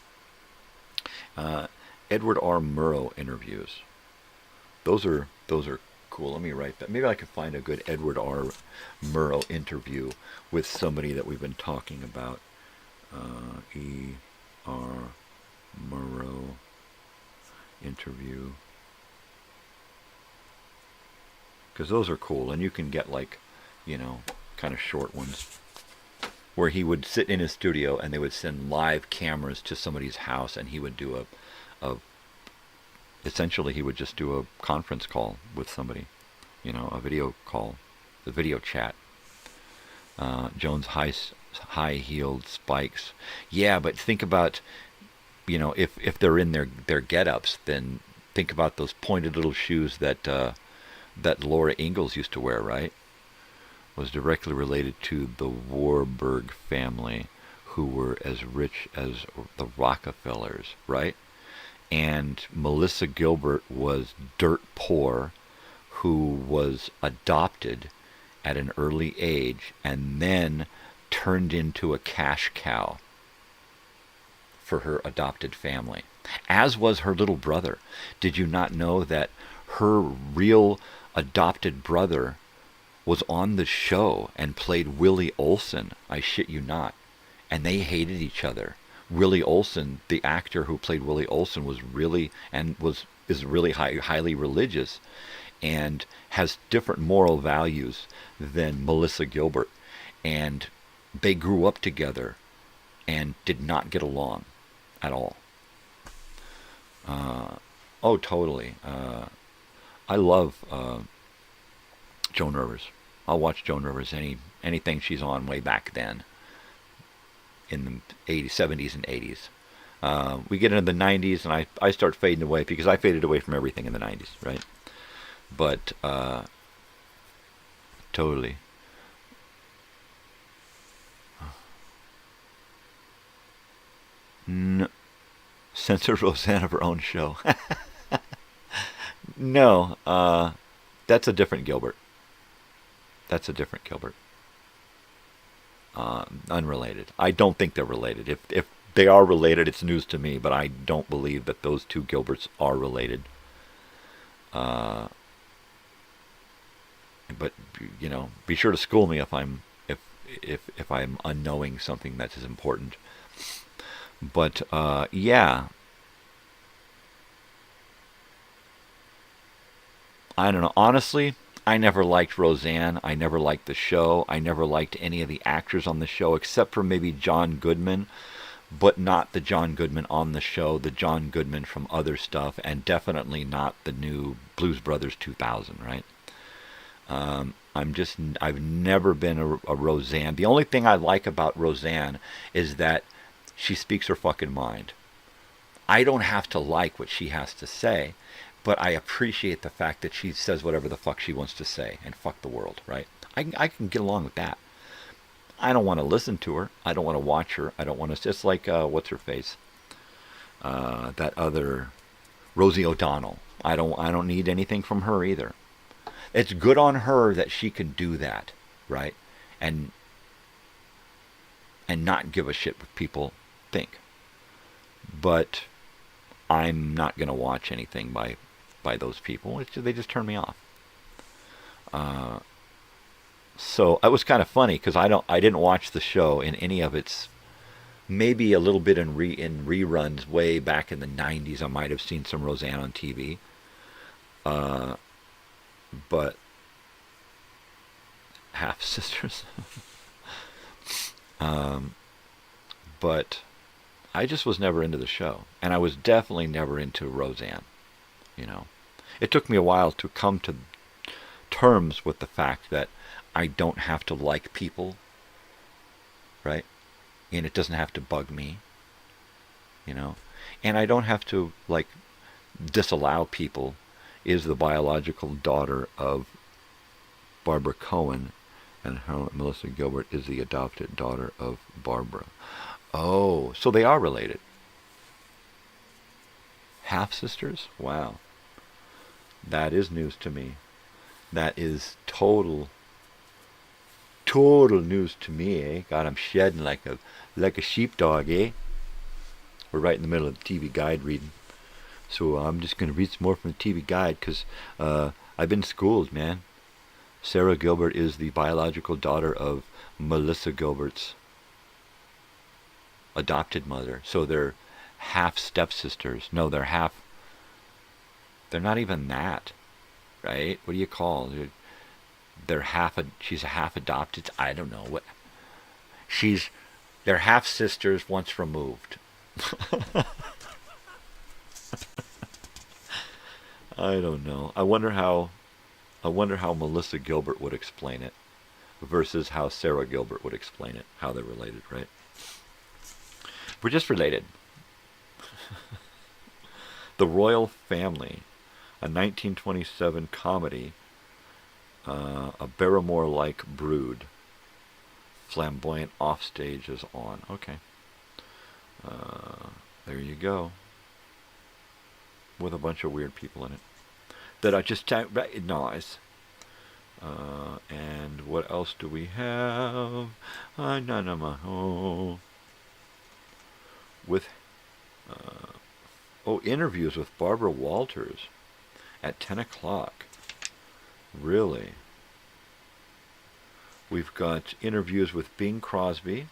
Edward R. Murrow interviews. Those are cool. Let me write that. Maybe I can find a good Edward R. Murrow interview with somebody that we've been talking about. E. R. Murrow interview. Because those are cool, and you can get like, you know, kind of short ones, where he would sit in his studio and they would send live cameras to somebody's house, and he would do essentially he would just do a conference call with somebody, you know, a video call, the video chat. Joan's high-heeled spikes. Yeah, but think about, you know, if they're in their get-ups, then think about those pointed little shoes that Laura Ingalls used to wear, right? Was directly related to the Warburg family, who were as rich as the Rockefellers, right? And Melissa Gilbert was dirt poor, who was adopted at an early age and then turned into a cash cow for her adopted family, as was her little brother. Did you not know that her real adopted brother was on the show and played Willie Olson? I shit you not. And they hated each other. Willie Olson, the actor who played Willie Olson, was really highly religious and has different moral values than Melissa Gilbert. And they grew up together and did not get along at all. Oh, totally. I love Joan Rivers. I'll watch Joan Rivers anything she's on way back then, in the 80s, 70s and 80s. We get into the 90s, and I start fading away, because I faded away from everything in the 90s, right? But totally. No. Censor Roseanne of her own show. No, that's a different Gilbert. That's a different Gilbert. Unrelated. I don't think they're related. If they are related, it's news to me, but I don't believe that those two Gilberts are related. But you know, be sure to school me if I'm unknowing something that is important. But yeah. I don't know. Honestly, I never liked Roseanne. I never liked the show. I never liked any of the actors on the show, except for maybe John Goodman, but not the John Goodman on the show, the John Goodman from other stuff, and definitely not the new Blues Brothers 2000, right? I've never been a Roseanne. The only thing I like about Roseanne is that she speaks her fucking mind. I don't have to like what she has to say, but I appreciate the fact that she says whatever the fuck she wants to say, and fuck the world, right? I can get along with that. I don't want to listen to her. I don't want to watch her. I don't want to, just like, what's her face? That other, Rosie O'Donnell. I don't need anything from her either. It's good on her that she can do that, right? And not give a shit what people think. But I'm not going to watch anything by those people. They just turn me off. So it was kind of funny, because I didn't watch the show in any of its, maybe a little bit in reruns way back in the 90s. I might have seen some Roseanne on TV. But half sisters. But I just was never into the show, and I was definitely never into Roseanne. You know, it took me a while to come to terms with the fact that I don't have to like people, right? And it doesn't have to bug me, you know, and I don't have to like disallow people. Is the biological daughter of Barbara Cohen And Melissa Gilbert is the adopted daughter of Barbara. Oh, so they are related. Half-sisters? Wow. That is news to me. That is total news to me, eh? God, I'm shedding like a sheepdog, eh? We're right in the middle of the TV Guide reading. So I'm just going to read some more from the TV Guide because I've been schooled, man. Sarah Gilbert is the biological daughter of Melissa Gilbert's adopted mother. So they're half stepsisters. No, they're not even that, right? What do you call it? She's a half adopted. I don't know what. They're half sisters once removed. I don't know. I wonder how Melissa Gilbert would explain it versus how Sarah Gilbert would explain it. How they're related, right? We're just related. The Royal Family, a 1927 comedy, a Barrymore-like brood. Flamboyant offstage is on. Okay. There you go. With a bunch of weird people in it. That I just recognize. And what else do we have? With interviews with Barbara Walters at 10 o'clock. Really? We've got interviews with Bing Crosby.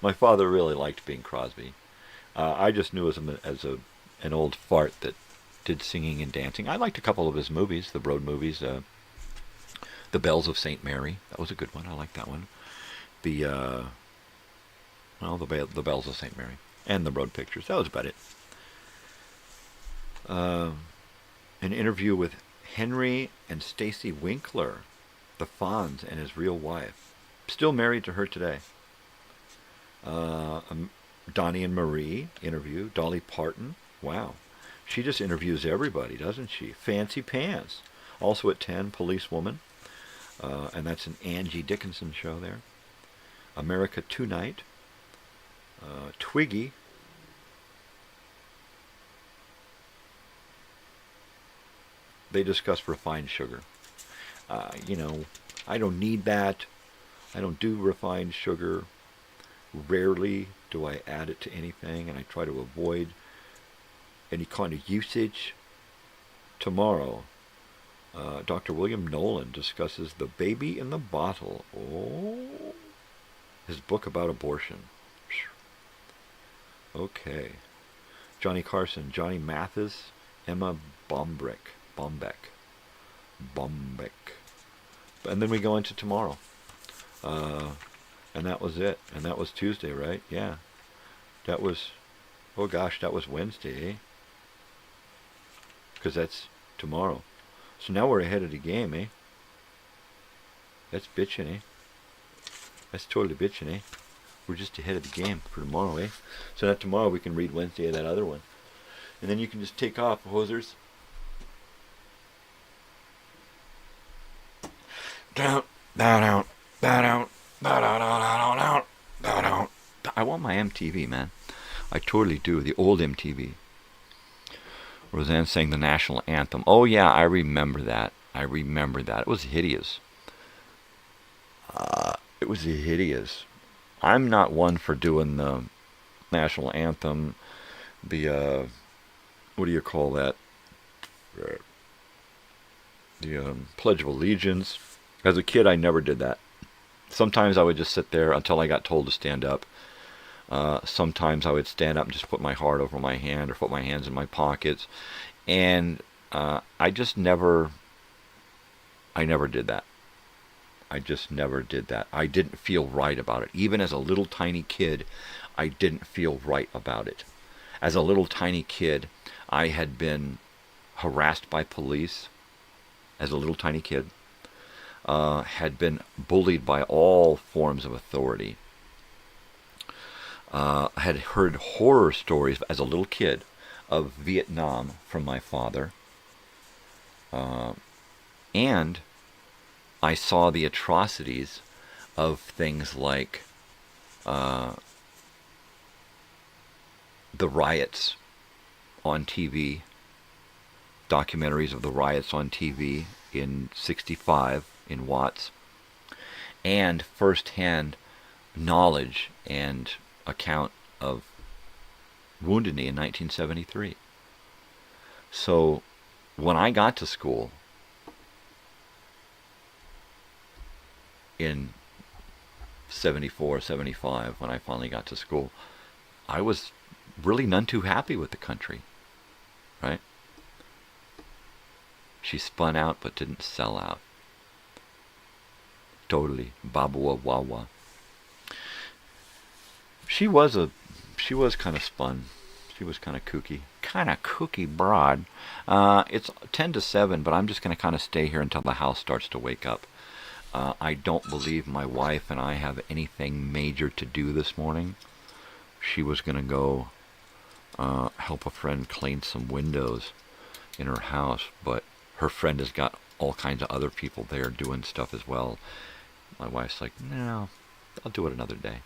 My father really liked Bing Crosby. I just knew him as an old fart that did singing and dancing. I liked a couple of his movies, the road movies. The Bells of St. Mary. That was a good one. I liked that one. The Bells of St. Mary. And the road pictures. That was about it. An interview with Henry and Stacy Winkler, the Fonz, and his real wife. Still married to her today. Donnie and Marie interview. Dolly Parton. Wow. She just interviews everybody, doesn't she? Fancy Pants. Also at 10, Policewoman. And that's an Angie Dickinson show there. America Tonight. Twiggy. They discuss refined sugar. I don't need that. I don't do refined sugar. Rarely do I add it to anything, and I try to avoid any kind of usage. Tomorrow, Dr. William Nolan discusses The Baby in the Bottle. Oh, his book about abortion. Okay. Johnny Carson, Johnny Mathis, Emma Bombeck. And then we go into tomorrow. And that was it. And that was Tuesday, right? Yeah. That was, oh gosh, that was Wednesday, eh? Because that's tomorrow. So now we're ahead of the game, eh? That's bitching, eh? That's totally bitching, eh? We're just ahead of the game for tomorrow, eh? So that tomorrow we can read Wednesday of that other one. And then you can just take off, hosers. Down, down, down, down, down, down, down, down, down, down. I want my MTV, man. I totally do. The old MTV. Roseanne sang the national anthem. Oh yeah, I remember that. It was hideous. It was hideous. I'm not one for doing the national anthem. The what do you call that? The Pledge of Allegiance. As a kid, I never did that. Sometimes I would just sit there until I got told to stand up. Sometimes I would stand up and just put my heart over my hand or put my hands in my pockets. And I never did that. I just never did that. I didn't feel right about it. Even as a little tiny kid, I didn't feel right about it. As a little tiny kid, I had been harassed by police. As a little tiny kid. Had been bullied by all forms of authority. Had heard horror stories as a little kid of Vietnam from my father. And I saw the atrocities of things like the riots on TV, documentaries of the riots on TV in '65 in Watts, and firsthand knowledge and account of Wounded Knee in 1973. So when I got to school in 74, 75, when I finally got to school, I was really none too happy with the country, right? She spun out but didn't sell out. Totally. Babua Wawa. She was kind of spun. She was kind of kooky. Kind of kooky broad. It's 10 to 7, but I'm just going to kind of stay here until the house starts to wake up. I don't believe my wife and I have anything major to do this morning. She was going to go help a friend clean some windows in her house, but her friend has got all kinds of other people there doing stuff as well. My wife's like, no, I'll do it another day.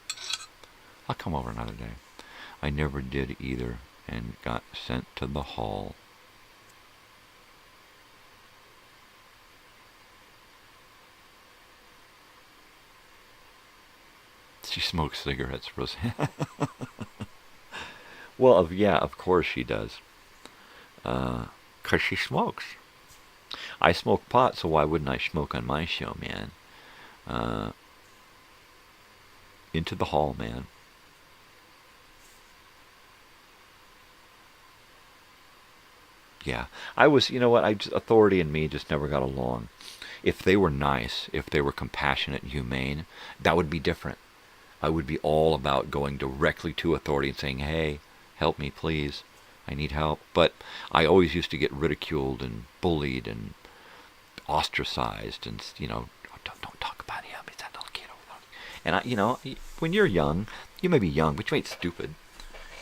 I'll come over another day. I never did either, and got sent to the hall. She smokes cigarettes, Roseanne. Well, yeah, of course she does. 'Cause she smokes. I smoke pot, so why wouldn't I smoke on my show, man? Into the hall, man. Yeah, I was, you know what, authority and me just never got along. If they were nice, if they were compassionate and humane, that would be different. I would be all about going directly to authority and saying, hey, help me, please. I need help. But I always used to get ridiculed and bullied and ostracized and, you know, don't talk about him. He's that little kid over there. And, you know, when you're young, you may be young, but you ain't stupid.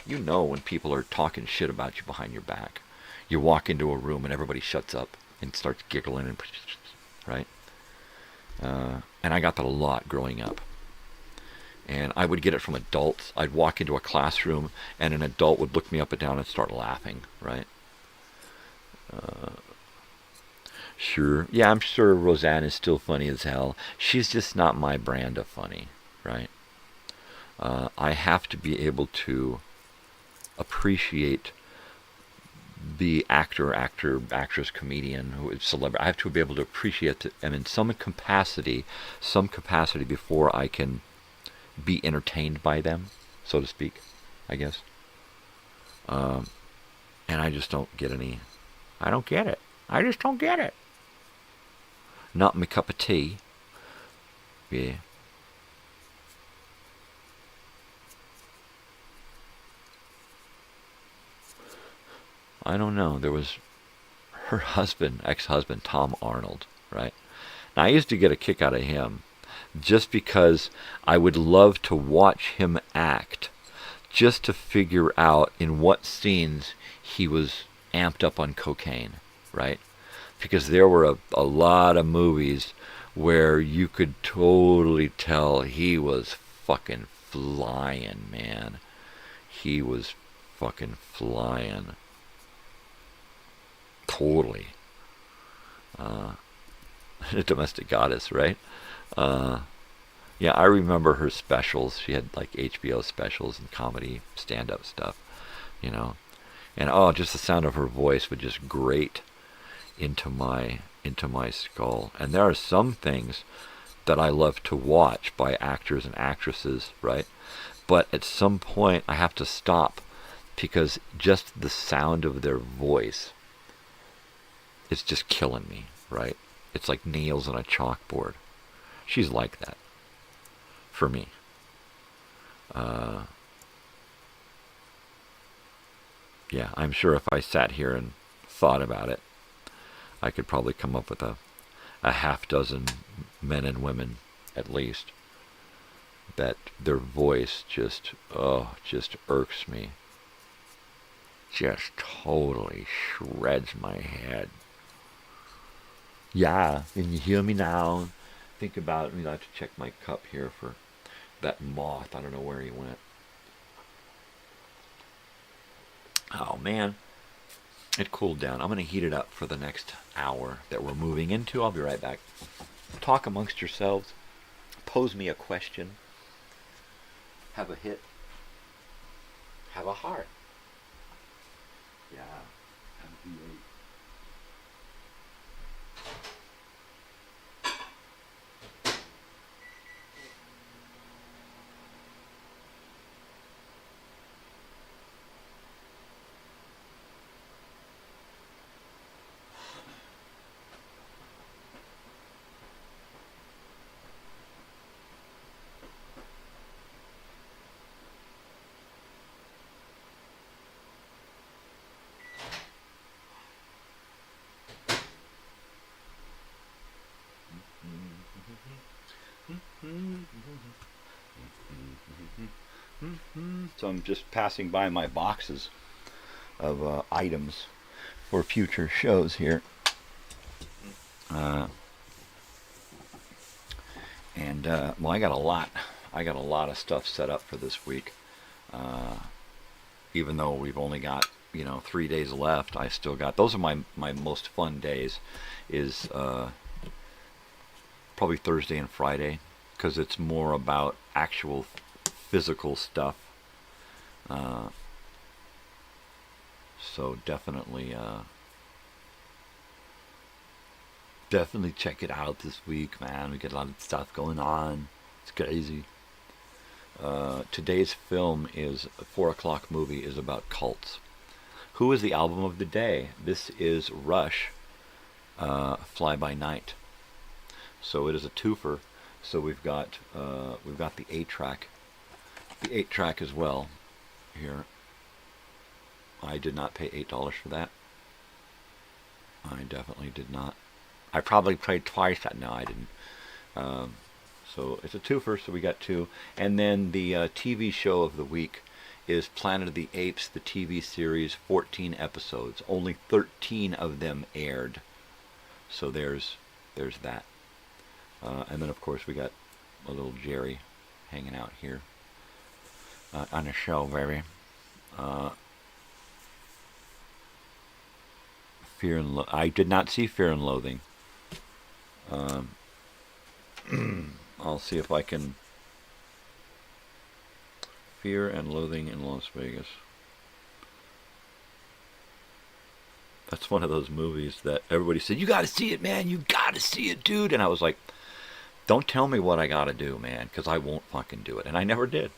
You know when people are talking shit about you behind your back. You walk into a room and everybody shuts up and starts giggling, and right? And I got that a lot growing up. And I would get it from adults. I'd walk into a classroom and an adult would look me up and down and start laughing, right? Sure. Yeah, I'm sure Roseanne is still funny as hell. She's just not my brand of funny, right? I have to be able to appreciate the actress, comedian, who is celebrity. I have to be able to appreciate them in some capacity before I can be entertained by them, so to speak, I guess. And I just don't get any. I don't get it. I just don't get it. Not my cup of tea. Yeah. I don't know. There was her husband, ex-husband, Tom Arnold, right? Now, I used to get a kick out of him just because I would love to watch him act, just to figure out in what scenes he was amped up on cocaine, right? Because there were a lot of movies where you could totally tell he was fucking flying, man. He was fucking flying. Totally. A domestic goddess, right? Yeah, I remember her specials. She had like HBO specials and comedy stand-up stuff, you know. And oh, just the sound of her voice would just grate into my skull. And there are some things that I love to watch by actors and actresses, right? But at some point I have to stop because just the sound of their voice is just killing me, right? It's like nails on a chalkboard. She's like that for me. Yeah, I'm sure if I sat here and thought about it, I could probably come up with a half dozen men and women, at least, that their voice just irks me. Just totally shreds my head. Yeah, can you hear me now? think about, I have to check my cup here for that moth. I don't know where he went. Oh man, it cooled down. I'm going to heat it up for the next hour that we're moving into. I'll be right back. Talk amongst yourselves. Pose me a question. Have a hit. Have a heart. Yeah. Have a So I'm just passing by my boxes of items for future shows here. Well, I got a lot. I got a lot of stuff set up for this week. Even though we've only got 3 days left, I still got. Those are my most fun days. Is probably Thursday and Friday, because it's more about actual physical stuff. So definitely check it out this week, man. We get a lot of stuff going on. It's crazy. Today's film is a 4 o'clock movie is about cults. Who is the album of the day? This is Rush, Fly By Night. So it is a twofer. So we've got the 8-track, as well here. I did not pay $8 for that. I definitely did not. I probably played twice that. No, I didn't. So it's a twofer, so we got two. And then the TV show of the week is Planet of the Apes, the TV series, 14 episodes. Only 13 of them aired. So there's that. And then, of course, we got a little Jerry hanging out here on the show, baby. I did not see Fear and Loathing. I'll see if I can. Fear and Loathing in Las Vegas. That's one of those movies that everybody said, you got to see it, man. You got to see it, dude. And I was like, don't tell me what I got to do, man, because I won't fucking do it. And I never did.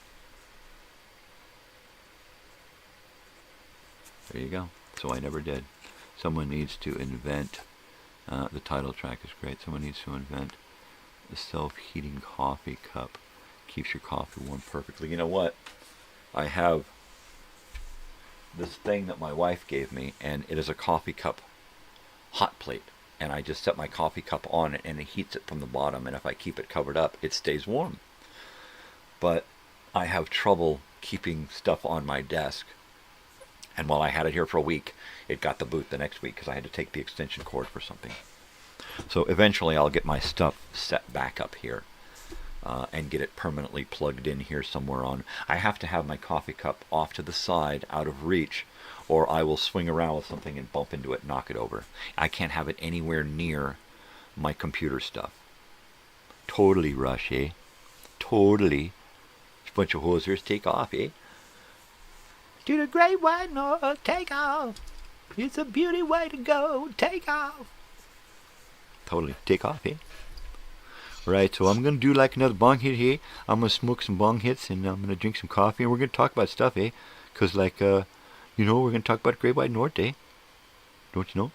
There you go. So I never did. Someone needs to invent. The title track is great. Someone needs to invent a self-heating coffee cup. Keeps your coffee warm perfectly. You know what? I have this thing that my wife gave me, and it is a coffee cup hot plate. And I just set my coffee cup on it, and it heats it from the bottom. And if I keep it covered up, it stays warm. But I have trouble keeping stuff on my desk. And while I had it here for a week, it got the boot the next week because I had to take the extension cord for something. So eventually I'll get my stuff set back up here and get it permanently plugged in here somewhere on. I have to have my coffee cup off to the side, out of reach, or I will swing around with something and bump into it, knock it over. I can't have it anywhere near my computer stuff. Totally, Rush, eh? Totally. A bunch of hosers, take off, eh? To the great white north, take off. It's a beauty way to go, take off. Totally, take off, eh? Right, so I'm going to do like another bong hit here. I'm going to smoke some bong hits, and I'm going to drink some coffee, and we're going to talk about stuff, eh? Because, like, we're going to talk about Great White North, eh? Don't you know?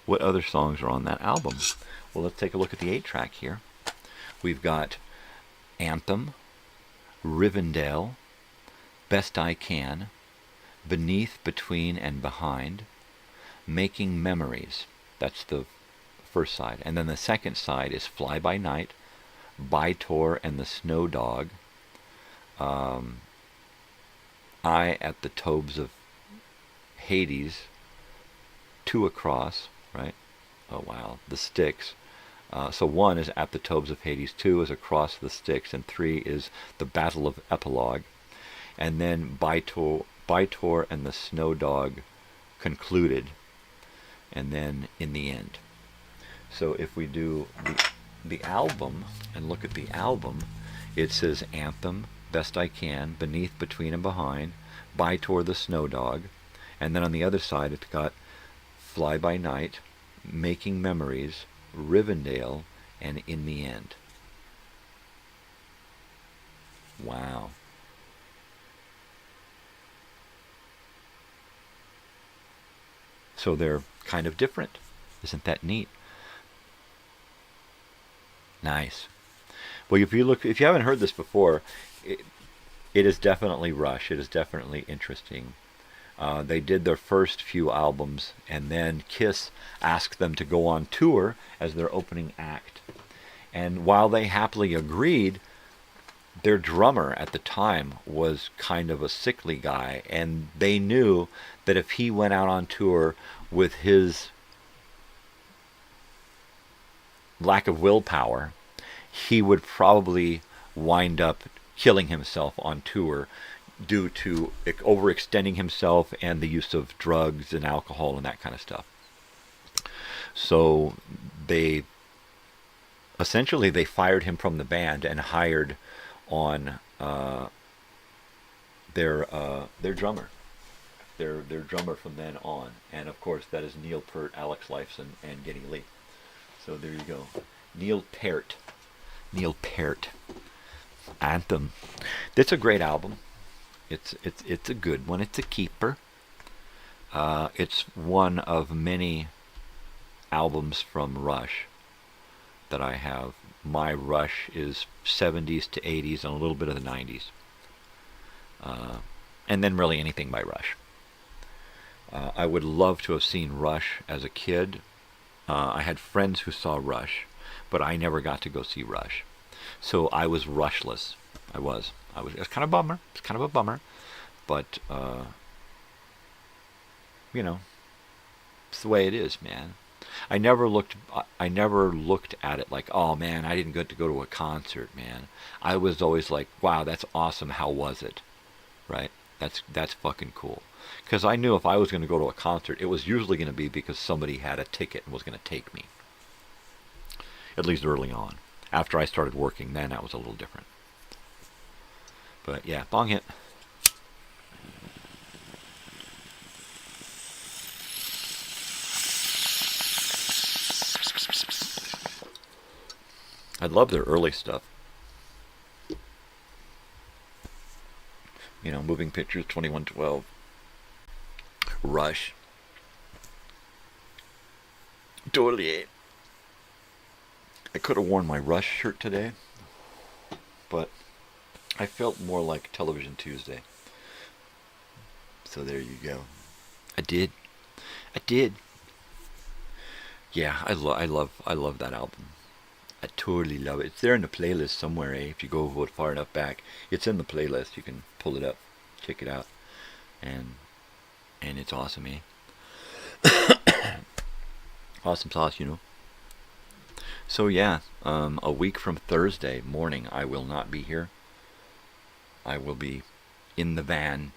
What other songs are on that album? Well, let's take a look at the 8-track here. We've got Anthem, Rivendell, Best I Can, Beneath, Between, and Behind, Making Memories. That's the first side. And then the second side is Fly By Night, Bytor and the Snow Dog, I at the Tobes of Hades, Two Across, right? Oh wow. The Styx, So 1 is At the Tobes of Hades, 2 is Across the Styx, and 3 is The Battle of Epilogue. And then Bytor and the Snow Dog concluded, and then In the End. So if we do the album and look at the album, it says Anthem, Best I Can, Beneath, Between and Behind, Bytor the Snow Dog, and then on the other side it's got Fly By Night, Making Memories, Rivendell, and In the End. Wow. So they're kind of different. Isn't that neat? Nice. Well, if you haven't heard this before, it is definitely Rush. It is definitely interesting. They did their first few albums, and then Kiss asked them to go on tour as their opening act. And while they happily agreed, their drummer at the time was kind of a sickly guy, and they knew that if he went out on tour with his lack of willpower, he would probably wind up killing himself on tour due to overextending himself and the use of drugs and alcohol and that kind of stuff. So they fired him from the band and hired on their drummer, their drummer from then on, and of course that is Neil Peart, Alex Lifeson, and Geddy Lee. So there you go, Neil Peart, Anthem. That's a great album. It's a good one. It's a keeper. It's one of many albums from Rush that I have. My Rush is 70s to 80s and a little bit of the 90s. And then really anything by Rush. I would love to have seen Rush as a kid. I had friends who saw Rush, but I never got to go see Rush. So I was Rushless. It was kind of a bummer. It's kind of a bummer. But, you know, it's the way it is, man. I never looked at it like, oh man, I didn't get to go to a concert, man. I was always like, wow, that's awesome. How was it? Right? That's fucking cool. Because I knew if I was going to go to a concert, it was usually going to be because somebody had a ticket and was going to take me. At least early on. After I started working, then that was a little different. But yeah, bong hit. I love their early stuff. You know, Moving Pictures, 2112, Rush. Totally. I could have worn my Rush shirt today, but I felt more like Television Tuesday. So there you go. I did. Yeah, I love that album. I totally love it. It's there in the playlist somewhere, eh? If you go far enough back, it's in the playlist. You can pull it up, check it out, and it's awesome, eh? Awesome sauce, you know. So yeah, a week from Thursday morning, I will not be here. I will be in the van,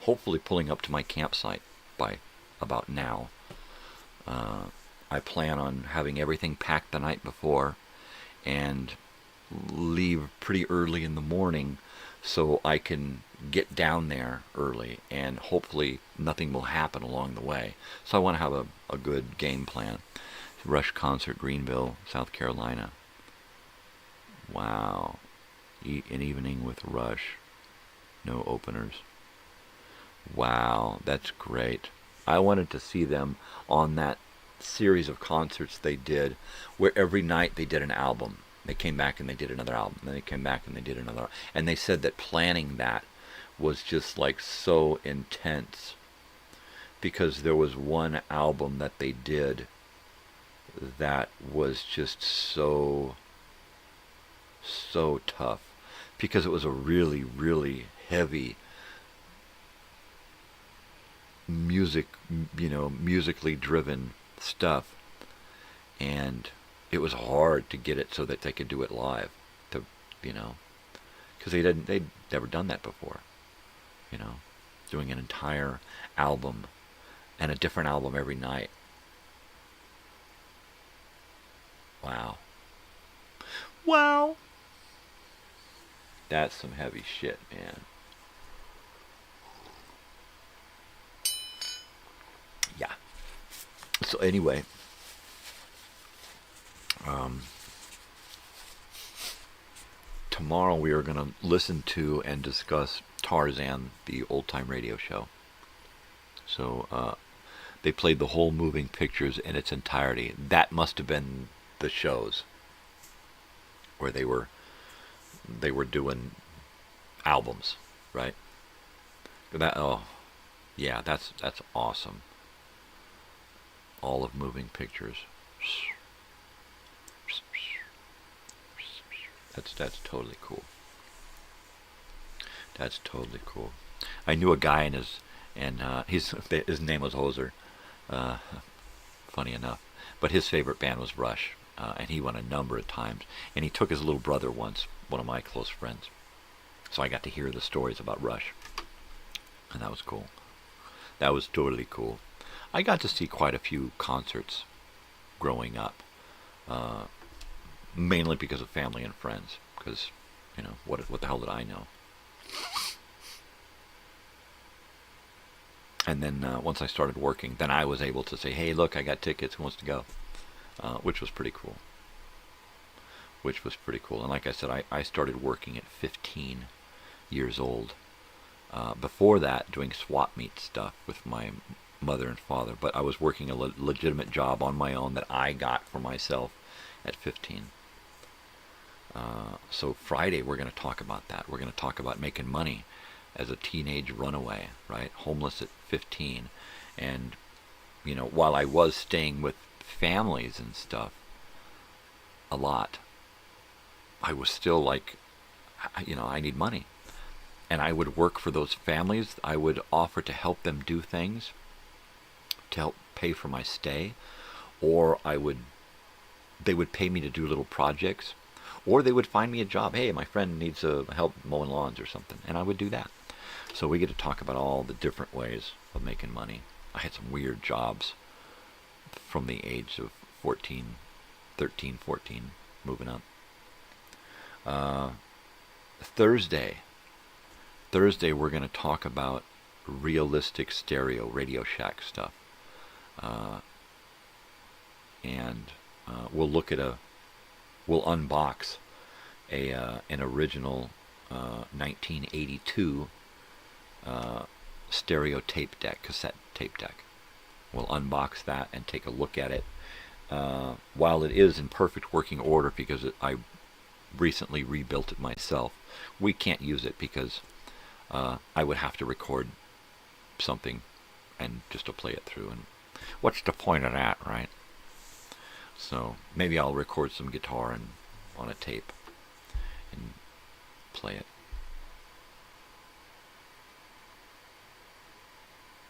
hopefully pulling up to my campsite by about now. I plan on having everything packed the night before and leave pretty early in the morning so I can get down there early and hopefully nothing will happen along the way. So I want to have a good game plan. Rush concert, Greenville, South Carolina. Wow. An evening with Rush. No openers. Wow, that's great. I wanted to see them on that series of concerts they did where every night they did an album. They came back and they did another album. Then they came back and they did another. And they said that planning that was just like so intense because there was one album that they did that was just so tough because it was a really, really heavy musically driven stuff, and it was hard to get it so that they could do it live, to, you know, because they'd never done that before, you know, doing an entire album and a different album every night. Wow. Wow. That's some heavy shit, man. Yeah. So anyway, tomorrow we are going to listen to and discuss Tarzan, the old-time radio show. So they played the whole moving pictures in its entirety. That must have been the shows where they were doing albums, right? That, oh, yeah, that's awesome. All of moving pictures. That's totally cool. That's totally cool. I knew a guy his name was Hoser. Funny enough, but his favorite band was Rush, and he went a number of times. And he took his little brother once, one of my close friends. So I got to hear the stories about Rush, and that was cool. That was totally cool. I got to see quite a few concerts growing up, mainly because of family and friends. Because, you know, what the hell did I know? And then once I started working, then I was able to say, hey, look, I got tickets. Who wants to go? Which was pretty cool. And like I said, I started working at 15 years old. Before that, doing swap meet stuff with my mother and father. But I was working a legitimate job on my own that I got for myself at 15. So Friday, we're going to talk about that. We're going to talk about making money as a teenage runaway, right? Homeless at 15. And, you know, while I was staying with families and stuff a lot, I was still like, you know, I need money. And I would work for those families. I would offer to help them do things to help pay for my stay, or they would pay me to do little projects, or they would find me a job. Hey, my friend needs help mowing lawns or something, and I would do that. So we get to talk about all the different ways of making money. I had some weird jobs from the age of 13, 14, moving up. Thursday, we're going to talk about realistic stereo Radio Shack stuff. And we'll unbox an original 1982 stereo tape deck, cassette tape deck. We'll unbox that and take a look at it. While it is in perfect working order because I recently rebuilt it myself, we can't use it because I would have to record something and just to play it through. And what's the point of that, right? So maybe I'll record some guitar and on a tape and play it.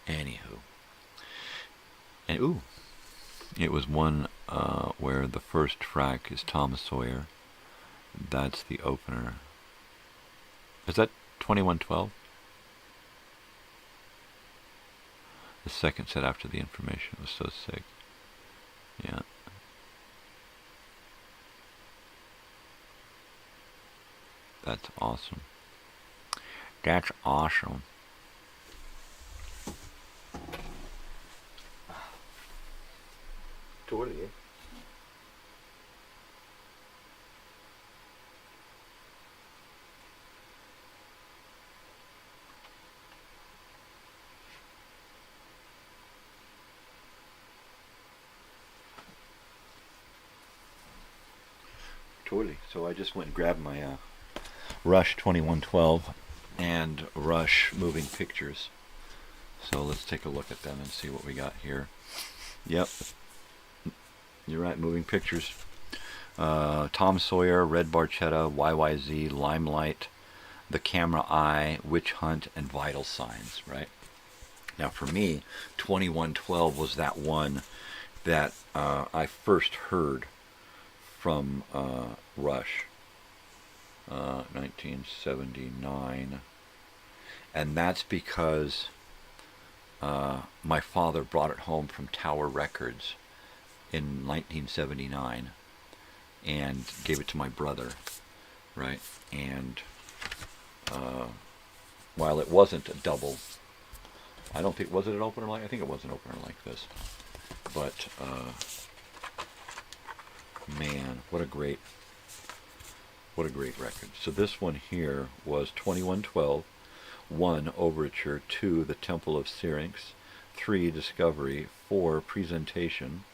Anywho, and it was one where the first track is Tom Sawyer. That's the opener. Is that 2112? The second set after the information was so sick. Yeah. That's awesome. That's awesome. Totally. Totally. So I just went and grabbed my Rush 2112 and Rush Moving Pictures. So let's take a look at them and see what we got here. Yep. You're right, Moving Pictures. Tom Sawyer, Red Barchetta, YYZ, Limelight, The Camera Eye, Witch Hunt, and Vital Signs, right? Now for me, 2112 was that one that I first heard from Rush, 1979. And that's because my father brought it home from Tower Records in 1979 and gave it to my brother, right? And while it wasn't a double, I don't think, was it an opener like, I think it was an opener like this, but man, what a great record. So this one here was 2112, 1 Overture, 2 The Temple of Syrinx, 3 Discovery, 4 Presentation,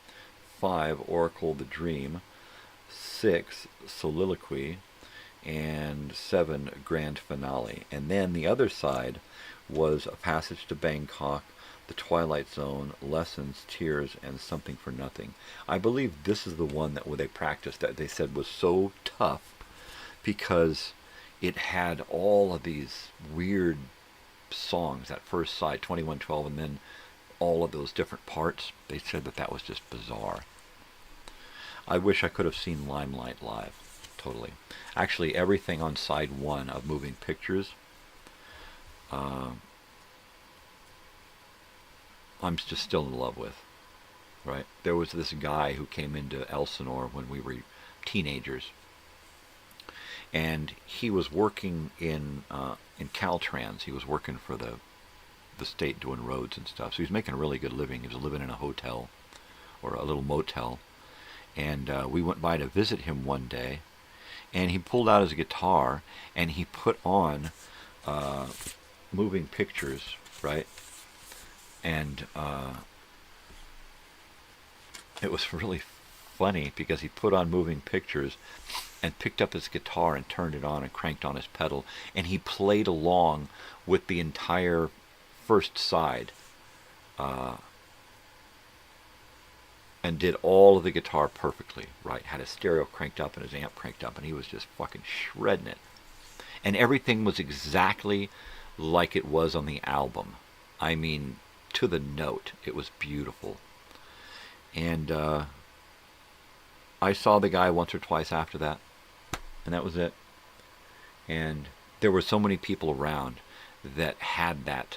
5 Oracle the Dream, 6 Soliloquy, and 7 Grand Finale. And then the other side was A Passage to Bangkok, The Twilight Zone, Lessons, Tears, and Something for Nothing. I believe this is the one that they practiced that they said was so tough because it had all of these weird songs, that first side, 2112, and then all of those different parts. They said that that was just bizarre. I wish I could have seen Limelight live. Totally. Actually, everything on side 1 of Moving Pictures, I'm just still in love with, right? There was this guy who came into Elsinore when we were teenagers, and he was working in Caltrans. He was working for the state doing roads and stuff, so he was making a really good living. He was living in a hotel or a little motel, and we went by to visit him one day, and he pulled out his guitar and he put on Moving Pictures, right? And it was really funny because he put on Moving Pictures and picked up his guitar and turned it on and cranked on his pedal, and he played along with the entire first side and did all of the guitar perfectly, right? Had his stereo cranked up and his amp cranked up, and he was just fucking shredding it. And everything was exactly like it was on the album. I mean, to the note. It was beautiful. And I saw the guy once or twice after that, and that was it. And there were so many people around that had that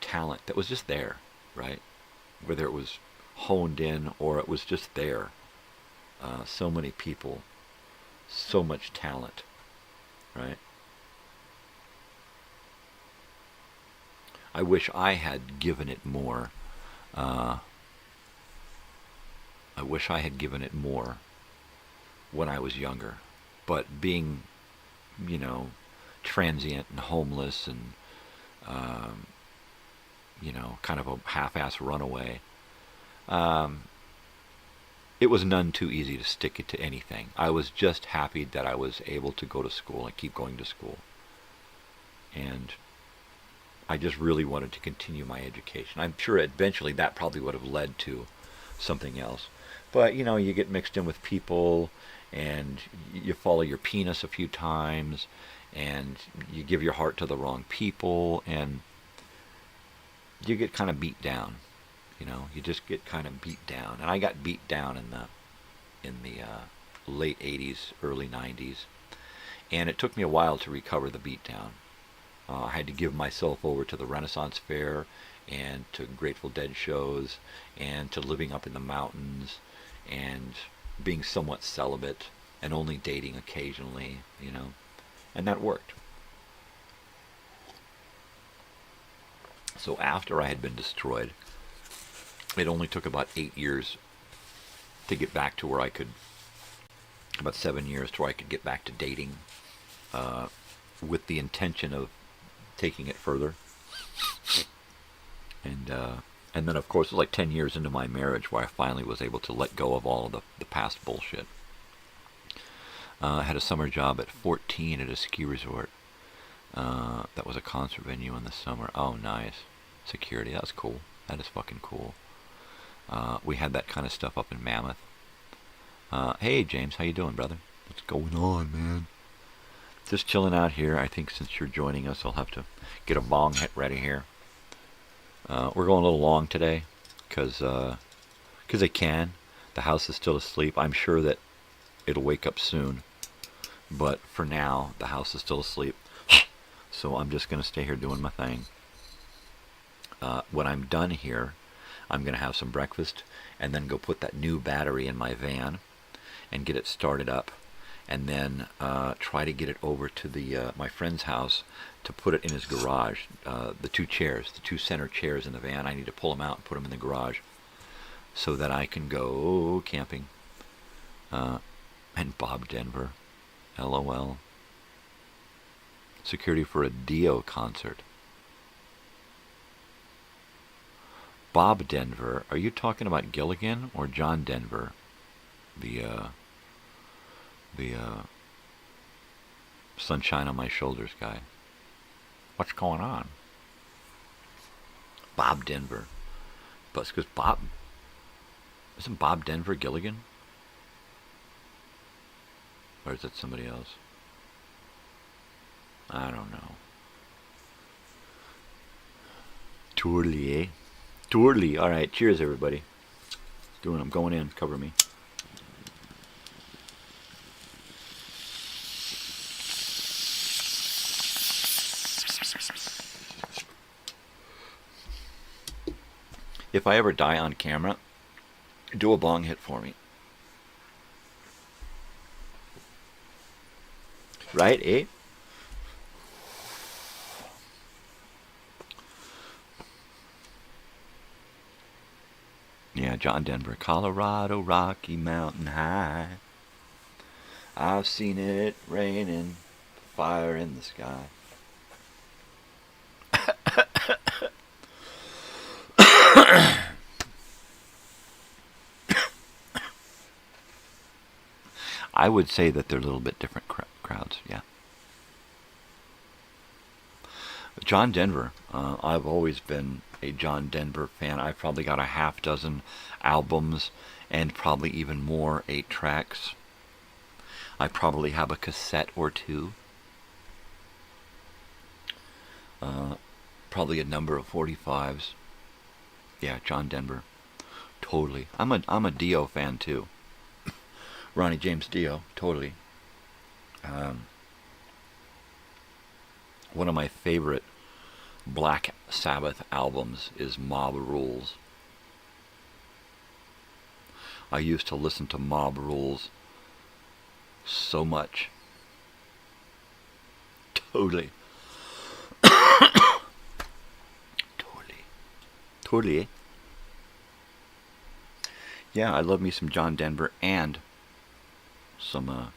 talent that was just there, right? Whether it was honed in or it was just there. So many people, so much talent, right? I wish I had given it more. I wish I had given it more when I was younger. But being, you know, transient and homeless and, you know, kind of a half-ass runaway, it was none too easy to stick it to anything. I was just happy that I was able to go to school and keep going to school. And I just really wanted to continue my education. I'm sure eventually that probably would have led to something else. But, you know, you get mixed in with people, and you follow your penis a few times, and you give your heart to the wrong people, and you get kind of beat down. You know, you just get kind of beat down. And I got beat down in the late 80s, early 90s. And it took me a while to recover the beat down. I had to give myself over to the Renaissance Fair and to Grateful Dead shows and to living up in the mountains and being somewhat celibate and only dating occasionally, you know. And that worked. So after I had been destroyed, it only took about 8 years to get back to where I could, about 7 years to where I could get back to dating with the intention of taking it further. And then, of course, it was like 10 years into my marriage where I finally was able to let go of all of the past bullshit. I had a summer job at 14 at a ski resort. That was a concert venue in the summer. Oh, nice. Security, that was cool. That is fucking cool. We had that kind of stuff up in Mammoth. Hey, James, how you doing, brother? What's going on, man? Just chilling out here. I think since you're joining us, I'll have to get a bong hit ready here. We're going a little long today, because I can. The house is still asleep. I'm sure that it'll wake up soon. But for now, the house is still asleep. So I'm just going to stay here doing my thing. When I'm done here, I'm going to have some breakfast and then go put that new battery in my van and get it started up. And then try to get it over to the my friend's house to put it in his garage. The two center chairs in the van, I need to pull them out and put them in the garage so that I can go camping. And Bob Denver, LOL. Security for a Dio concert. Bob Denver, are you talking about Gilligan or John Denver? The Sunshine on My Shoulders guy. What's going on? Bob Denver. But because isn't Bob Denver Gilligan? Or is it somebody else? I don't know. Tourly, eh? Tourly. All right. Cheers, everybody. I'm going in. Cover me. If I ever die on camera, do a bong hit for me. Right, eh? Yeah, John Denver. Colorado, Rocky Mountain High. I've seen it raining, fire in the sky. I would say that they're a little bit different crowds, yeah. John Denver, I've always been a John Denver fan. I've probably got a half dozen albums and probably even more 8 tracks. I probably have a cassette or 2. Probably a number of 45s. Yeah, John Denver. Totally. I'm a Dio fan too. Ronnie James Dio, totally. One of my favorite Black Sabbath albums is Mob Rules. I used to listen to Mob Rules so much. Totally. Totally. Yeah, I love me some John Denver and some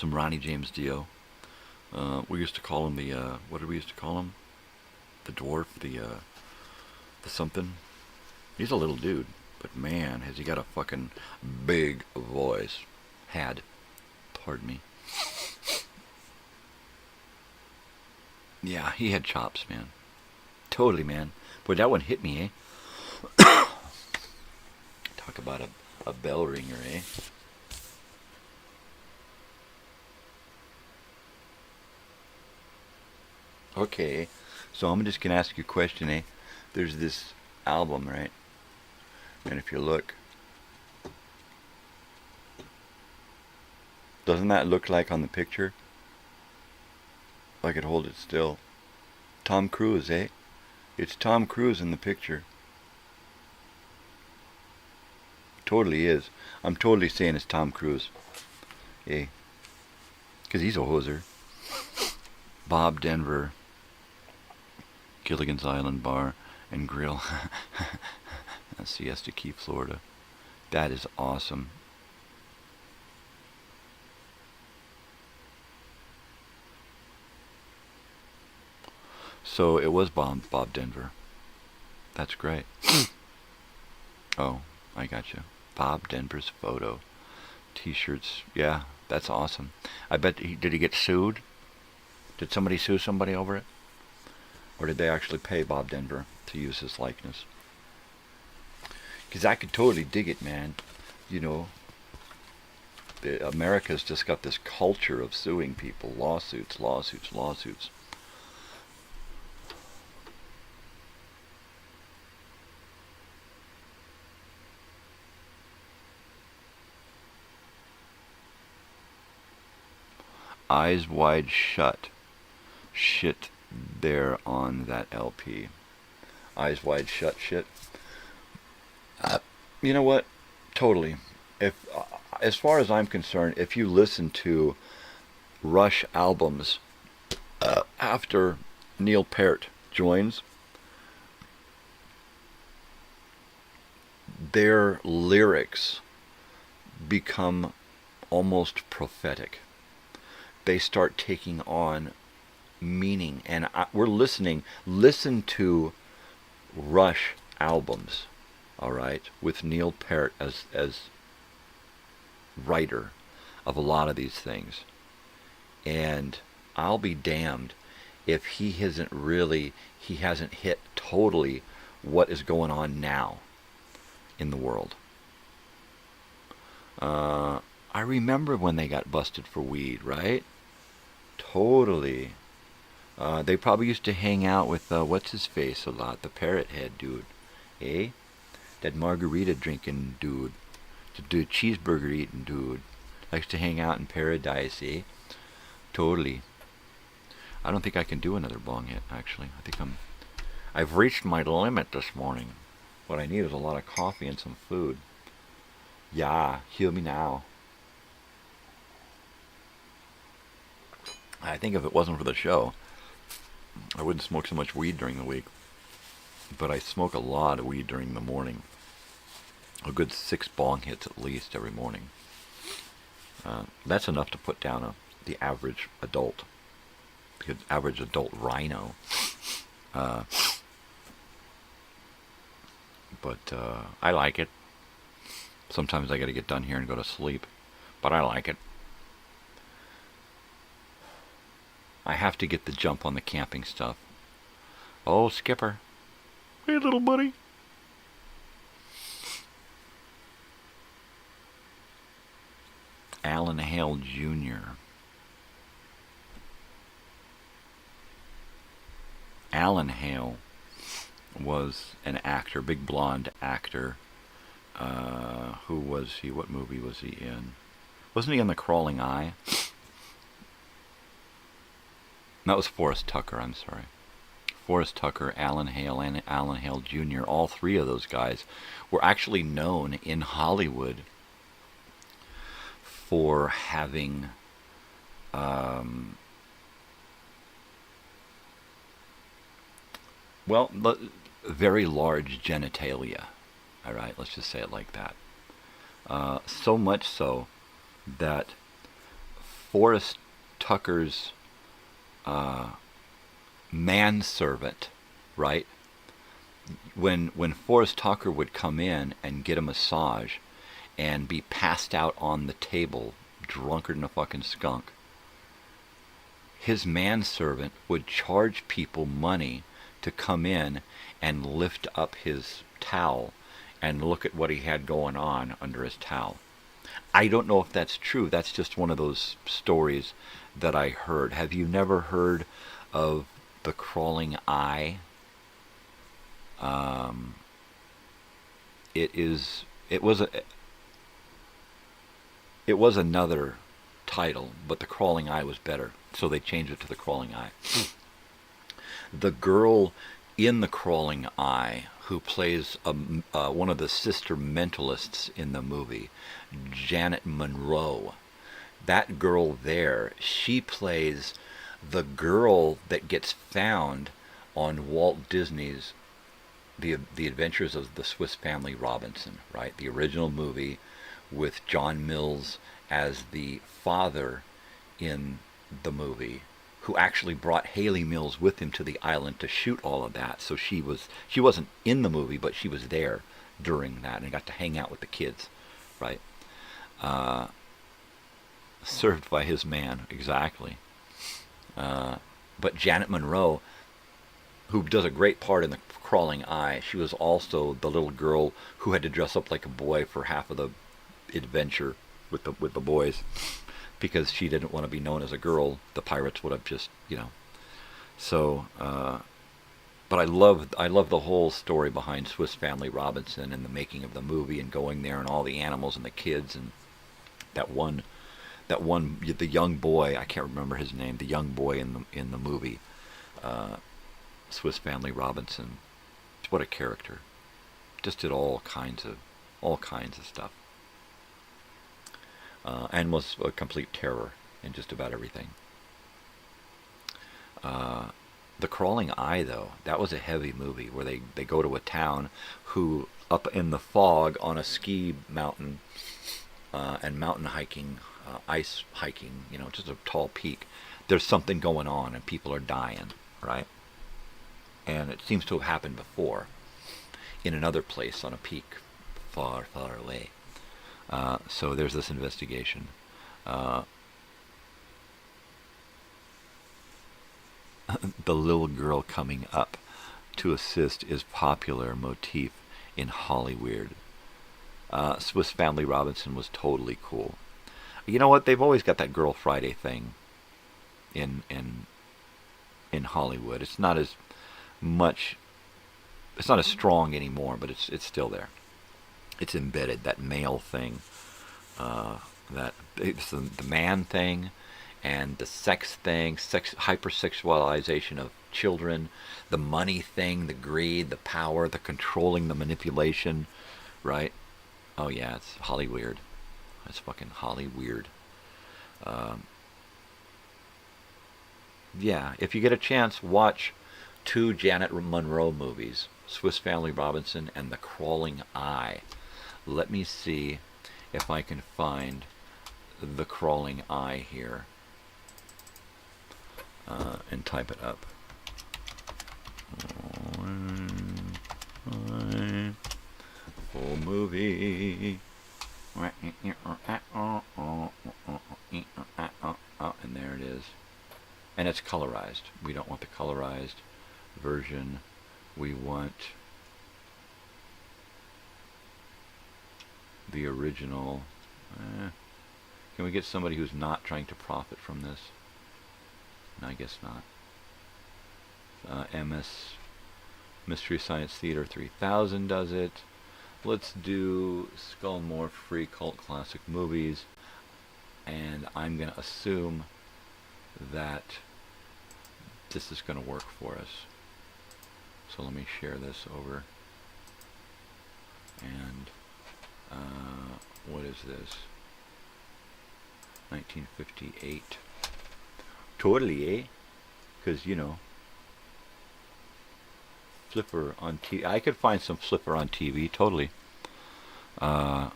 Ronnie James Dio. We used to call him the what did we used to call him? The dwarf, the something. He's a little dude, but man, has he got a fucking big voice. Had. Pardon me. Yeah, he had chops, man. Totally, man. Boy, that one hit me, eh? Talk about a bell ringer, eh? Okay, so I'm just gonna ask you a question, eh? There's this album, right? And if you look, doesn't that look like on the picture? If I could hold it still. Tom Cruise, eh? It's Tom Cruise in the picture. Totally is. I'm totally saying it's Tom Cruise. Eh? Because he's a hoser. Bob Denver. Gilligan's Island Bar and Grill. Siesta Key, Florida. That is awesome. So it was Bob Denver. That's great. Oh, I got you. Bob Denver's photo. T-shirts. Yeah, that's awesome. I bet did he get sued? Did somebody sue somebody over it? Or did they actually pay Bob Denver to use his likeness? Because I could totally dig it, man. You know, America's just got this culture of suing people. Lawsuits, lawsuits, lawsuits. Eyes Wide Shut shit there on that LP. Eyes Wide Shut shit. You know what? Totally. If as far as I'm concerned, if you listen to Rush albums after Neil Peart joins, their lyrics become almost prophetic. They start taking on meaning, and we're listening. Listen to Rush albums, all right, with Neil Peart as writer of a lot of these things, and I'll be damned if he hasn't hit totally what is going on now in the world. I remember when they got busted for weed, right? Totally. They probably used to hang out with what's his face a lot, the parrot head dude, eh? That margarita drinking dude, the cheeseburger eating dude, likes to hang out in paradise, eh? Totally. I don't think I can do another bong hit, actually. I think I've reached my limit this morning. What I need is a lot of coffee and some food. Yeah, heal me now. I think if it wasn't for the show, I wouldn't smoke so much weed during the week. But I smoke a lot of weed during the morning. A good 6 bong hits at least every morning. That's enough to put down the average adult. The average adult rhino. But I like it. Sometimes I got to get done here and go to sleep. But I like it. I have to get the jump on the camping stuff. Oh, Skipper. Hey, little buddy. Alan Hale Jr. Alan Hale was an actor, big blonde actor. Who was he? What movie was he in? Wasn't he in The Crawling Eye? That was Forrest Tucker, I'm sorry. Forrest Tucker, Alan Hale, and Alan Hale Jr., all three of those guys were actually known in Hollywood for having very large genitalia. All right, let's just say it like that. So much so that Forrest Tucker's manservant, right? When Forrest Tucker would come in and get a massage and be passed out on the table, drunker than a fucking skunk, his manservant would charge people money to come in and lift up his towel and look at what he had going on under his towel. I don't know if that's true. That's just one of those stories that I heard. Have you never heard of The Crawling Eye? It was another title, but The Crawling Eye was better, so they changed it to The Crawling Eye. The girl in The Crawling Eye, who plays one of the sister mentalists in the movie, Janet Monroe, that girl there, she plays the girl that gets found on Walt Disney's The Adventures of the Swiss Family Robinson, right? The original movie with John Mills as the father in the movie, who actually brought Haley Mills with him to the island to shoot all of that. So she wasn't in the movie, but she was there during that and got to hang out with the kids, right? Served by his man, exactly. But Janet Monroe, who does a great part in The Crawling Eye, she was also the little girl who had to dress up like a boy for half of the adventure with the boys, because she didn't want to be known as a girl. The pirates would have just, So, but I love the whole story behind Swiss Family Robinson and the making of the movie and going there and all the animals and the kids and that one that one, the young boy, I can't remember his name, the young boy in the movie, Swiss Family Robinson. What a character. Just did all kinds of stuff. And was a complete terror in just about everything. The Crawling Eye, though, that was a heavy movie where they go to a town who, up in the fog on a ski mountain and mountain hiking, ice hiking, just a tall peak, there's something going on and people are dying, right? And it seems to have happened before in another place on a peak far, far away. So there's this investigation. The little girl coming up to assist is popular motif in Hollywood. Swiss Family Robinson was totally cool. You know what? They've always got that Girl Friday thing in Hollywood. It's not as much. It's not as strong anymore, but it's still there. It's embedded, that male thing, that it's the man thing, and the sex thing, hypersexualization of children, the money thing, the greed, the power, the controlling, the manipulation, right? Oh yeah, it's Hollyweird. It's fucking Hollyweird. Yeah, if you get a chance, watch 2 Janet Monroe movies, Swiss Family Robinson and The Crawling Eye. Let me see if I can find The Crawling Eye here and type it up. Full movie. And there it is. And it's colorized. We don't want the colorized version. We want the original. Can we get somebody who's not trying to profit from this? No, I guess not. MS Mystery Science Theater 3000 does it. Let's do Skullmore Free Cult Classic Movies, and I'm going to assume that this is going to work for us. So let me share this over. And what is this? 1958. Totally, eh? Because, Flipper on TV. I could find some Flipper on TV, totally. Yeah,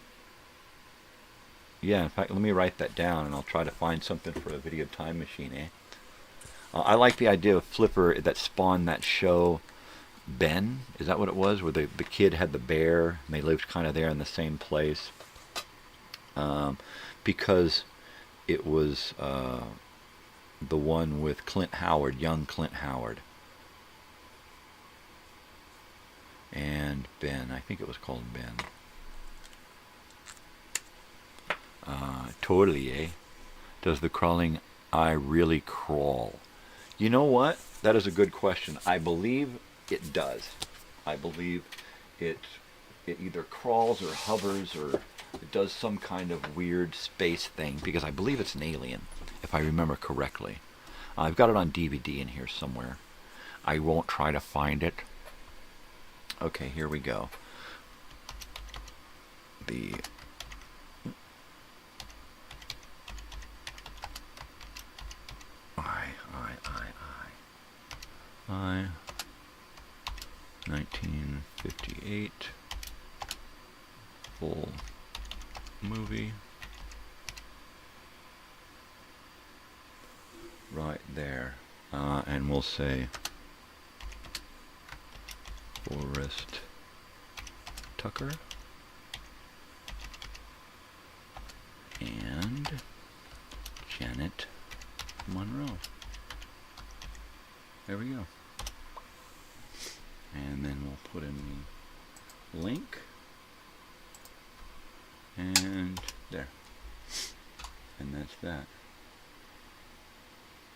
in fact, let me write that down, and I'll try to find something for a video time machine, eh? I like the idea of Flipper that spawned that show, Ben. Is that what it was? Where the kid had the bear, and they lived kind of there in the same place. Because it was the one with Clint Howard, young Clint Howard. And Ben, I think it was called Ben. Totally, eh? Does the Crawling Eye really crawl? You know what? That is a good question. I believe it does. I believe it either crawls or hovers or it does some kind of weird space thing, because I believe it's an alien, if I remember correctly. I've got it on DVD in here somewhere. I won't try to find it. Okay, here we go. The I 1958 full movie. Right there. And we'll say Forrest Tucker and Janet Monroe. There we go. And then we'll put in the link. And there. And that's that.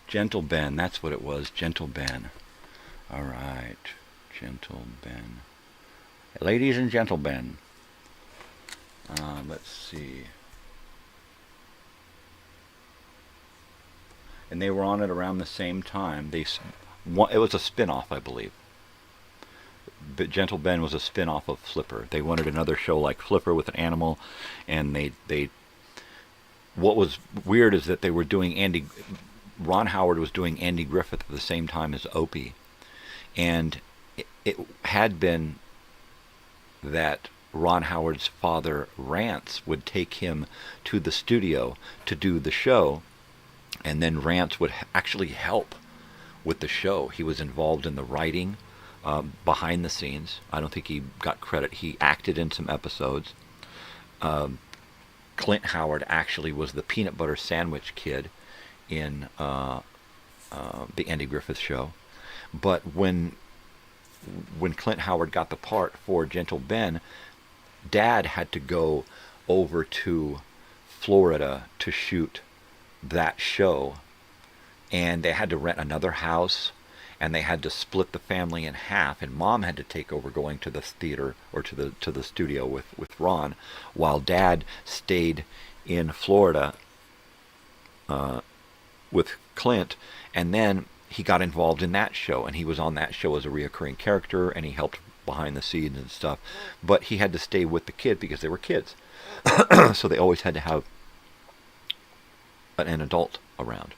Gentle Ben, that's what it was. Gentle Ben. Alright. Gentle Ben. Ladies and gentlemen. Let's see. and they were on it around the same time. It was a spin-off, I believe. But Gentle Ben was a spin-off of Flipper. They wanted another show like Flipper with an animal, and they what was weird is that they were doing Ron Howard was doing Andy Griffith at the same time as Opie. And it had been that Ron Howard's father, Rance, would take him to the studio to do the show, and then Rance would actually help with the show. He was involved in the writing, behind the scenes. I don't think he got credit. He acted in some episodes. Clint Howard actually was the peanut butter sandwich kid in the Andy Griffith Show. But when Clint Howard got the part for Gentle Ben, Dad had to go over to Florida to shoot that show, and they had to rent another house, and they had to split the family in half, and Mom had to take over going to the theater or to the studio with Ron, while Dad stayed in Florida with Clint. And then he got involved in that show, and he was on that show as a reoccurring character, and he helped behind the scenes and stuff. But he had to stay with the kid because they were kids. So they always had to have an adult around,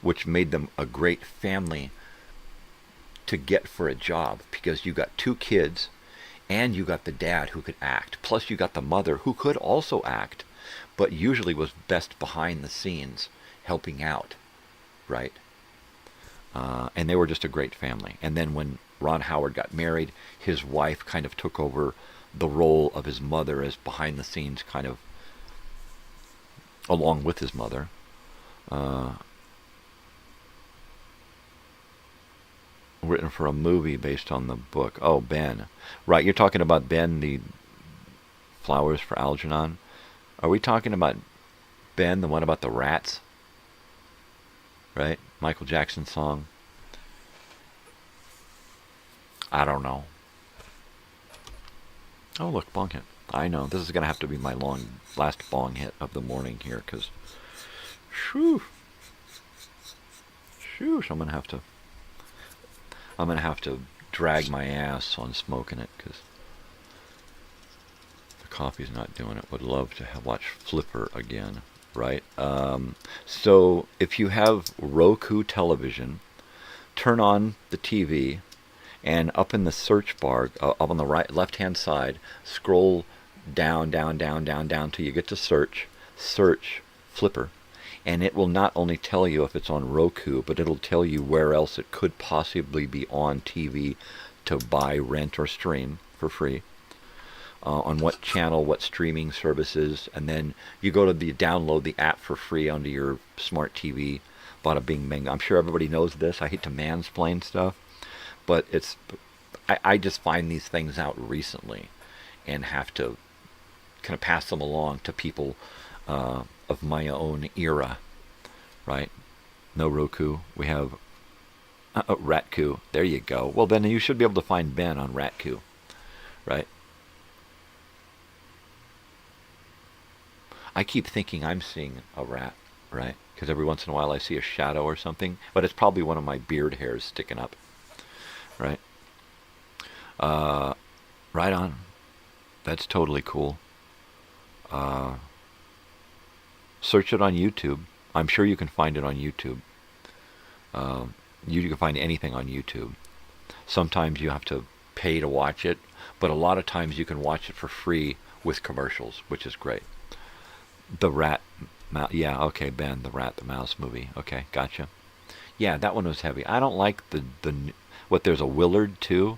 which made them a great family to get for a job, because you got two kids and you got the dad who could act, plus you got the mother who could also act, but usually was best behind the scenes helping out, right? And they were just a great family. And then when Ron Howard got married, his wife kind of took over the role of his mother as behind the scenes, kind of along with his mother. Written for a movie based on the book. Oh, Ben. Right, you're talking about Ben, the Flowers for Algernon. Are we talking about Ben, the one about the rats? Right? Michael Jackson song. I don't know. Oh, look, bong hit. I know. This is going to have to be my last bong hit of the morning here, because shoosh, I'm going to have to drag my ass on smoking it, because the coffee's not doing it. Would love to watch Flipper again, right? So if you have Roku television, turn on the TV, and up in the search bar, up on the left-hand side, scroll down till you get to search Flipper. And it will not only tell you if it's on Roku, but it'll tell you where else it could possibly be on TV to buy, rent, or stream for free. On what channel, what streaming services, and then you go to download the app for free onto your smart TV. Bada bing bang. I'm sure everybody knows this. I hate to mansplain stuff, but I just find these things out recently, and have to kind of pass them along to people of my own era, right? No Roku. We have Ratku. There you go. Well, then you should be able to find Ben on Ratku, right? I keep thinking I'm seeing a rat, right? Because every once in a while I see a shadow or something, but it's probably one of my beard hairs sticking up, right? Right on. That's totally cool. Search it on YouTube. I'm sure you can find it on YouTube. You can find anything on YouTube. Sometimes you have to pay to watch it, but a lot of times you can watch it for free with commercials, which is great. The Rat, yeah, okay, Ben, the Rat, the Mouse movie. Okay, gotcha. Yeah, that one was heavy. I don't like there's a Willard too,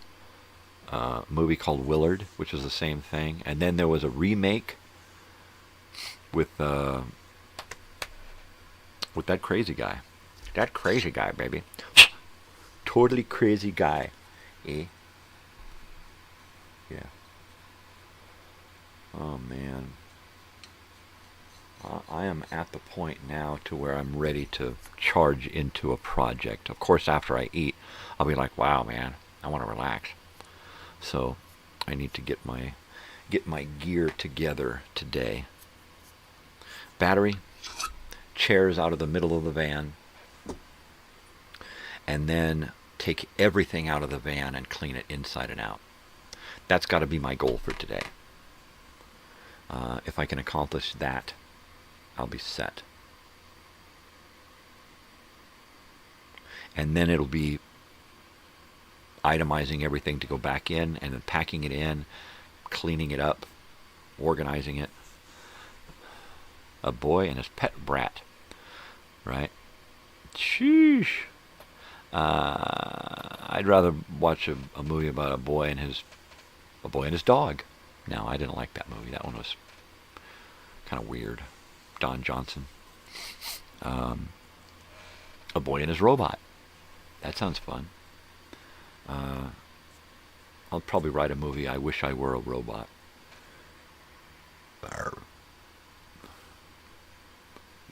movie called Willard, which is the same thing. And then there was a remake with that crazy guy. That crazy guy, baby. Totally crazy guy. Eh? Yeah. Oh, man. I am at the point now to where I'm ready to charge into a project. Of course, after I eat, I'll be like, wow, man, I want to relax. So I need to get my gear together today. Battery, chairs out of the middle of the van, and then take everything out of the van and clean it inside and out. That's got to be my goal for today. If I can accomplish that, I'll be set. And then it'll be itemizing everything to go back in, and then packing it in, cleaning it up, organizing it. A boy and his pet brat, right? Sheesh. I'd rather watch a movie about a boy and his dog. No, I didn't like that movie. That one was kind of weird. Don Johnson. A boy and his robot. That sounds fun. I'll probably write a movie, I Wish I Were a Robot.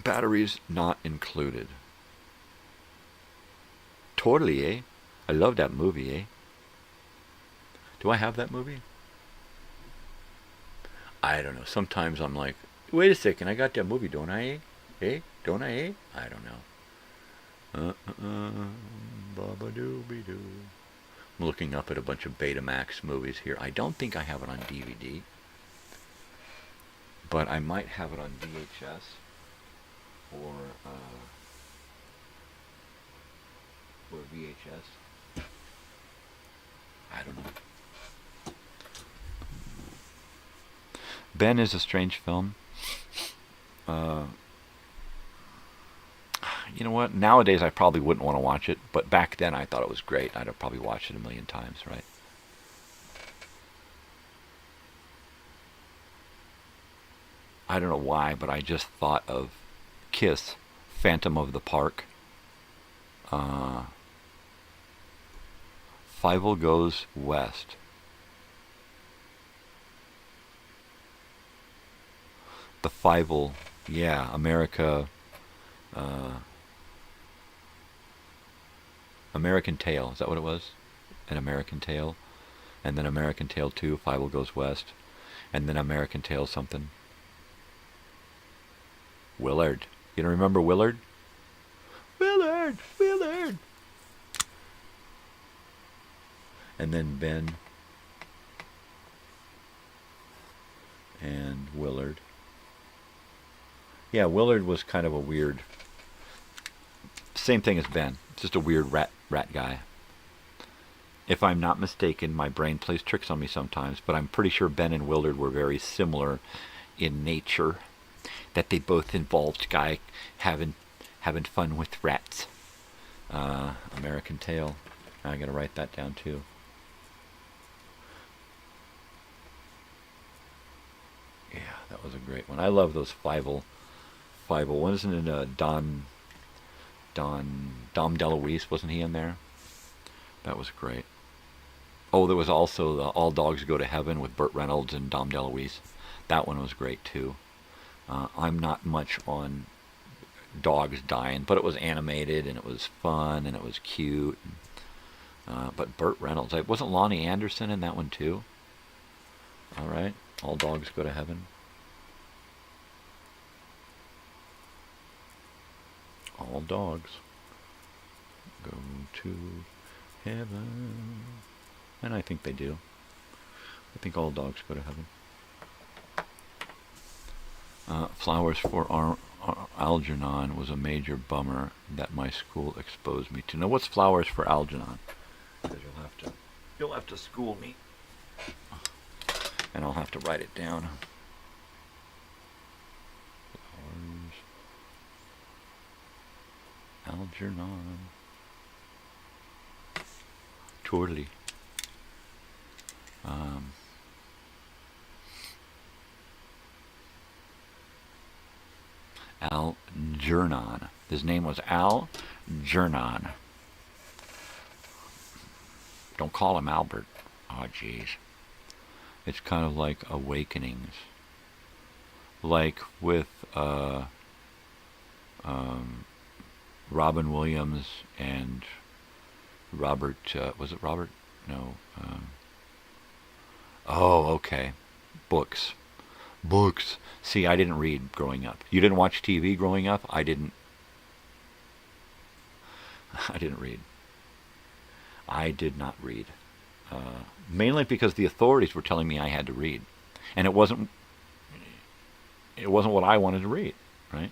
Batteries not included. Totally, eh? I love that movie, eh? Do I have that movie? I don't know. Sometimes I'm like, wait a second, I got that movie, don't I, eh? Eh? Don't I, eh? I don't know. Ba-ba-doo-be-doo. I'm looking up at a bunch of Betamax movies here. I don't think I have it on DVD. But I might have it on VHS. Or VHS. I don't know. Ben is a strange film. You know what? Nowadays I probably wouldn't want to watch it, but back then I thought it was great. I'd have probably watched it a million times, right? I don't know why, but I just thought of Kiss, Phantom of the Park. Fievel Goes West. The Fievel, yeah, American Tail, is that what it was? An American Tail, and then American Tail 2, Fievel Goes West, and then American Tail something. Willard. You don't remember Willard? Willard! And then Ben and Willard. Yeah, Willard was kind of a weird, same thing as Ben, just a weird rat guy. If I'm not mistaken, my brain plays tricks on me sometimes, but I'm pretty sure Ben and Willard were very similar in nature, that they both involved guy having fun with rats. American Tail. I gotta write that down too. Yeah, that was a great one. I love those Fievel. Wasn't it Dom DeLuise? Wasn't he in there? That was great. Oh, there was also the All Dogs Go to Heaven with Burt Reynolds and Dom DeLuise. That one was great too. I'm not much on dogs dying, but it was animated and it was fun and it was cute. But Burt Reynolds, wasn't Lonnie Anderson in that one too? All right, All Dogs Go to Heaven. All dogs go to heaven. And I think they do. I think all dogs go to heaven. Flowers for Algernon was a major bummer that my school exposed me to. Now, what's Flowers for Algernon? Because you'll have to school me, and I'll have to write it down. Flowers, Algernon, Torley. Algernon. His name was Algernon. Don't call him Albert. Oh, jeez. It's kind of like Awakenings. Like with Robin Williams and Robert, was it Robert? No. Oh, okay. Books. See, I didn't read growing up. You didn't watch TV growing up? I didn't read. I did not read. Mainly because the authorities were telling me I had to read. And it wasn't what I wanted to read, right?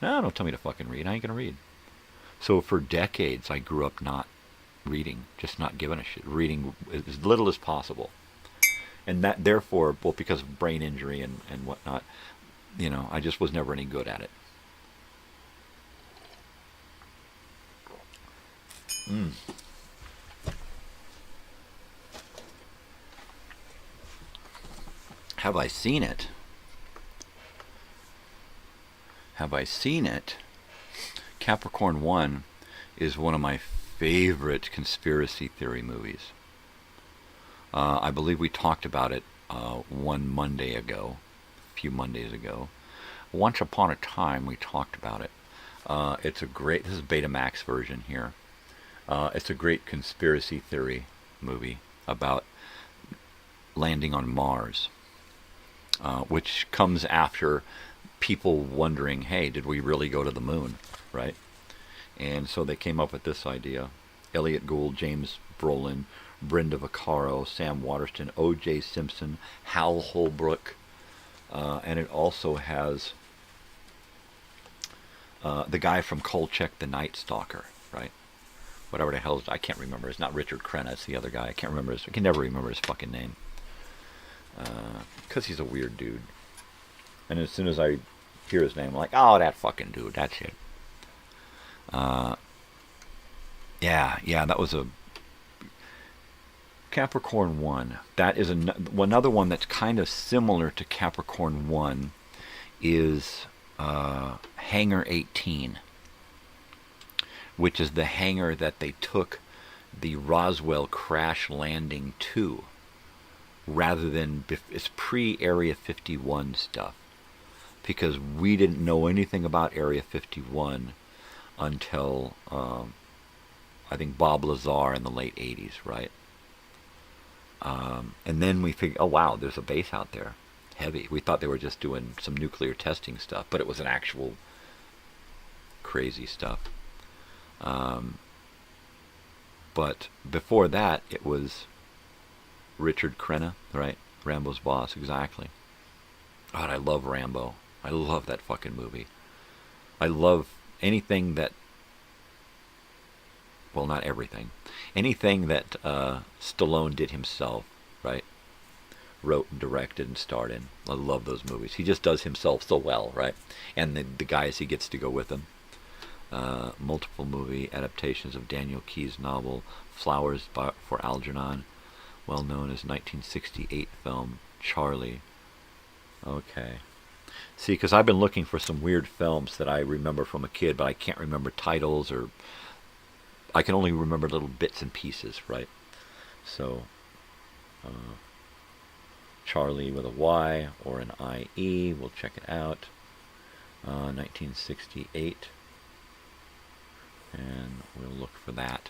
No, don't tell me to fucking read. I ain't going to read. So for decades, I grew up not reading, just not giving a shit, reading as little as possible. And that, therefore, well, because of brain injury and whatnot, you know, I just was never any good at it. Have I seen it? Have I seen it? Capricorn 1 is one of my favorite conspiracy theory movies. I believe we talked about it one Monday ago, a few Mondays ago. Once upon a time, we talked about it. It's a great, this is Betamax version here. It's a great conspiracy theory movie about landing on Mars, which comes after people wondering, hey, did we really go to the moon, right? And so they came up with this idea. Elliot Gould, James Brolin, Brenda Vaccaro, Sam Waterston, O.J. Simpson, Hal Holbrook, and it also has the guy from Kolchak the Night Stalker, right? Whatever the hell, I can't remember. It's not Richard Crenna, it's the other guy. I can't remember I can never remember his fucking name. Because he's a weird dude. And as soon as I hear his name, I'm like, oh, that fucking dude, that's it. Yeah, that was a Capricorn 1. That is another one that's kind of similar to Capricorn 1 is Hangar 18, which is the hangar that they took the Roswell crash landing to, rather than, it's pre-Area 51 stuff, because we didn't know anything about Area 51 until I think Bob Lazar in the late 80s, right? And then we figured, oh wow, there's a base out there, heavy. We thought they were just doing some nuclear testing stuff, but it was an actual crazy stuff. But before that, it was Richard Crenna, right? Rambo's boss, exactly. God, I love Rambo. I love that fucking movie. I love anything that, well, not everything. Anything that Stallone did himself, right? Wrote and directed and starred in. I love those movies. He just does himself so well, right? And the guys he gets to go with him. Multiple movie adaptations of Daniel Keyes' novel Flowers for Algernon, well known as 1968 film Charlie. Okay. See, because I've been looking for some weird films that I remember from a kid, but I can't remember titles, or I can only remember little bits and pieces, right? So, Charlie with a Y or an I-E, we'll check it out. 1968. And we'll look for that,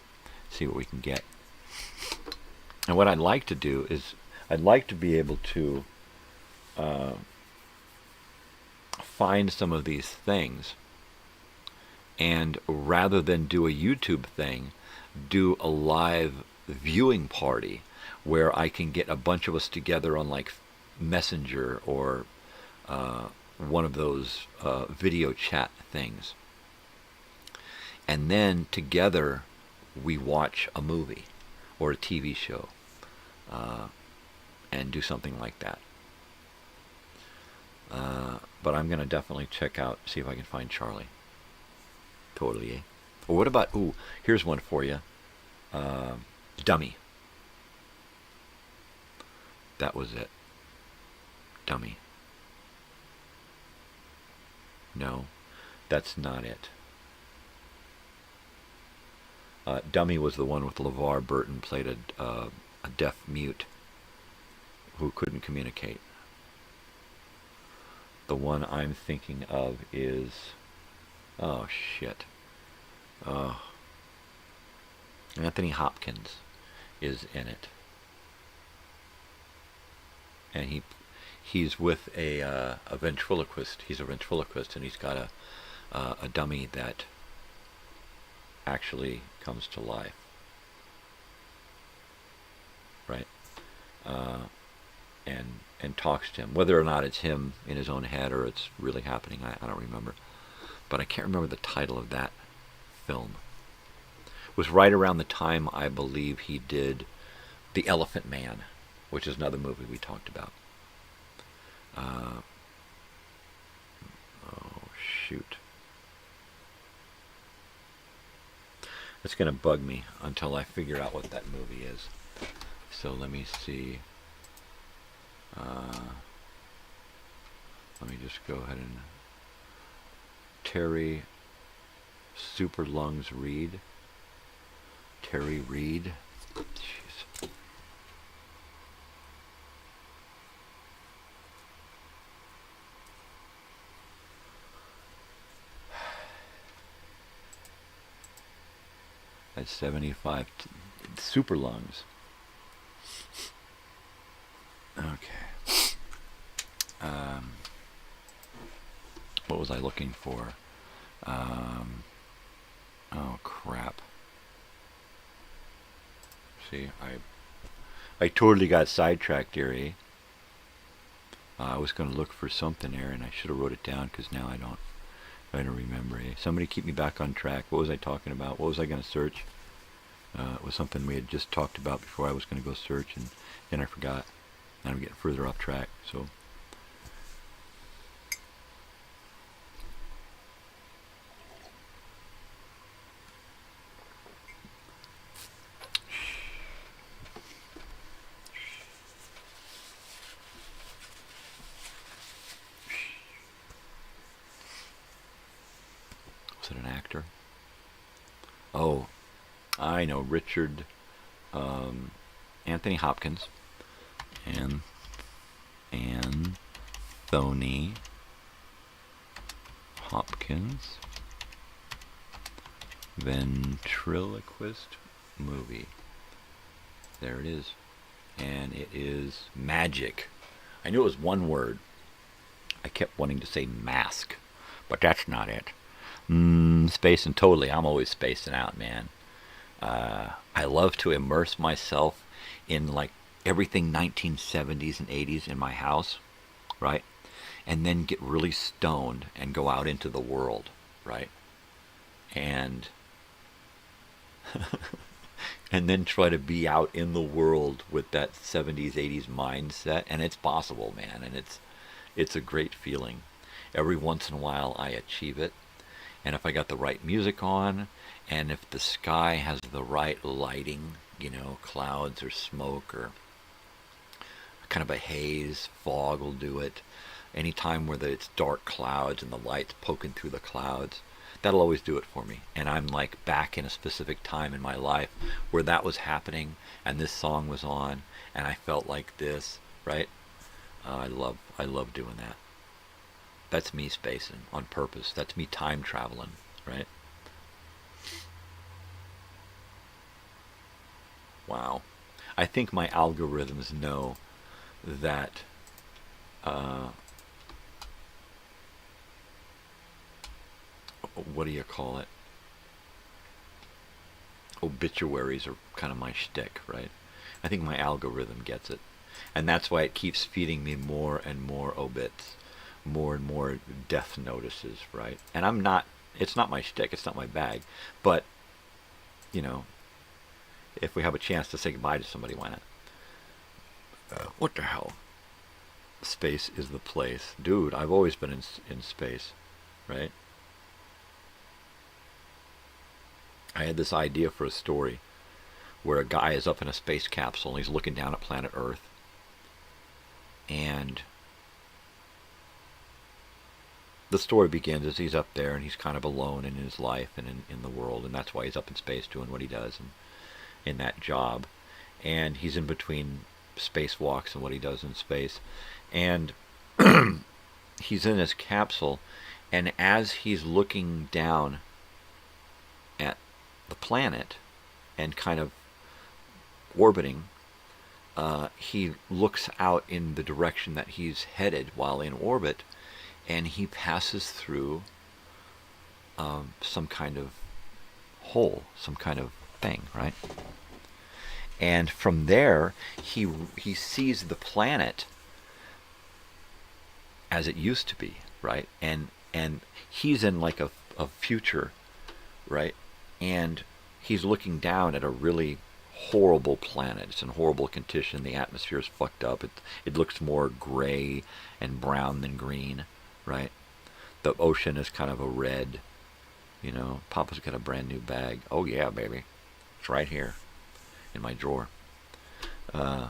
see what we can get. And what I'd like to do is, I'd like to be able to find some of these things, and rather than do a YouTube thing, do a live viewing party where I can get a bunch of us together on like Messenger or one of those video chat things. And then together we watch a movie or a TV show and do something like that. But I'm going to definitely check out, see if I can find Charlie. Totally, eh? Or what about, ooh, here's one for you. Dummy. That was it. Dummy. No, that's not it. Dummy was the one with LeVar Burton, played a deaf mute who couldn't communicate. The one I'm thinking of is, oh shit, Anthony Hopkins is in it, and he's with a ventriloquist. He's a ventriloquist, and he's got a dummy that actually comes to life. right? And talks to him. Whether or not it's him in his own head or it's really happening, I don't remember. But I can't remember the title of that film. It was right around the time, I believe, he did The Elephant Man, which is another movie we talked about. Oh, shoot. It's going to bug me until I figure out what that movie is. So let me see. Let me just go ahead and... Terry Super Lungs Reed. Terry Reed. Jeez. That's 75. Super Lungs. Okay. What was I looking for? Oh crap. See, I totally got sidetracked here, eh? I was going to look for something there, and I should have wrote it down, because now I don't remember, eh? Somebody keep me back on track. What was I talking about? What was I going to search? It was something we had just talked about before I was going to go search, and then I forgot. And I'm getting further off track, so... Was it an actor? Oh, I know, Richard, Anthony Hopkins, and Anthony Hopkins ventriloquist movie. There it is. And it is magic. I knew it was one word. I kept wanting to say mask, but that's not it. Spacing totally. I'm always spacing out, man. I love to immerse myself in like everything 1970s and 80s in my house, right? And then get really stoned and go out into the world, right? And and then try to be out in the world with that 70s, 80s mindset. And it's possible, man. And it's a great feeling. Every once in a while I achieve it. And if I got the right music on, and if the sky has the right lighting, you know, clouds or smoke or kind of a haze, fog will do it. Anytime where it's dark clouds and the light's poking through the clouds, that'll always do it for me. And I'm like back in a specific time in my life where that was happening and this song was on and I felt like this, right? I love doing that. That's me spacing on purpose. That's me time traveling, right? Wow. I think my algorithms know that what do you call it? Obituaries are kind of my shtick, right? I think my algorithm gets it. And that's why it keeps feeding me more and more obits. More and more death notices, right? And it's not my shtick, it's not my bag, but, you know, if we have a chance to say goodbye to somebody, why not? What the hell? Space is the place. Dude, I've always been in space, right? I had this idea for a story where a guy is up in a space capsule and he's looking down at planet Earth, and the story begins as he's up there and he's kind of alone in his life and in the world, and that's why he's up in space doing what he does and in that job. And he's in between spacewalks and what he does in space. And he's in his capsule, and as he's looking down at the planet and kind of orbiting, he looks out in the direction that he's headed while in orbit, and he passes through some kind of hole, some kind of thing, right? And from there, he sees the planet as it used to be, right? And he's in like a future, right? And he's looking down at a really horrible planet. It's in horrible condition. The atmosphere is fucked up. It looks more gray and brown than green, right? The ocean is kind of a red, you know. Papa's got a brand new bag. Oh yeah, baby. It's right here in my drawer. And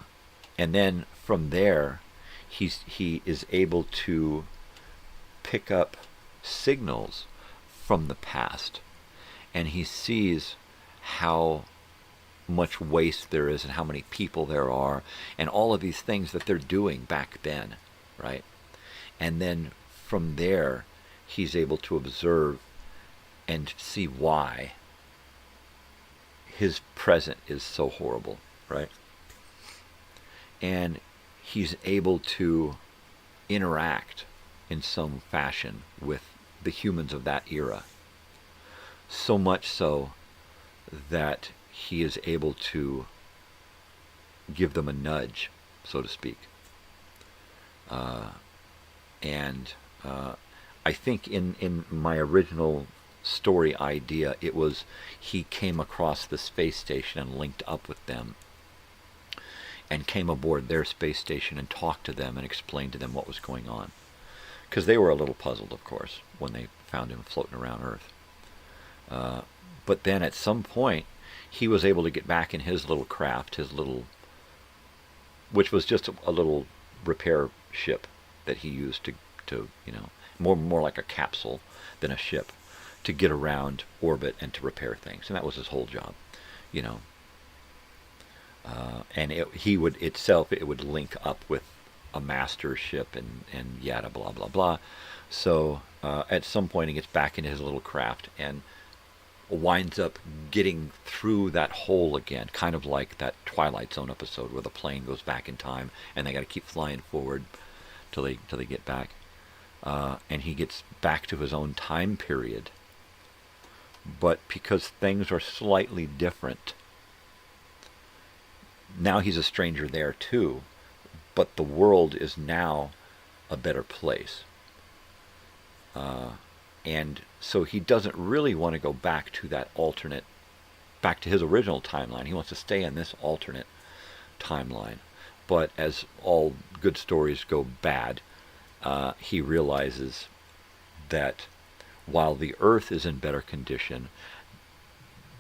then from there, he is able to pick up signals from the past, and he sees how much waste there is and how many people there are and all of these things that they're doing back then, right? And then from there, he's able to observe and see why his present is so horrible, right? And he's able to interact in some fashion with the humans of that era. So much so that he is able to give them a nudge, so to speak. I think in my original story idea, it was he came across the space station and linked up with them and came aboard their space station and talked to them and explained to them what was going on. Because they were a little puzzled, of course, when they found him floating around Earth. But then at some point, he was able to get back in his little craft, which was just a little repair ship that he used to you know, more like a capsule than a ship, to get around orbit and to repair things. And that was his whole job, you know. And it would link up with a master ship and yada blah blah blah. So at some point he gets back into his little craft and winds up getting through that hole again, kind of like that Twilight Zone episode where the plane goes back in time and they got to keep flying forward till they get back. And he gets back to his own time period, but because things are slightly different, now he's a stranger there too, but the world is now a better place. And so he doesn't really want to go back to back to his original timeline. He wants to stay in this alternate timeline. But as all good stories go bad, he realizes that while the Earth is in better condition,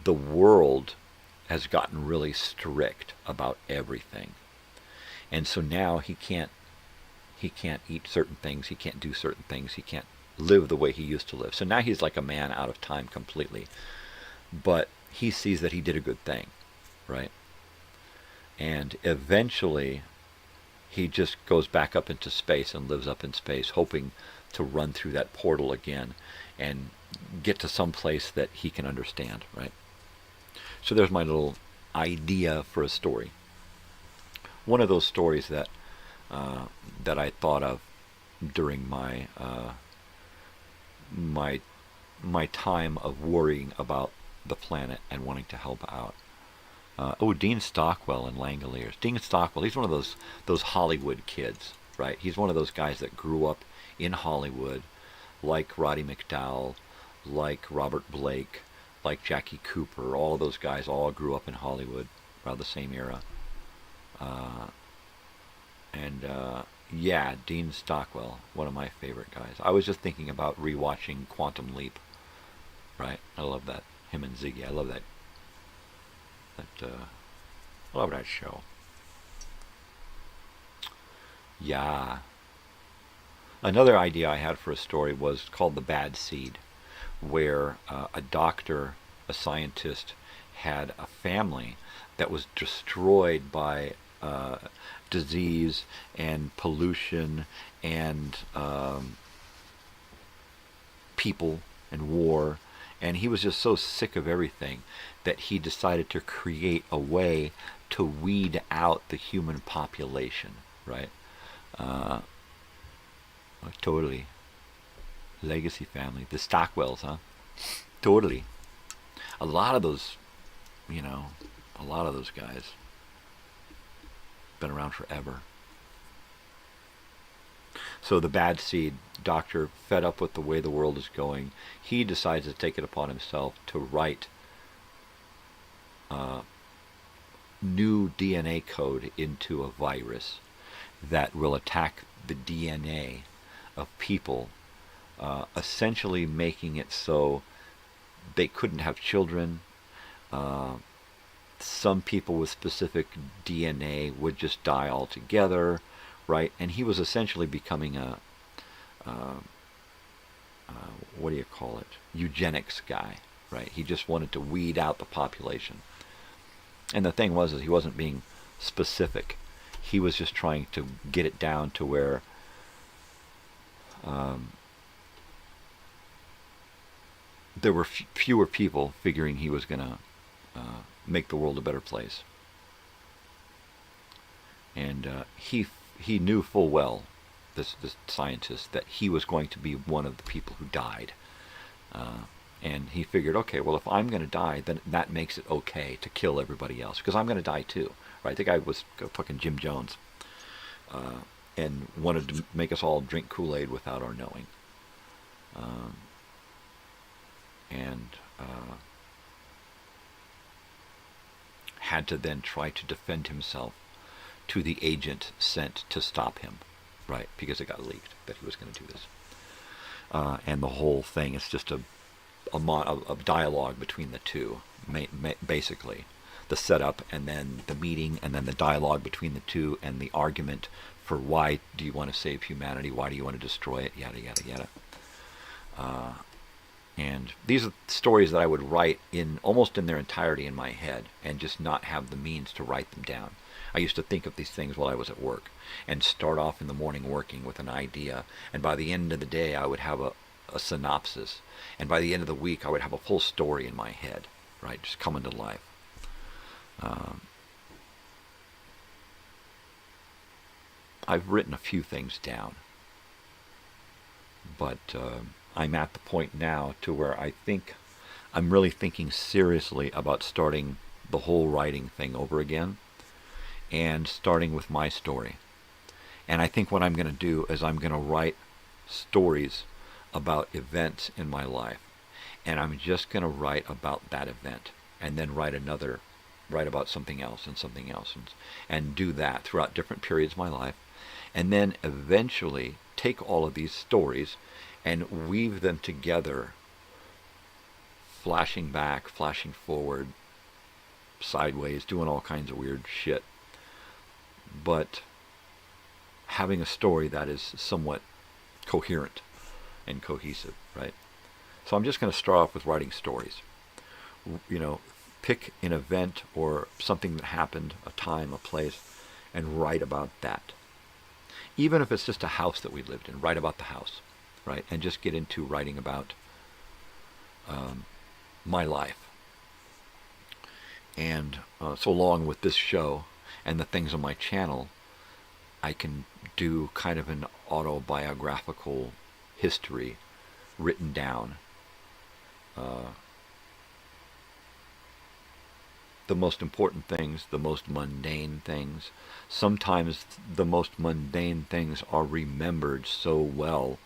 the world has gotten really strict about everything. And so now he can't eat certain things, he can't do certain things, he can't live the way he used to live. So now he's like a man out of time completely. But he sees that he did a good thing, right? And eventually he just goes back up into space and lives up in space, hoping to run through that portal again and get to some place that he can understand, right? So there's my little idea for a story. One of those stories that I thought of during my my time of worrying about the planet and wanting to help out. Dean Stockwell in Langoliers. Dean Stockwell, he's one of those Hollywood kids, right? He's one of those guys that grew up in Hollywood, like Roddy McDowall, like Robert Blake, like Jackie Cooper. All of those guys all grew up in Hollywood around the same era. Yeah, Dean Stockwell, one of my favorite guys. I was just thinking about rewatching Quantum Leap, right? I love that. Him and Ziggy. I love that. I love that show. Yeah. Another idea I had for a story was called The Bad Seed, where a doctor, a scientist, had a family that was destroyed by disease and pollution and people and war, and he was just so sick of everything that he decided to create a way to weed out the human population, right? Totally. Legacy family. The Stockwells, huh? Totally. A lot of those guys. been around forever. So the bad seed doctor, fed up with the way the world is going, he decides to take it upon himself to write new DNA code into a virus that will attack the DNA of people, essentially making it so they couldn't have children. Some people with specific DNA would just die altogether, right? And he was essentially becoming a what do you call it? Eugenics guy, right? He just wanted to weed out the population. And the thing was, is he wasn't being specific. He was just trying to get it down to where there were fewer people, figuring he was going to make the world a better place. And he knew full well, this scientist, that he was going to be one of the people who died. And he figured, okay, well, if I'm going to die, then that makes it okay to kill everybody else, because I'm going to die too, right? The guy was fucking Jim Jones, and wanted to make us all drink Kool-Aid without our knowing. Had to then try to defend himself to the agent sent to stop him, right? Because it got leaked that he was going to do this. And the whole thing is just a dialogue between the two, basically. The setup, and then the meeting, and then the dialogue between the two, and the argument for why do you want to save humanity, why do you want to destroy it, yada, yada, yada. And these are stories that I would write almost in their entirety in my head, and just not have the means to write them down. I used to think of these things while I was at work, and start off in the morning working with an idea, and by the end of the day I would have a synopsis, and by the end of the week I would have a full story in my head, right, just coming to life. I've written a few things down, but I'm at the point now to where I think I'm really thinking seriously about starting the whole writing thing over again, and starting with my story. And I think what I'm going to do is I'm going to write stories about events in my life, and I'm just going to write about that event, and then write about something else, and do that throughout different periods of my life, and then eventually take all of these stories and weave them together, flashing back, flashing forward, sideways, doing all kinds of weird shit, but having a story that is somewhat coherent and cohesive, right? So I'm just going to start off with writing stories. Pick an event or something that happened, a time, a place, and write about that. Even if it's just a house that we lived in, write about the house, right? And just get into writing about my life. And so along with this show and the things on my channel, I can do kind of an autobiographical history written down. The most important things, the most mundane things. Sometimes the most mundane things are remembered so well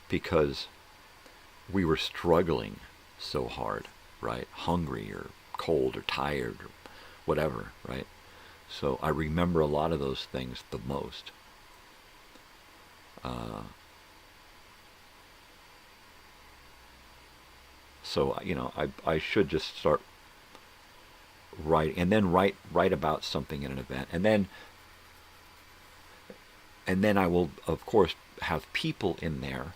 because we were struggling so hard, right? Hungry or cold or tired or whatever, right? So I remember a lot of those things the most. So, I should just start writing, and then write about something in an event, and then I will, of course, have people in there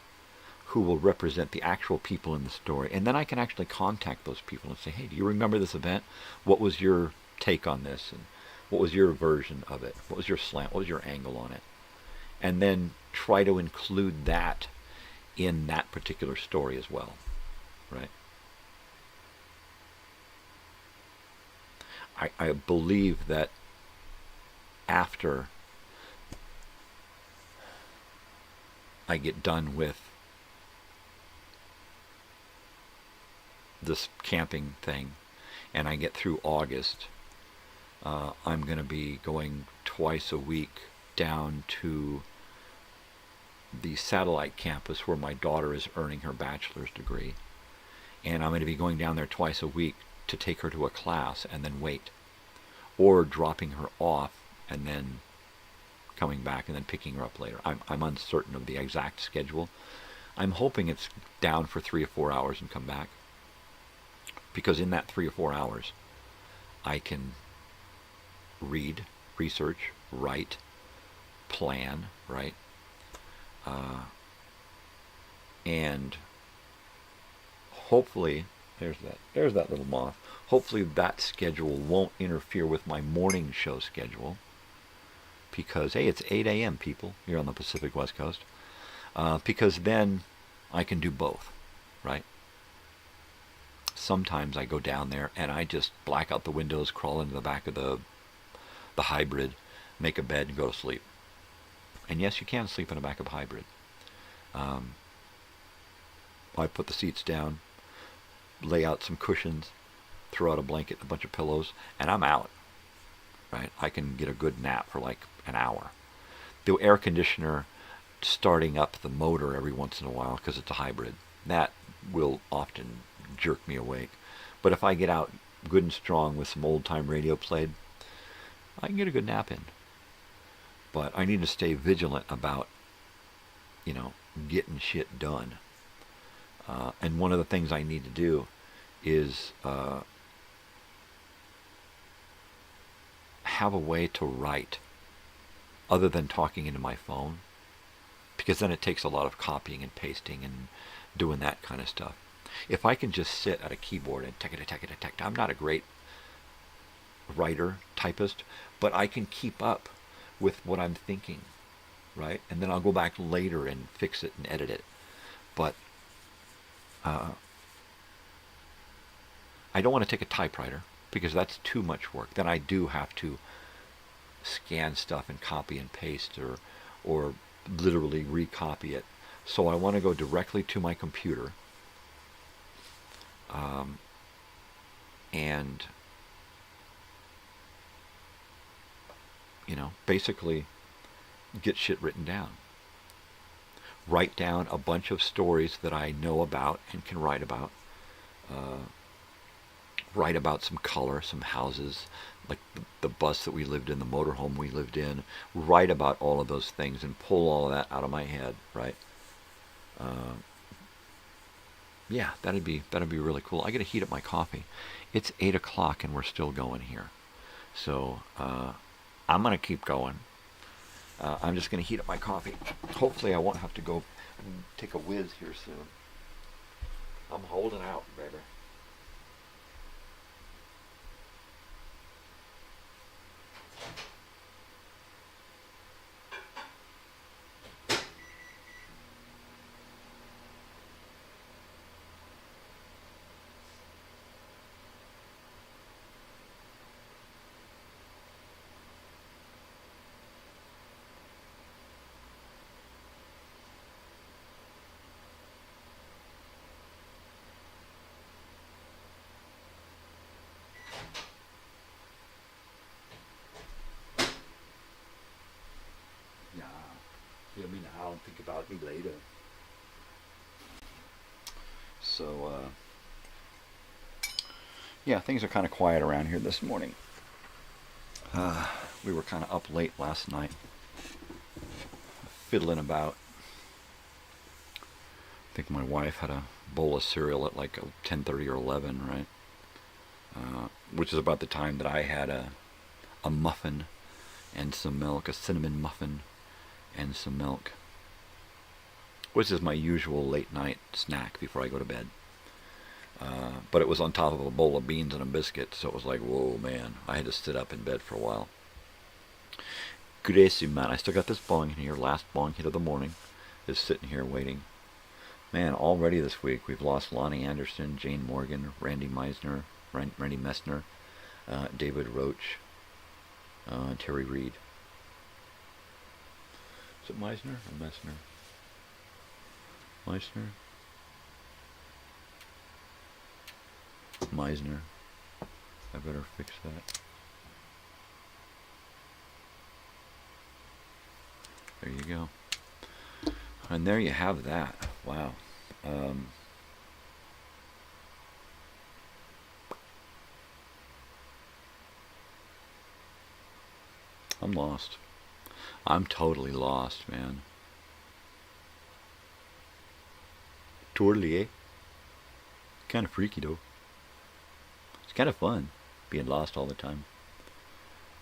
who will represent the actual people in the story, and then I can actually contact those people and say, hey, do you remember this event? What was your take on this? And what was your version of it? What was your slant? What was your angle on it? And then try to include that in that particular story as well, right? I believe that after I get done with this camping thing and I get through August, I'm going to be going twice a week down to the satellite campus where my daughter is earning her bachelor's degree. And I'm going to be going down there twice a week to take her to a class and then wait. Or dropping her off and then coming back and then picking her up later. I'm uncertain of the exact schedule. I'm hoping it's down for 3 or 4 hours and come back. Because in that 3 or 4 hours, I can read, research, write, plan, right? And hopefully, there's that little moth. Hopefully that schedule won't interfere with my morning show schedule. Because, hey, it's 8 a.m., people. You're on the Pacific West Coast. Because then I can do both, right? Sometimes I go down there and I just black out the windows, crawl into the back of the hybrid, make a bed, and go to sleep. And yes, you can sleep in the back of a hybrid. I put the seats down, lay out some cushions, throw out a blanket, a bunch of pillows, and I'm out. Right? I can get a good nap for like an hour. The air conditioner starting up the motor every once in a while, because it's a hybrid, that will often jerk me awake. But if I get out good and strong with some old-time radio played, I can get a good nap in. But I need to stay vigilant about, getting shit done. And one of the things I need to do is have a way to write other than talking into my phone, because then it takes a lot of copying and pasting and doing that kind of stuff. If I can just sit at a keyboard and tick, I'm not a great writer, typist, but I can keep up with what I'm thinking, right? And then I'll go back later and fix it and edit it. But I don't want to take a typewriter, because that's too much work. Then I do have to scan stuff and copy and paste or literally recopy it. So I want to go directly to my computer and basically get shit written down. Write down a bunch of stories that I know about and can write about. Write about some color, some houses, like the bus that we lived in, the motorhome we lived in. Write about all of those things and pull all of that out of my head, right? Yeah, that'd be really cool. I gotta heat up my coffee. It's 8 o'clock and we're still going here. So I'm gonna keep going. I'm just gonna heat up my coffee. Hopefully I won't have to go take a whiz here soon. I'm holding out, baby. Hear me now and think about me later. So, yeah, things are kind of quiet around here this morning. We were kind of up late last night, fiddling about. I think my wife had a bowl of cereal at like 10:30 or 11, right? Which is about the time that I had a muffin and some milk, a cinnamon muffin and some milk, which is my usual late night snack before I go to bed. But it was on top of a bowl of beans and a biscuit, so it was like, whoa, man, I had to sit up in bed for a while. Crazy, man. I still got this bong in here, last bong hit of the morning, is sitting here waiting. Man, already this week we've lost Lonnie Anderson, Jane Morgan, Randy Messner, David Roach, and Terry Reid. Is it Meisner or Messner? Meisner. I better fix that. There you go. And there you have that. Wow. I'm lost. I'm totally lost, man. Totally, eh? Kind of freaky, though. It's kind of fun, being lost all the time.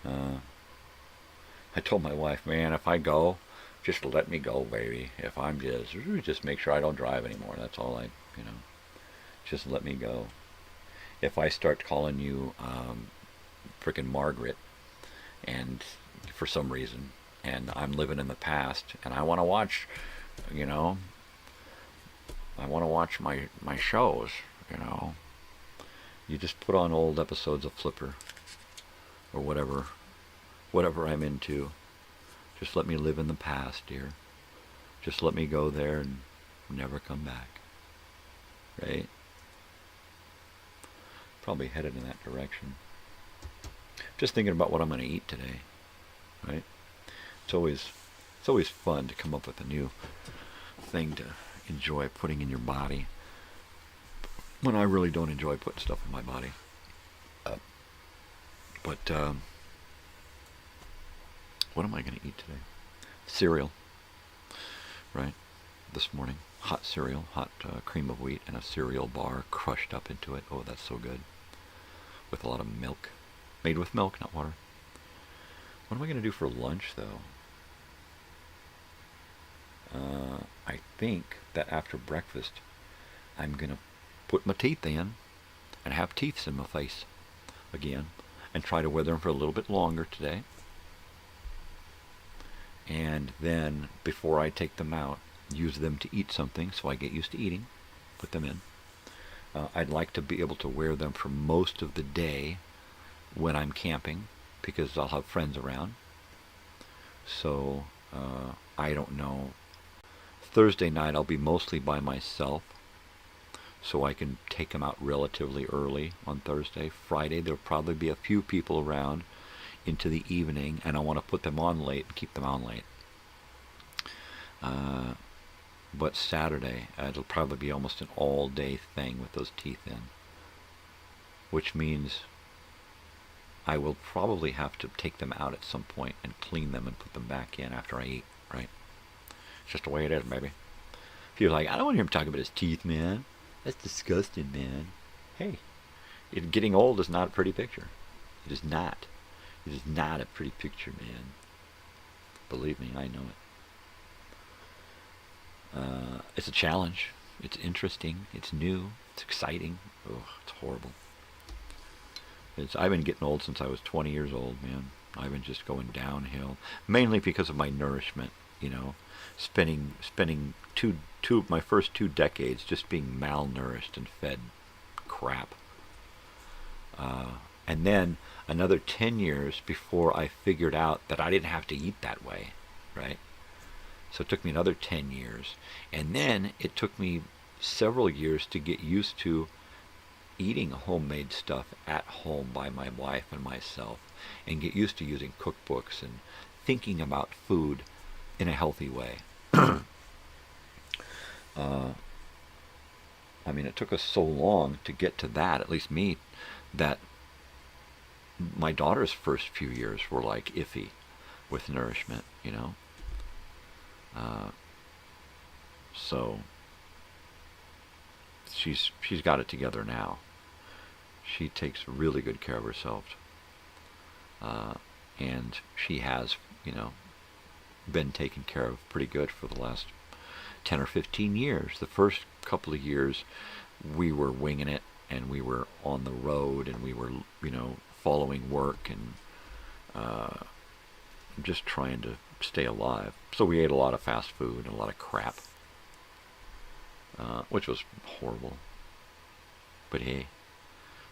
I told my wife, man, if I go, just let me go, baby. If I'm just make sure I don't drive anymore. That's all I, just let me go. If I start calling you frickin' Margaret, and for some reason, and I'm living in the past, and I want to watch, I want to watch my shows, you just put on old episodes of Flipper, or whatever I'm into. Just let me live in the past, dear. Just let me go there and never come back. Right? Probably headed in that direction. Just thinking about what I'm going to eat today. Right? It's always fun to come up with a new thing to enjoy putting in your body, when I really don't enjoy putting stuff in my body. But what am I going to eat today? Cereal, right? This morning, hot cereal, hot cream of wheat, and a cereal bar crushed up into it. Oh, that's so good. With a lot of milk. Made with milk, not water. What am I going to do for lunch, though? I think that after breakfast, I'm going to put my teeth in and have teeth in my face again and try to wear them for a little bit longer today. And then, before I take them out, use them to eat something so I get used to eating. Put them in. I'd like to be able to wear them for most of the day when I'm camping, because I'll have friends around. So, I don't know. Thursday night I'll be mostly by myself, so I can take them out relatively early on Thursday. Friday there'll probably be a few people around into the evening, and I want to put them on late and keep them on late. But Saturday, it'll probably be almost an all-day thing with those teeth in, which means I will probably have to take them out at some point and clean them and put them back in after I eat, right? It's just the way it is, baby. If you're like, I don't want to hear him talk about his teeth, man. That's disgusting, man. Hey, getting old is not a pretty picture. It is not. It is not a pretty picture, man. Believe me, I know it. It's a challenge. It's interesting. It's new. It's exciting. Oh, it's horrible. I've been getting old since I was 20 years old, man. I've been just going downhill, mainly because of my nourishment. Spending my first 2 decades just being malnourished and fed crap. And then another 10 years before I figured out that I didn't have to eat that way, right? So it took me another 10 years. And then it took me several years to get used to eating homemade stuff at home by my wife and myself, and get used to using cookbooks and thinking about food in a healthy way. I mean, it took us so long to get to that, at least me, that my daughter's first few years were like iffy with nourishment, so she's got it together now. She takes really good care of herself, and she has, been taken care of pretty good for the last 10 or 15 years. The first couple of years we were winging it, and we were on the road, and we were, following work, and just trying to stay alive. So we ate a lot of fast food and a lot of crap, which was horrible. But hey,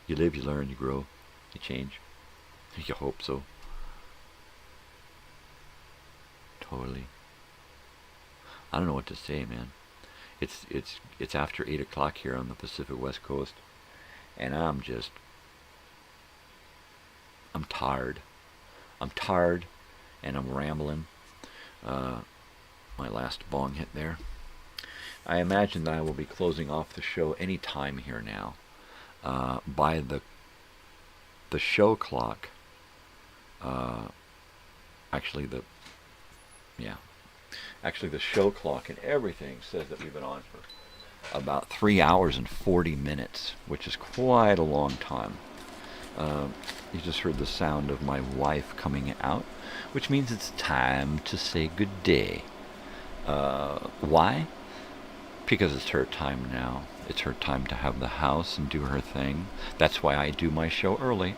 you live, you learn, you grow, you change. You hope so. Totally. I don't know what to say, man. It's after 8 o'clock here on the Pacific West Coast, and I'm tired. I'm tired, and I'm rambling. my last bong hit there. I imagine that I will be closing off the show any time here now. By the show clock, actually the show clock and everything says that we've been on for about 3 hours and 40 minutes, which is quite a long time. You just heard the sound of my wife coming out, which means it's time to say good day. Why? Because it's her time now. It's her time to have the house and do her thing. That's why I do my show early.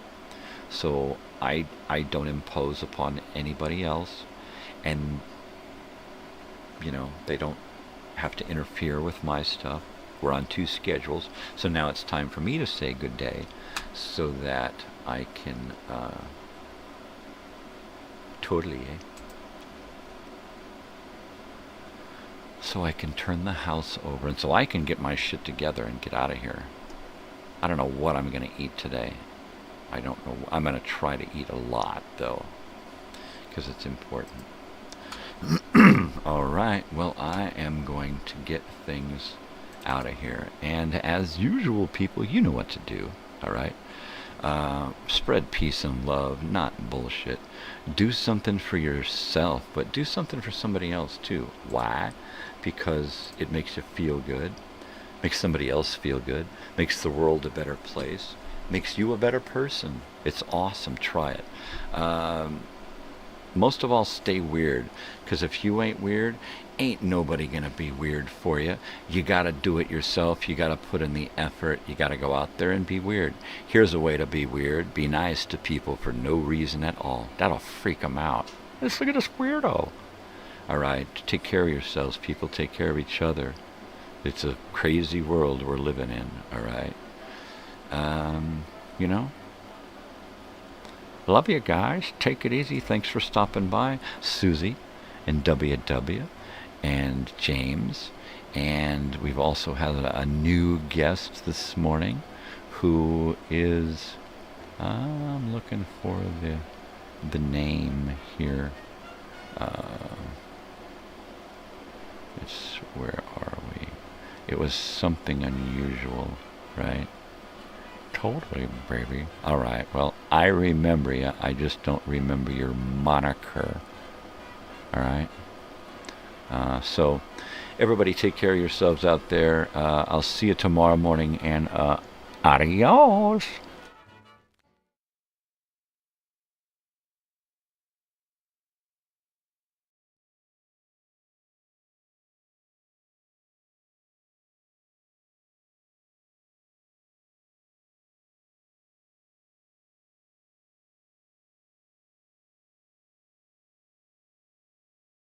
So I don't impose upon anybody else. And, you know, they don't have to interfere with my stuff. We're on 2 schedules. So now it's time for me to say good day so that I can so I can turn the house over and so I can get my shit together and get out of here. I don't know what I'm going to eat today. I don't know. I'm going to try to eat a lot, though, because it's important. All right. Well, I am going to get things out of here. And as usual, people, you know what to do. All right. Spread peace and love, not bullshit. Do something for yourself, but do something for somebody else, too. Why? Because it makes you feel good, makes somebody else feel good, makes the world a better place, makes you a better person. It's awesome. Try it. Most of all, stay weird, because if you ain't weird, ain't nobody gonna be weird for you. You gotta do it yourself. You gotta put in the effort. You gotta go out there and be weird. Here's a way to be weird. Be nice to people for no reason at all. That'll freak them out. Just look at this weirdo. All right, take care of yourselves, people. Take care of each other. It's a crazy world we're living in. All right. You know. Love you guys. Take it easy. Thanks for stopping by, Susie, and WW, and James, and we've also had a new guest this morning, who is I'm looking for the name here. It's where are we? It was something unusual, right? Totally, baby. All right. Well, I remember you. I just don't remember your moniker. All right. So, everybody, take care of yourselves out there. I'll see you tomorrow morning, and adios.